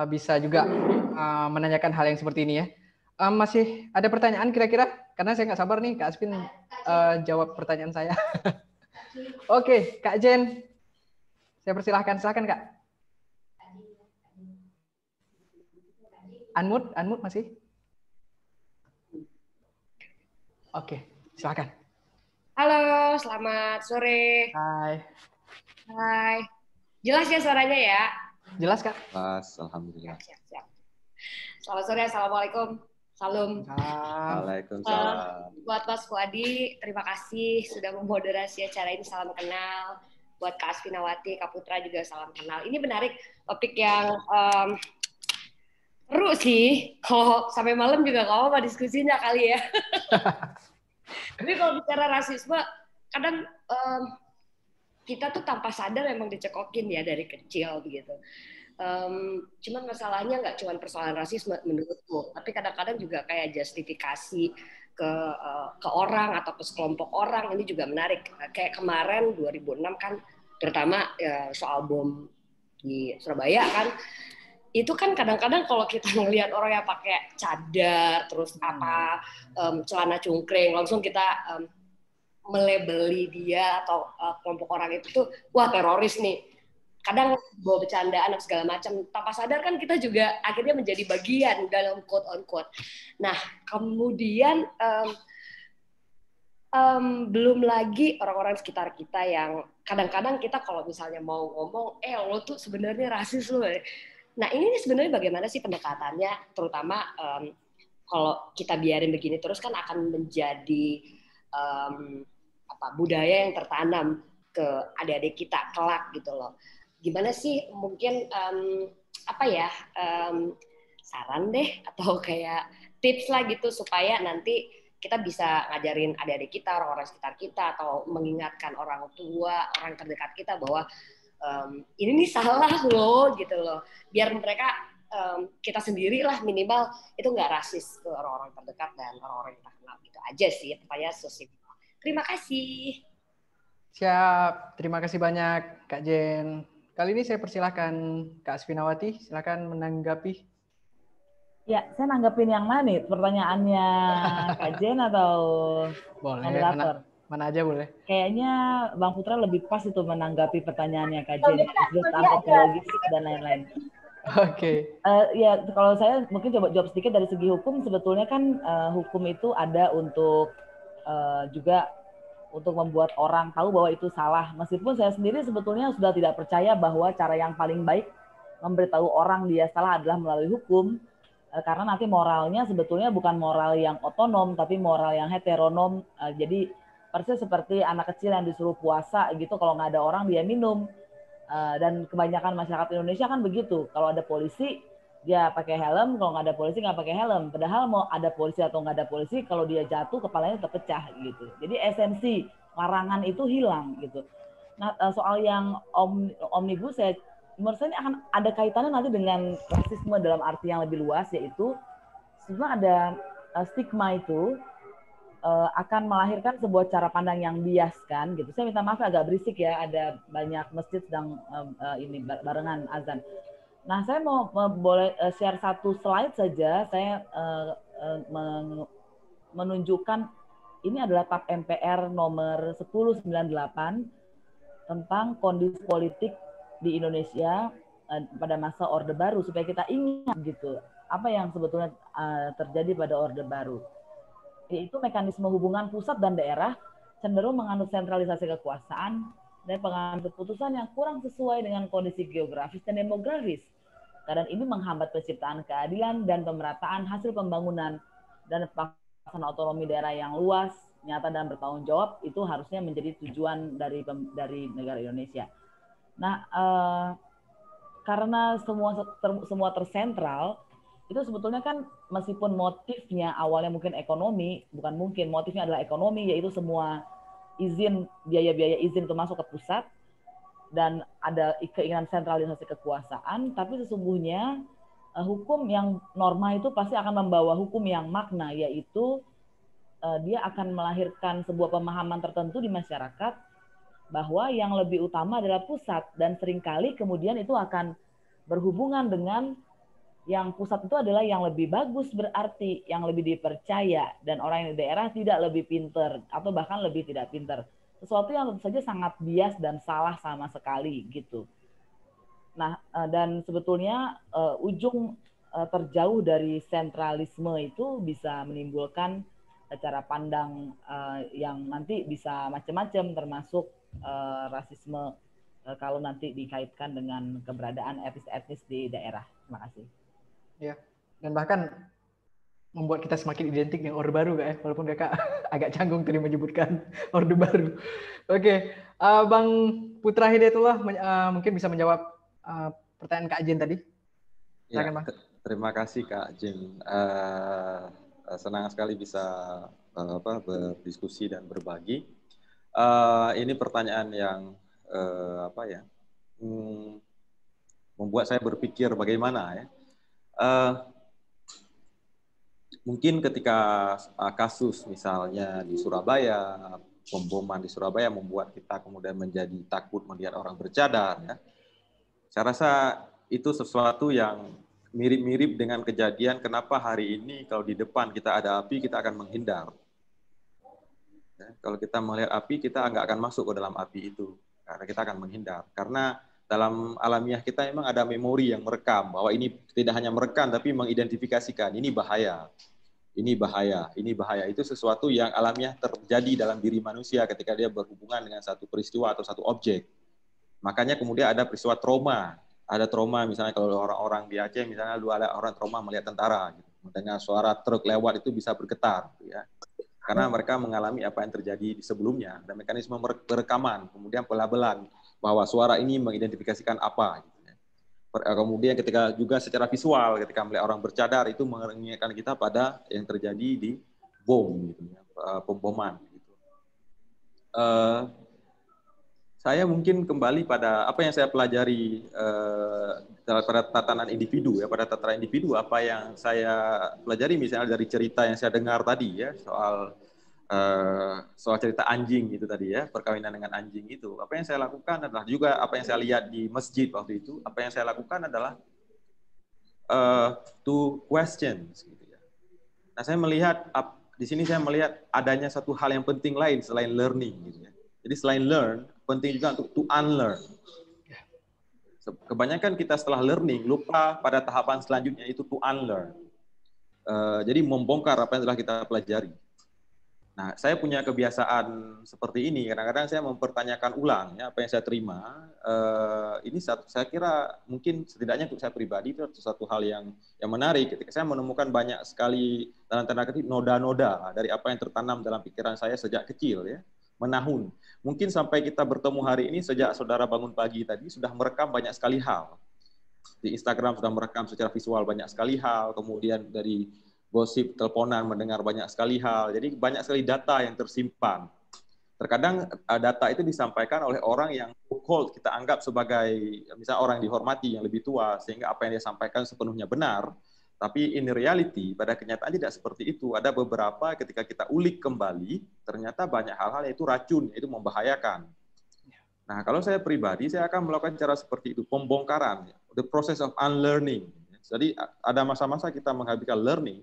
bisa juga menanyakan hal yang seperti ini ya. Masih ada pertanyaan kira-kira? Karena saya nggak sabar nih Kak Asvin jawab pertanyaan saya. Oke, Kak Jen, saya persilahkan. Silakan Kak. Unmute masih? Oke, silakan. Halo, selamat sore. Hai. Jelas ya suaranya ya? Jelas, Kak. Jelas, alhamdulillah. Siap. Selamat sore, assalamualaikum. Salam. Waalaikumsalam. Buat Mas Fuadi, terima kasih sudah memoderasi acara ini. Salam kenal. Buat Kak Asfinawati, Kak Putra juga salam kenal. Ini menarik, topik yang seru sih. Kalau sampai malam juga nggak apa-apa diskusinya kali ya. Tapi kalau bicara rasisme, kadang kita tuh tanpa sadar memang dicekokin ya dari kecil begitu. Cuman masalahnya nggak cuma persoalan rasisme menurutku, tapi kadang-kadang juga kayak justifikasi ke orang atau ke sekelompok orang. Ini juga menarik. Kayak kemarin 2006 kan, terutama soal bom di Surabaya kan, itu kan kadang-kadang kalau kita ngelihat orang yang pakai cadar terus celana cungkring, langsung kita melebeli dia atau kelompok orang itu tuh wah teroris nih. Kadang bawa bercandaan atau segala macam, tanpa sadar kan kita juga akhirnya menjadi bagian dalam quote on quote. Nah, kemudian belum lagi orang-orang sekitar kita yang kadang-kadang kita kalau misalnya mau ngomong, lo tuh sebenarnya rasis lo. Nah, ini sebenarnya bagaimana sih pendekatannya, terutama kalau kita biarin begini terus kan akan menjadi budaya yang tertanam ke adik-adik kita kelak gitu loh. Gimana sih mungkin saran deh atau kayak tips lah gitu supaya nanti kita bisa ngajarin adik-adik kita, orang-orang sekitar kita, atau mengingatkan orang tua, orang terdekat kita bahwa ini nih salah loh gitu loh. Biar mereka kita sendirilah minimal itu nggak rasis ke orang-orang terdekat dan orang-orang yang kita kenal, gitu aja sih supaya sosial. Terima kasih. Siap, terima kasih banyak Kak Jen. Kali ini saya persilahkan Kak Asfinawati, silakan menanggapi. Ya, saya nanggapin yang mana nih? Pertanyaannya Kak Jen atau moderator? Mana aja boleh. Kayaknya Bang Putra lebih pas itu menanggapi pertanyaannya Kak Jen, terus antropologis dan lain-lain. Oke. Ya, kalau saya mungkin coba jawab sedikit dari segi hukum. Sebetulnya kan hukum itu ada untuk juga untuk membuat orang tahu bahwa itu salah. Meskipun saya sendiri sebetulnya sudah tidak percaya bahwa cara yang paling baik memberitahu orang dia salah adalah melalui hukum, karena nanti moralnya sebetulnya bukan moral yang otonom, tapi moral yang heteronom. Jadi persis seperti anak kecil yang disuruh puasa gitu, kalau nggak ada orang dia minum. Dan kebanyakan masyarakat Indonesia kan begitu. Kalau ada polisi, dia pakai helm, kalau nggak ada polisi nggak pakai helm. Padahal mau ada polisi atau nggak ada polisi, kalau dia jatuh kepalanya terpecah gitu. Jadi esensi larangan itu hilang gitu. Nah, soal yang omnibus, menurut saya ini akan ada kaitannya nanti dengan rasisme dalam arti yang lebih luas, yaitu sebenarnya ada stigma itu akan melahirkan sebuah cara pandang yang bias kan gitu. Saya minta maaf agak berisik ya, ada banyak masjid sedang ini barengan azan. Nah, saya mau boleh share satu slide saja. Saya menunjukkan ini adalah TAP MPR nomor 1098 tentang kondisi politik di Indonesia pada masa Orde Baru, supaya kita ingat gitu apa yang sebetulnya terjadi pada Orde Baru. Yaitu mekanisme hubungan pusat dan daerah cenderung menganut sentralisasi kekuasaan dan pengambilan keputusan yang kurang sesuai dengan kondisi geografis dan demografis. Keadaan ini menghambat penciptaan keadilan dan pemerataan hasil pembangunan, dan pelaksanaan otonomi daerah yang luas, nyata dan bertanggung jawab itu harusnya menjadi tujuan dari negara Indonesia. Nah, karena semua tersentral, itu sebetulnya kan meskipun motifnya awalnya mungkin ekonomi, bukan mungkin, motifnya adalah ekonomi, yaitu semua izin, biaya-biaya izin itu masuk ke pusat, dan ada keinginan sentralisasi kekuasaan, tapi sesungguhnya hukum yang norma itu pasti akan membawa hukum yang makna, yaitu dia akan melahirkan sebuah pemahaman tertentu di masyarakat bahwa yang lebih utama adalah pusat, dan seringkali kemudian itu akan berhubungan dengan yang pusat itu adalah yang lebih bagus, berarti yang lebih dipercaya, dan orang yang di daerah tidak lebih pinter atau bahkan lebih tidak pinter. Sesuatu yang tentu saja sangat bias dan salah sama sekali gitu. Nah, dan sebetulnya ujung terjauh dari sentralisme itu bisa menimbulkan cara pandang yang nanti bisa macam-macam, termasuk rasisme kalau nanti dikaitkan dengan keberadaan etnis-etnis di daerah. Terima kasih. Ya, dan bahkan membuat kita semakin identik dengan Orde Baru, Kak, ya? Walaupun Kakak agak canggung tadi menyebutkan Orde Baru. Oke, Bang Putra Hidayatullah mungkin bisa menjawab pertanyaan Kak Jen tadi. Silakan, Bang. Terima kasih Kak Jen. Senang sekali bisa berdiskusi dan berbagi. Ini pertanyaan yang membuat saya berpikir bagaimana ya. Mungkin ketika kasus misalnya di Surabaya, pemboman di Surabaya membuat kita kemudian menjadi takut melihat orang bercadar, ya. Saya rasa itu sesuatu yang mirip-mirip dengan kejadian kenapa hari ini kalau di depan kita ada api, kita akan menghindar. Ya, kalau kita melihat api, kita nggak akan masuk ke dalam api itu, karena kita akan menghindar. Karena dalam alamiah kita memang ada memori yang merekam, bahwa ini tidak hanya merekam, tapi mengidentifikasikan, ini bahaya. Ini bahaya, ini bahaya. Itu sesuatu yang alamiah terjadi dalam diri manusia ketika dia berhubungan dengan satu peristiwa atau satu objek. Makanya kemudian ada peristiwa trauma. Ada trauma misalnya kalau orang-orang di Aceh, misalnya ada orang trauma melihat tentara. Gitu. Mendengar suara truk lewat itu bisa bergetar. Gitu ya. Karena mereka mengalami apa yang terjadi di sebelumnya. Ada mekanisme perekaman, kemudian pelabelan, bahwa suara ini mengidentifikasikan apa. Gitu. Kemudian ketika juga secara visual, ketika melihat orang bercadar itu mengingatkan kita pada yang terjadi di bom, gitu, pemboman. Gitu. Saya mungkin kembali pada apa yang saya pelajari pada tatanan individu, ya, pada tataran individu apa yang saya pelajari misalnya dari cerita yang saya dengar tadi ya soal cerita anjing itu tadi ya, perkawinan dengan anjing itu. Apa yang saya lakukan adalah juga apa yang saya lihat di masjid waktu itu. Apa yang saya lakukan adalah to questions. Gitu ya. Nah, saya melihat di sini saya melihat adanya satu hal yang penting lain selain learning. Gitu ya. Jadi selain learn, penting juga untuk to unlearn. Kebanyakan kita setelah learning lupa pada tahapan selanjutnya itu to unlearn. Jadi membongkar apa yang telah kita pelajari. Nah, saya punya kebiasaan seperti ini. Kadang-kadang saya mempertanyakan ulang ya, apa yang saya terima. Ini saya kira mungkin setidaknya untuk saya pribadi itu satu hal yang menarik. Ketika saya menemukan banyak sekali dalam tanda kutip noda-noda dari apa yang tertanam dalam pikiran saya sejak kecil ya, menahun. Mungkin sampai kita bertemu hari ini sejak saudara bangun pagi tadi sudah merekam banyak sekali hal. di Instagram sudah merekam secara visual banyak sekali hal, kemudian dari gosip teleponan mendengar banyak sekali hal. Jadi banyak sekali data yang tersimpan. Terkadang data itu disampaikan oleh orang yang so-called kita anggap sebagai misalnya orang yang dihormati, yang lebih tua, sehingga apa yang dia sampaikan sepenuhnya benar. Tapi in reality, pada kenyataan tidak seperti itu. Ada beberapa ketika kita ulik kembali, ternyata banyak hal-hal yaitu racun, yaitu membahayakan. Nah, kalau saya pribadi, saya akan melakukan cara seperti itu, pembongkaran, the process of unlearning. Jadi ada masa-masa kita menghabiskan learning,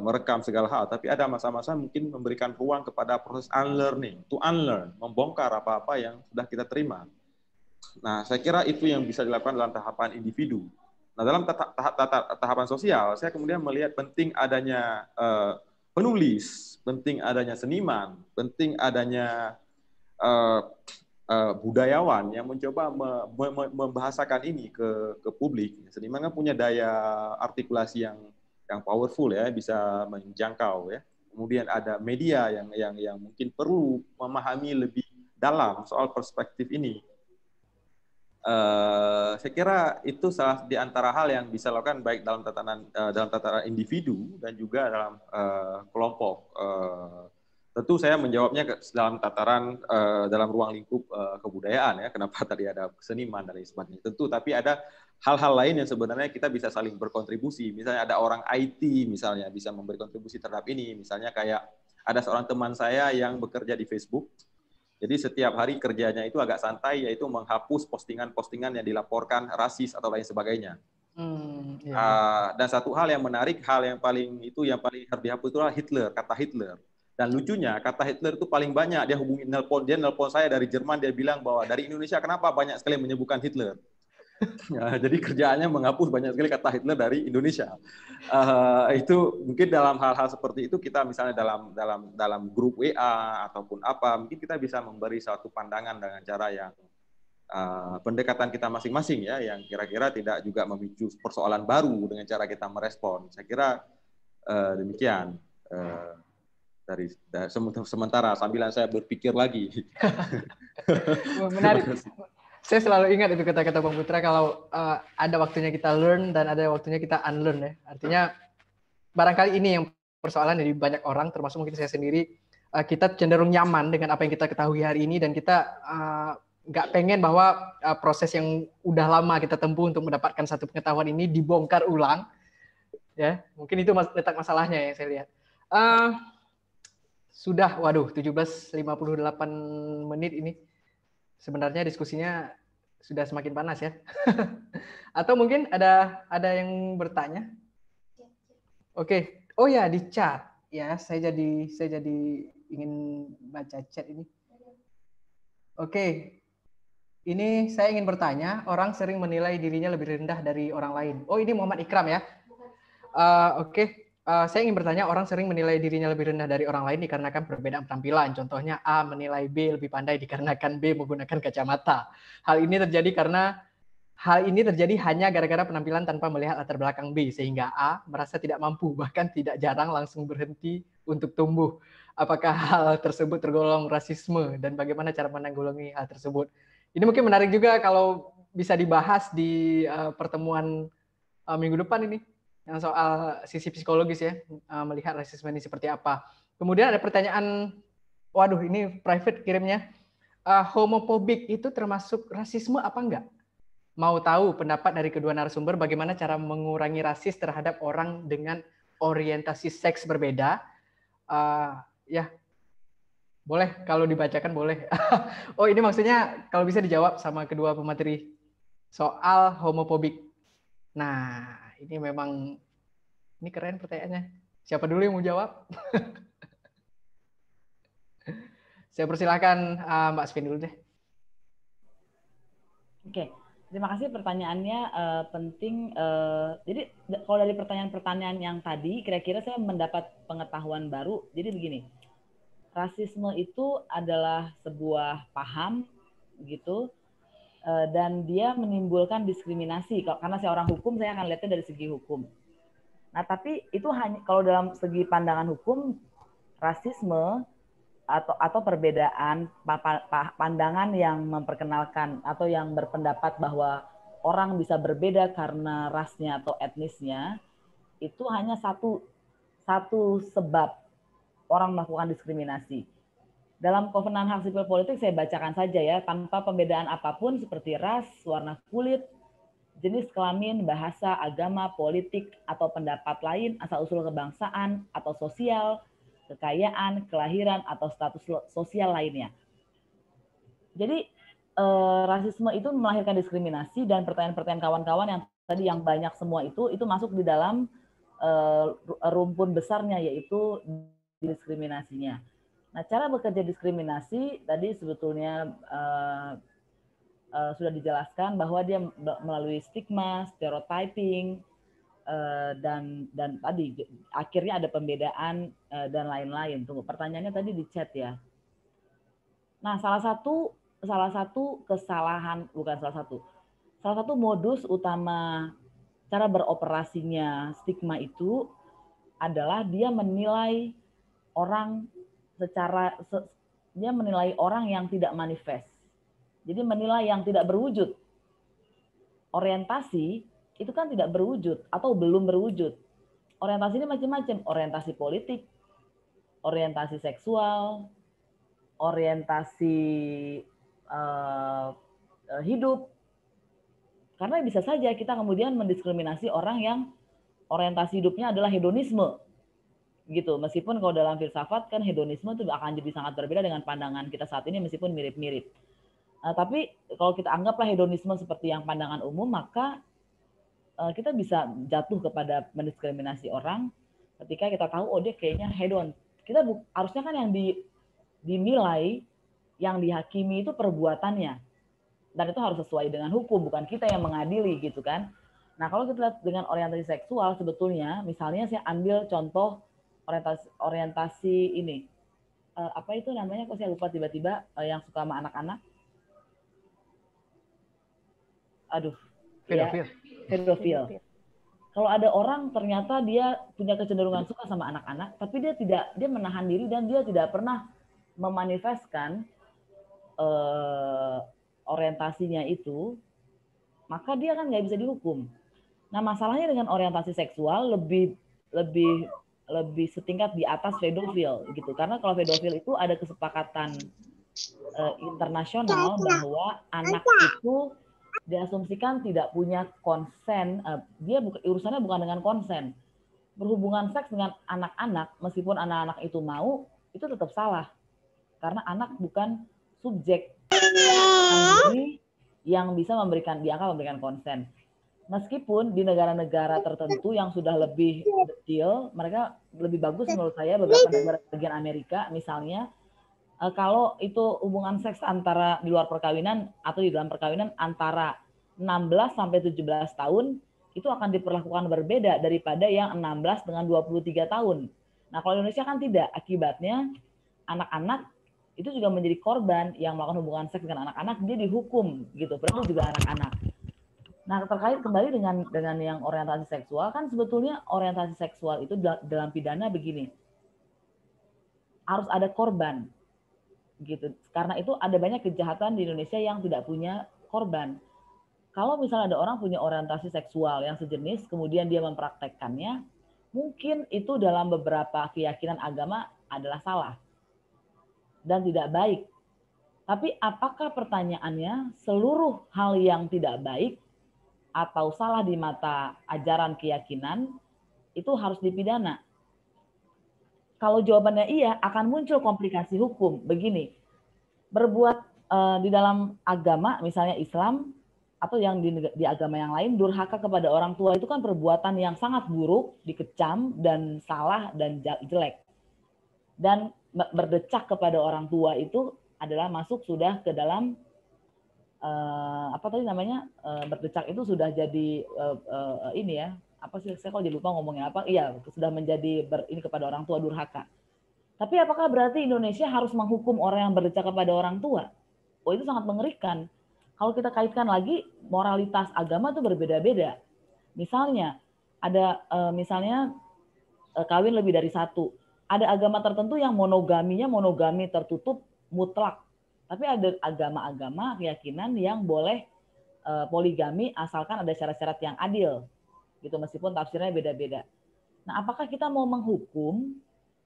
merekam segala hal, tapi ada masa-masa mungkin memberikan ruang kepada proses unlearning, to unlearn, membongkar apa-apa yang sudah kita terima. Nah, saya kira itu yang bisa dilakukan dalam tahapan individu. Nah, dalam tahapan sosial, saya kemudian melihat penting adanya penulis, penting adanya seniman, penting adanya budayawan yang mencoba membahasakan ini ke publik. Seniman kan punya daya artikulasi yang powerful ya, bisa menjangkau ya. Kemudian ada media yang mungkin perlu memahami lebih dalam soal perspektif ini. Saya kira itu salah di antara hal yang bisa dilakukan baik dalam tatanan individu dan juga dalam kelompok. Tentu saya menjawabnya dalam tataran dalam ruang lingkup kebudayaan ya. Kenapa tadi ada seniman dan sebagainya. Tentu, tapi ada hal-hal lain yang sebenarnya kita bisa saling berkontribusi. Misalnya ada orang IT misalnya bisa memberi kontribusi terhadap ini. Misalnya kayak ada seorang teman saya yang bekerja di Facebook. Jadi setiap hari kerjanya itu agak santai, yaitu menghapus postingan-postingan yang dilaporkan rasis atau lain sebagainya. Dan satu hal yang menarik, hal yang paling harus dihapus itu adalah Hitler, kata Hitler. Dan lucunya, kata Hitler itu paling banyak dia nelpon saya dari Jerman, dia bilang bahwa dari Indonesia kenapa banyak sekali menyebutkan Hitler. Ya, jadi kerjaannya menghapus banyak sekali kata Hitler dari Indonesia. Itu mungkin dalam hal-hal seperti itu kita misalnya dalam grup WA ataupun apa, mungkin kita bisa memberi satu pandangan dengan cara yang pendekatan kita masing-masing ya, yang kira-kira tidak juga memicu persoalan baru dengan cara kita merespon. Saya kira demikian. Dari sementara sambilan saya berpikir lagi. Menarik. Saya selalu ingat itu kata-kata Bang Putra, kalau ada waktunya kita learn dan ada waktunya kita unlearn ya. Artinya barangkali ini yang persoalan dari banyak orang, termasuk mungkin saya sendiri, kita cenderung nyaman dengan apa yang kita ketahui hari ini dan kita nggak pengen bahwa proses yang udah lama kita tempuh untuk mendapatkan satu pengetahuan ini dibongkar ulang. Ya, mungkin itu letak masalahnya yang saya lihat. Sudah, 17:58 menit ini. Sebenarnya diskusinya sudah semakin panas ya. Atau mungkin ada yang bertanya? Oke. Oh ya, di chat ya. Saya jadi ingin baca chat ini. Oke. Ini saya ingin bertanya, orang sering menilai dirinya lebih rendah dari orang lain. Oh, ini Muhammad Ikram ya. Oke. Saya ingin bertanya, orang sering menilai dirinya lebih rendah dari orang lain dikarenakan perbedaan penampilan. Contohnya A menilai B lebih pandai dikarenakan B menggunakan kacamata. Hal ini terjadi hanya gara-gara penampilan tanpa melihat latar belakang B, sehingga A merasa tidak mampu, bahkan tidak jarang langsung berhenti untuk tumbuh. Apakah hal tersebut tergolong rasisme dan bagaimana cara menanggulangi hal tersebut? Ini mungkin menarik juga kalau bisa dibahas di pertemuan minggu depan ini. Yang soal sisi psikologis ya, melihat rasisme ini seperti apa. Kemudian ada pertanyaan, waduh ini private kirimnya, homofobik itu termasuk rasisme apa enggak? Mau tahu pendapat dari kedua narasumber bagaimana cara mengurangi rasis terhadap orang dengan orientasi seks berbeda. Ya, boleh kalau dibacakan boleh. Oh ini maksudnya kalau bisa dijawab sama kedua pemateri soal homofobik. Nah, ini keren pertanyaannya. Siapa dulu yang mau jawab? Saya persilahkan Mbak Svin dulu deh. Oke, terima kasih pertanyaannya penting. Jadi kalau dari pertanyaan-pertanyaan yang tadi, kira-kira saya mendapat pengetahuan baru. Jadi begini, rasisme itu adalah sebuah paham, gitu. Dan dia menimbulkan diskriminasi. Karena saya orang hukum, saya akan lihatnya dari segi hukum. Nah, tapi itu hanya kalau dalam segi pandangan hukum, rasisme atau perbedaan pandangan yang memperkenalkan atau yang berpendapat bahwa orang bisa berbeda karena rasnya atau etnisnya, itu hanya satu sebab orang melakukan diskriminasi. Dalam Kovenan Hak Sipil Politik saya bacakan saja ya, tanpa pembedaan apapun seperti ras, warna kulit, jenis kelamin, bahasa, agama, politik, atau pendapat lain, asal-usul kebangsaan atau sosial, kekayaan, kelahiran, atau status sosial lainnya. Jadi rasisme itu melahirkan diskriminasi, dan pertanyaan-pertanyaan kawan-kawan yang tadi yang banyak semua itu masuk di dalam rumpun besarnya, yaitu diskriminasinya. Nah, cara bekerja diskriminasi tadi sebetulnya sudah dijelaskan bahwa dia melalui stigma, stereotyping, dan tadi akhirnya ada pembedaan dan lain-lain. Tunggu, pertanyaannya tadi di chat ya. Nah, salah satu kesalahan, salah satu modus utama cara beroperasinya stigma itu adalah dia menilai orang dia menilai orang yang tidak manifest. Jadi menilai yang tidak berwujud. Orientasi itu kan tidak berwujud atau belum berwujud. Orientasi ini macam-macam, orientasi politik, orientasi seksual, orientasi hidup. Karena bisa saja kita kemudian mendiskriminasi orang yang orientasi hidupnya adalah hedonisme. Gitu, meskipun kalau dalam filsafat kan hedonisme itu akan jadi sangat berbeda dengan pandangan kita saat ini meskipun mirip-mirip. Tapi kalau kita anggaplah hedonisme seperti yang pandangan umum, maka kita bisa jatuh kepada mendiskriminasi orang ketika kita tahu oh dia kayaknya hedon. Kita harusnya kan yang dinilai, yang dihakimi itu perbuatannya, dan itu harus sesuai dengan hukum, bukan kita yang mengadili gitu kan. Nah, kalau kita lihat dengan orientasi seksual, sebetulnya misalnya saya ambil contoh orientasi ini, apa itu namanya, kok saya lupa tiba-tiba, yang suka sama anak-anak, pedofil. Kalau ada orang ternyata dia punya kecenderungan suka sama anak-anak, tapi dia menahan diri dan dia tidak pernah memanifestkan orientasinya itu, maka dia kan nggak bisa dihukum. Nah, masalahnya dengan orientasi seksual lebih setingkat di atas pedofil gitu, karena kalau pedofil itu ada kesepakatan internasional bahwa anak itu diasumsikan tidak punya konsen, dia urusannya bukan dengan konsen. Berhubungan seks dengan anak-anak, meskipun anak-anak itu mau, itu tetap salah, karena anak bukan subjek yang bisa dianggap memberikan konsen. Meskipun di negara-negara tertentu yang sudah lebih detail, mereka lebih bagus menurut saya, beberapa negara bagian Amerika misalnya, kalau itu hubungan seks antara di luar perkawinan atau di dalam perkawinan antara 16 sampai 17 tahun, itu akan diperlakukan berbeda daripada yang 16 dengan 23 tahun. Nah, kalau Indonesia kan tidak, akibatnya anak-anak itu juga menjadi korban yang melakukan hubungan seks dengan anak-anak, dia dihukum gitu, padahal juga anak-anak. Nah, terkait kembali dengan yang orientasi seksual, kan sebetulnya orientasi seksual itu dalam pidana begini, harus ada korban gitu. Karena itu ada banyak kejahatan di Indonesia yang tidak punya korban. Kalau misalnya ada orang punya orientasi seksual yang sejenis, kemudian dia mempraktekkannya, mungkin itu dalam beberapa keyakinan agama adalah salah dan tidak baik. Tapi apakah pertanyaannya seluruh hal yang tidak baik atau salah di mata ajaran keyakinan itu harus dipidana? Kalau jawabannya iya, akan muncul komplikasi hukum. Begini, berbuat di dalam agama, misalnya Islam, atau yang di agama yang lain, durhaka kepada orang tua itu kan perbuatan yang sangat buruk, dikecam, dan salah, dan jelek. Dan berdecak kepada orang tua itu adalah masuk sudah ke dalam, apa tadi namanya, berdecak itu sudah jadi, ini ya, apa sih, saya kalau jadi lupa ngomongnya apa, iya, sudah menjadi ini kepada orang tua, durhaka. Tapi apakah berarti Indonesia harus menghukum orang yang berdecak kepada orang tua? Oh, itu sangat mengerikan. Kalau kita kaitkan lagi, moralitas agama itu berbeda-beda. Misalnya, ada misalnya kawin lebih dari satu. Ada agama tertentu yang monogami tertutup mutlak. Tapi ada agama-agama keyakinan yang boleh poligami asalkan ada syarat-syarat yang adil, gitu meskipun tafsirnya beda-beda. Nah, apakah kita mau menghukum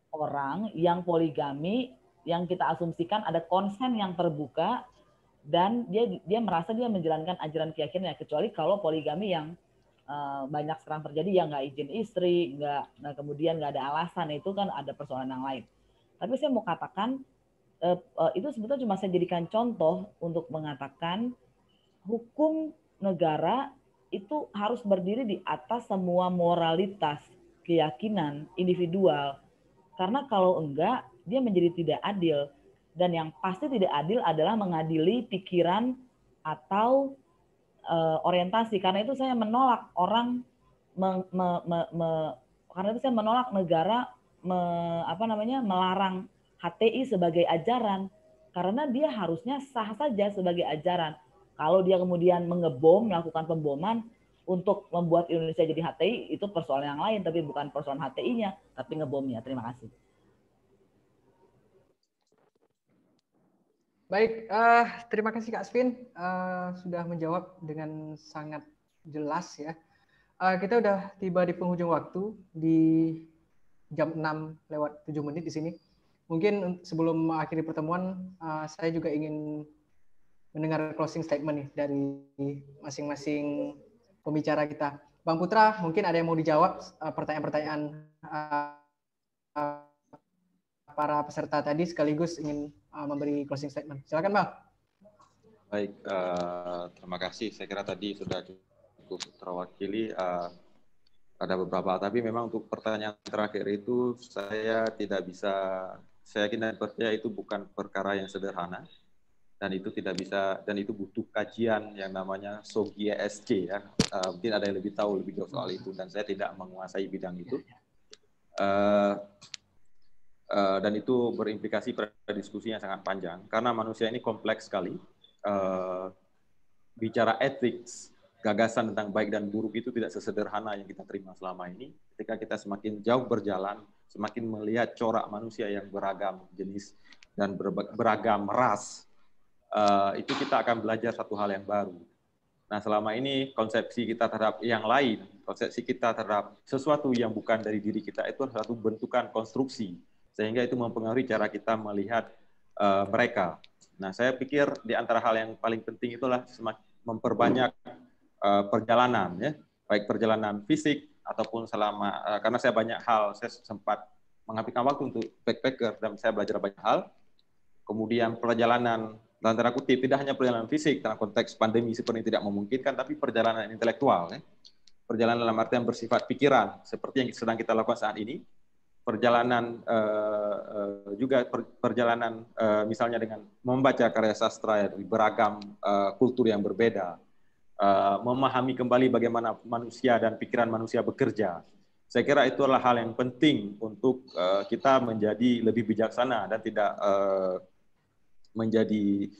orang yang poligami yang kita asumsikan ada konsen yang terbuka dan dia merasa dia menjalankan ajaran keyakinannya, kecuali kalau poligami yang banyak sekarang terjadi yang nggak izin istri, kemudian nggak ada alasan, itu kan ada persoalan yang lain. Tapi saya mau katakan itu sebetulnya cuma saya jadikan contoh untuk mengatakan hukum negara itu harus berdiri di atas semua moralitas, keyakinan individual. Karena kalau enggak, dia menjadi tidak adil. Dan yang pasti tidak adil adalah mengadili pikiran atau orientasi. Karena itu saya menolak orang, karena itu saya menolak negara melarang HTI sebagai ajaran. Karena dia harusnya sah saja sebagai ajaran. Kalau dia kemudian melakukan pemboman untuk membuat Indonesia jadi HTI, itu persoalan yang lain, tapi bukan persoalan HTI-nya, tapi ngebomnya. Terima kasih. Baik, terima kasih Kak Asvin sudah menjawab dengan sangat jelas ya. Kita udah tiba di penghujung waktu di jam 6:07 di sini. Mungkin sebelum mengakhiri pertemuan, saya juga ingin mendengar closing statement nih dari masing-masing pembicara kita. Bang Putra, mungkin ada yang mau dijawab pertanyaan-pertanyaan para peserta tadi, sekaligus ingin memberi closing statement. Silakan Bang. Baik, terima kasih. Saya kira tadi sudah cukup terwakili. Ada beberapa, tapi memang untuk pertanyaan terakhir itu saya tidak bisa, saya yakin dan percaya itu bukan perkara yang sederhana, dan itu tidak bisa, dan itu butuh kajian yang namanya SOGI ESG ya. Mungkin ada yang lebih tahu lebih jauh soal itu, dan saya tidak menguasai bidang itu. Dan itu berimplikasi pada diskusi yang sangat panjang, karena manusia ini kompleks sekali. Bicara etik, gagasan tentang baik dan buruk itu tidak sesederhana yang kita terima selama ini. Ketika kita semakin jauh berjalan, semakin melihat corak manusia yang beragam jenis dan beragam ras, itu kita akan belajar satu hal yang baru. Nah, selama ini konsepsi kita terhadap yang lain, konsepsi kita terhadap sesuatu yang bukan dari diri kita, itu adalah satu bentukan konstruksi, sehingga itu mempengaruhi cara kita melihat mereka. Nah, saya pikir di antara hal yang paling penting itulah memperbanyak perjalanan, ya, baik perjalanan fisik ataupun selama, karena saya banyak hal, saya sempat menghabiskan waktu untuk backpacker dan saya belajar banyak hal. Kemudian perjalanan dalam tanda kutip tidak hanya perjalanan fisik dalam konteks pandemi seperti ini tidak memungkinkan, tapi perjalanan intelektual, ya. Perjalanan dalam artian bersifat pikiran seperti yang sedang kita lakukan saat ini. Perjalanan juga perjalanan misalnya dengan membaca karya sastra dari beragam kultur yang berbeda. Memahami kembali bagaimana manusia dan pikiran manusia bekerja. Saya kira itu adalah hal yang penting untuk kita menjadi lebih bijaksana dan tidak menjadi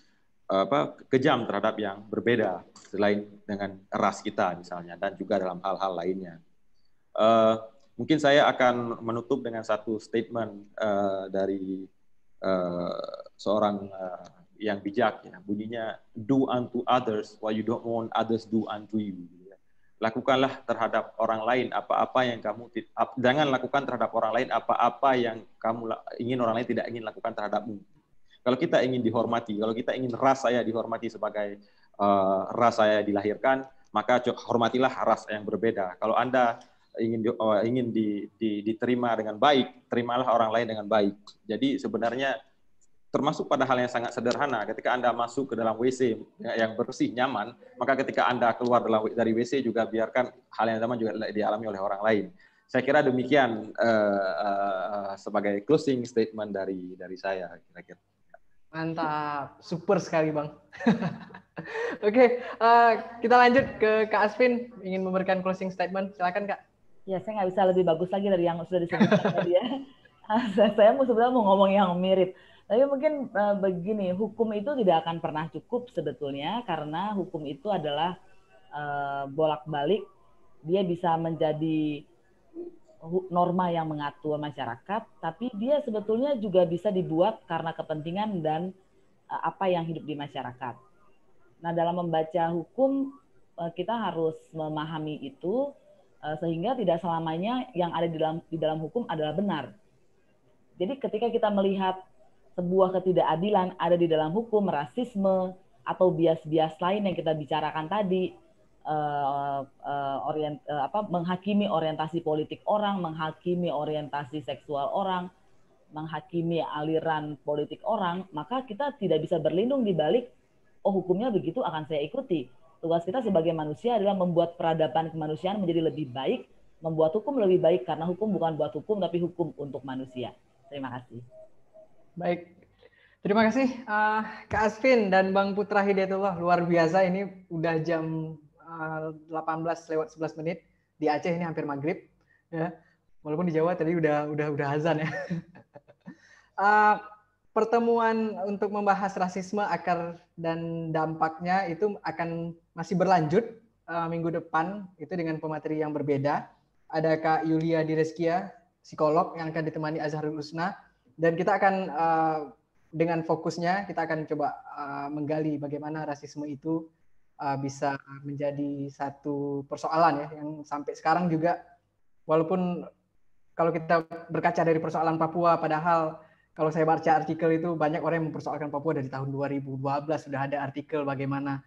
kejam terhadap yang berbeda selain dengan ras kita misalnya, dan juga dalam hal-hal lainnya. Mungkin saya akan menutup dengan satu statement dari seorang yang bijak, ya. Bunyinya, do unto others what you don't want others do unto you. Lakukanlah terhadap orang lain apa-apa yang kamu jangan lakukan terhadap orang lain apa-apa yang kamu ingin orang lain tidak ingin lakukan terhadapmu. Kalau kita ingin dihormati, kalau kita ingin ras saya dihormati sebagai ras saya dilahirkan, maka hormatilah ras yang berbeda. Kalau Anda ingin diterima dengan baik, terimalah orang lain dengan baik. Jadi sebenarnya termasuk pada hal yang sangat sederhana, ketika Anda masuk ke dalam WC yang bersih, nyaman, maka ketika Anda keluar dari WC juga biarkan hal yang sama juga dialami oleh orang lain. Saya kira demikian sebagai closing statement dari saya, kira-kira. Mantap, super sekali Bang. Oke, kita lanjut ke Kak Asvin, ingin memberikan closing statement, silakan Kak. Ya, saya nggak bisa lebih bagus lagi dari yang sudah disebutkan tadi ya. Saya sebenarnya mau ngomong yang mirip. Tapi mungkin begini, hukum itu tidak akan pernah cukup sebetulnya, karena hukum itu adalah bolak-balik, dia bisa menjadi norma yang mengatur masyarakat, tapi dia sebetulnya juga bisa dibuat karena kepentingan dan apa yang hidup di masyarakat. Nah, dalam membaca hukum kita harus memahami itu sehingga tidak selamanya yang ada di dalam hukum adalah benar. Jadi ketika kita melihat sebuah ketidakadilan ada di dalam hukum, rasisme atau bias-bias lain yang kita bicarakan tadi, menghakimi orientasi politik orang, menghakimi orientasi seksual orang, menghakimi aliran politik orang, maka kita tidak bisa berlindung di balik, oh hukumnya begitu akan saya ikuti. Tugas kita sebagai manusia adalah membuat peradaban kemanusiaan menjadi lebih baik, membuat hukum lebih baik, karena hukum bukan buat hukum, tapi hukum untuk manusia. Terima kasih. Baik, terima kasih Kak Asvin dan Bang Putra Hidayatullah. Luar biasa, ini udah jam 18:11 di Aceh, ini hampir maghrib. Ya. Walaupun di Jawa tadi udah azan ya. Pertemuan untuk membahas rasisme, akar dan dampaknya itu akan masih berlanjut minggu depan, itu dengan pemateri yang berbeda. Ada Kak Yulia Direskia, psikolog yang akan ditemani Azharul Husna, dan kita akan dengan fokusnya kita akan coba menggali bagaimana rasisme itu bisa menjadi satu persoalan ya, yang sampai sekarang juga, walaupun kalau kita berkaca dari persoalan Papua, padahal kalau saya baca artikel itu banyak orang yang mempersoalkan Papua dari tahun 2012 sudah ada artikel bagaimana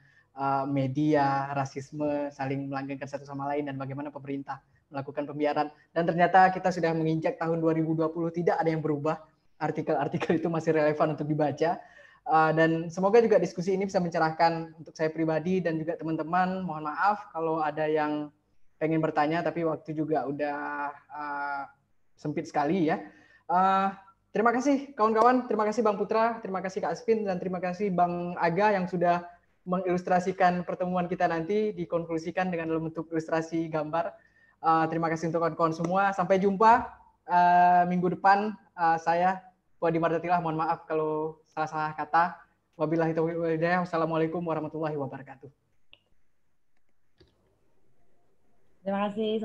media rasisme saling melanggengkan satu sama lain dan bagaimana pemerintah melakukan pembiaran, dan ternyata kita sudah menginjak tahun 2020 tidak ada yang berubah, artikel-artikel itu masih relevan untuk dibaca, dan semoga juga diskusi ini bisa mencerahkan untuk saya pribadi dan juga teman-teman. Mohon maaf kalau ada yang pengen bertanya tapi waktu juga udah sempit sekali ya. Terima kasih kawan-kawan, terima kasih Bang Putra, terima kasih Kak Asvin, dan terima kasih Bang Aga yang sudah mengilustrasikan pertemuan kita nanti, dikonklusikan dengan dalam bentuk ilustrasi gambar. Terima kasih untuk kawan-kawan semua. Sampai jumpa minggu depan. Saya Wadi Mardatillah, mohon maaf kalau salah-salah kata. Wabillahi taufiq wal hidayah. Wassalamualaikum warahmatullahi wabarakatuh. Terima kasih.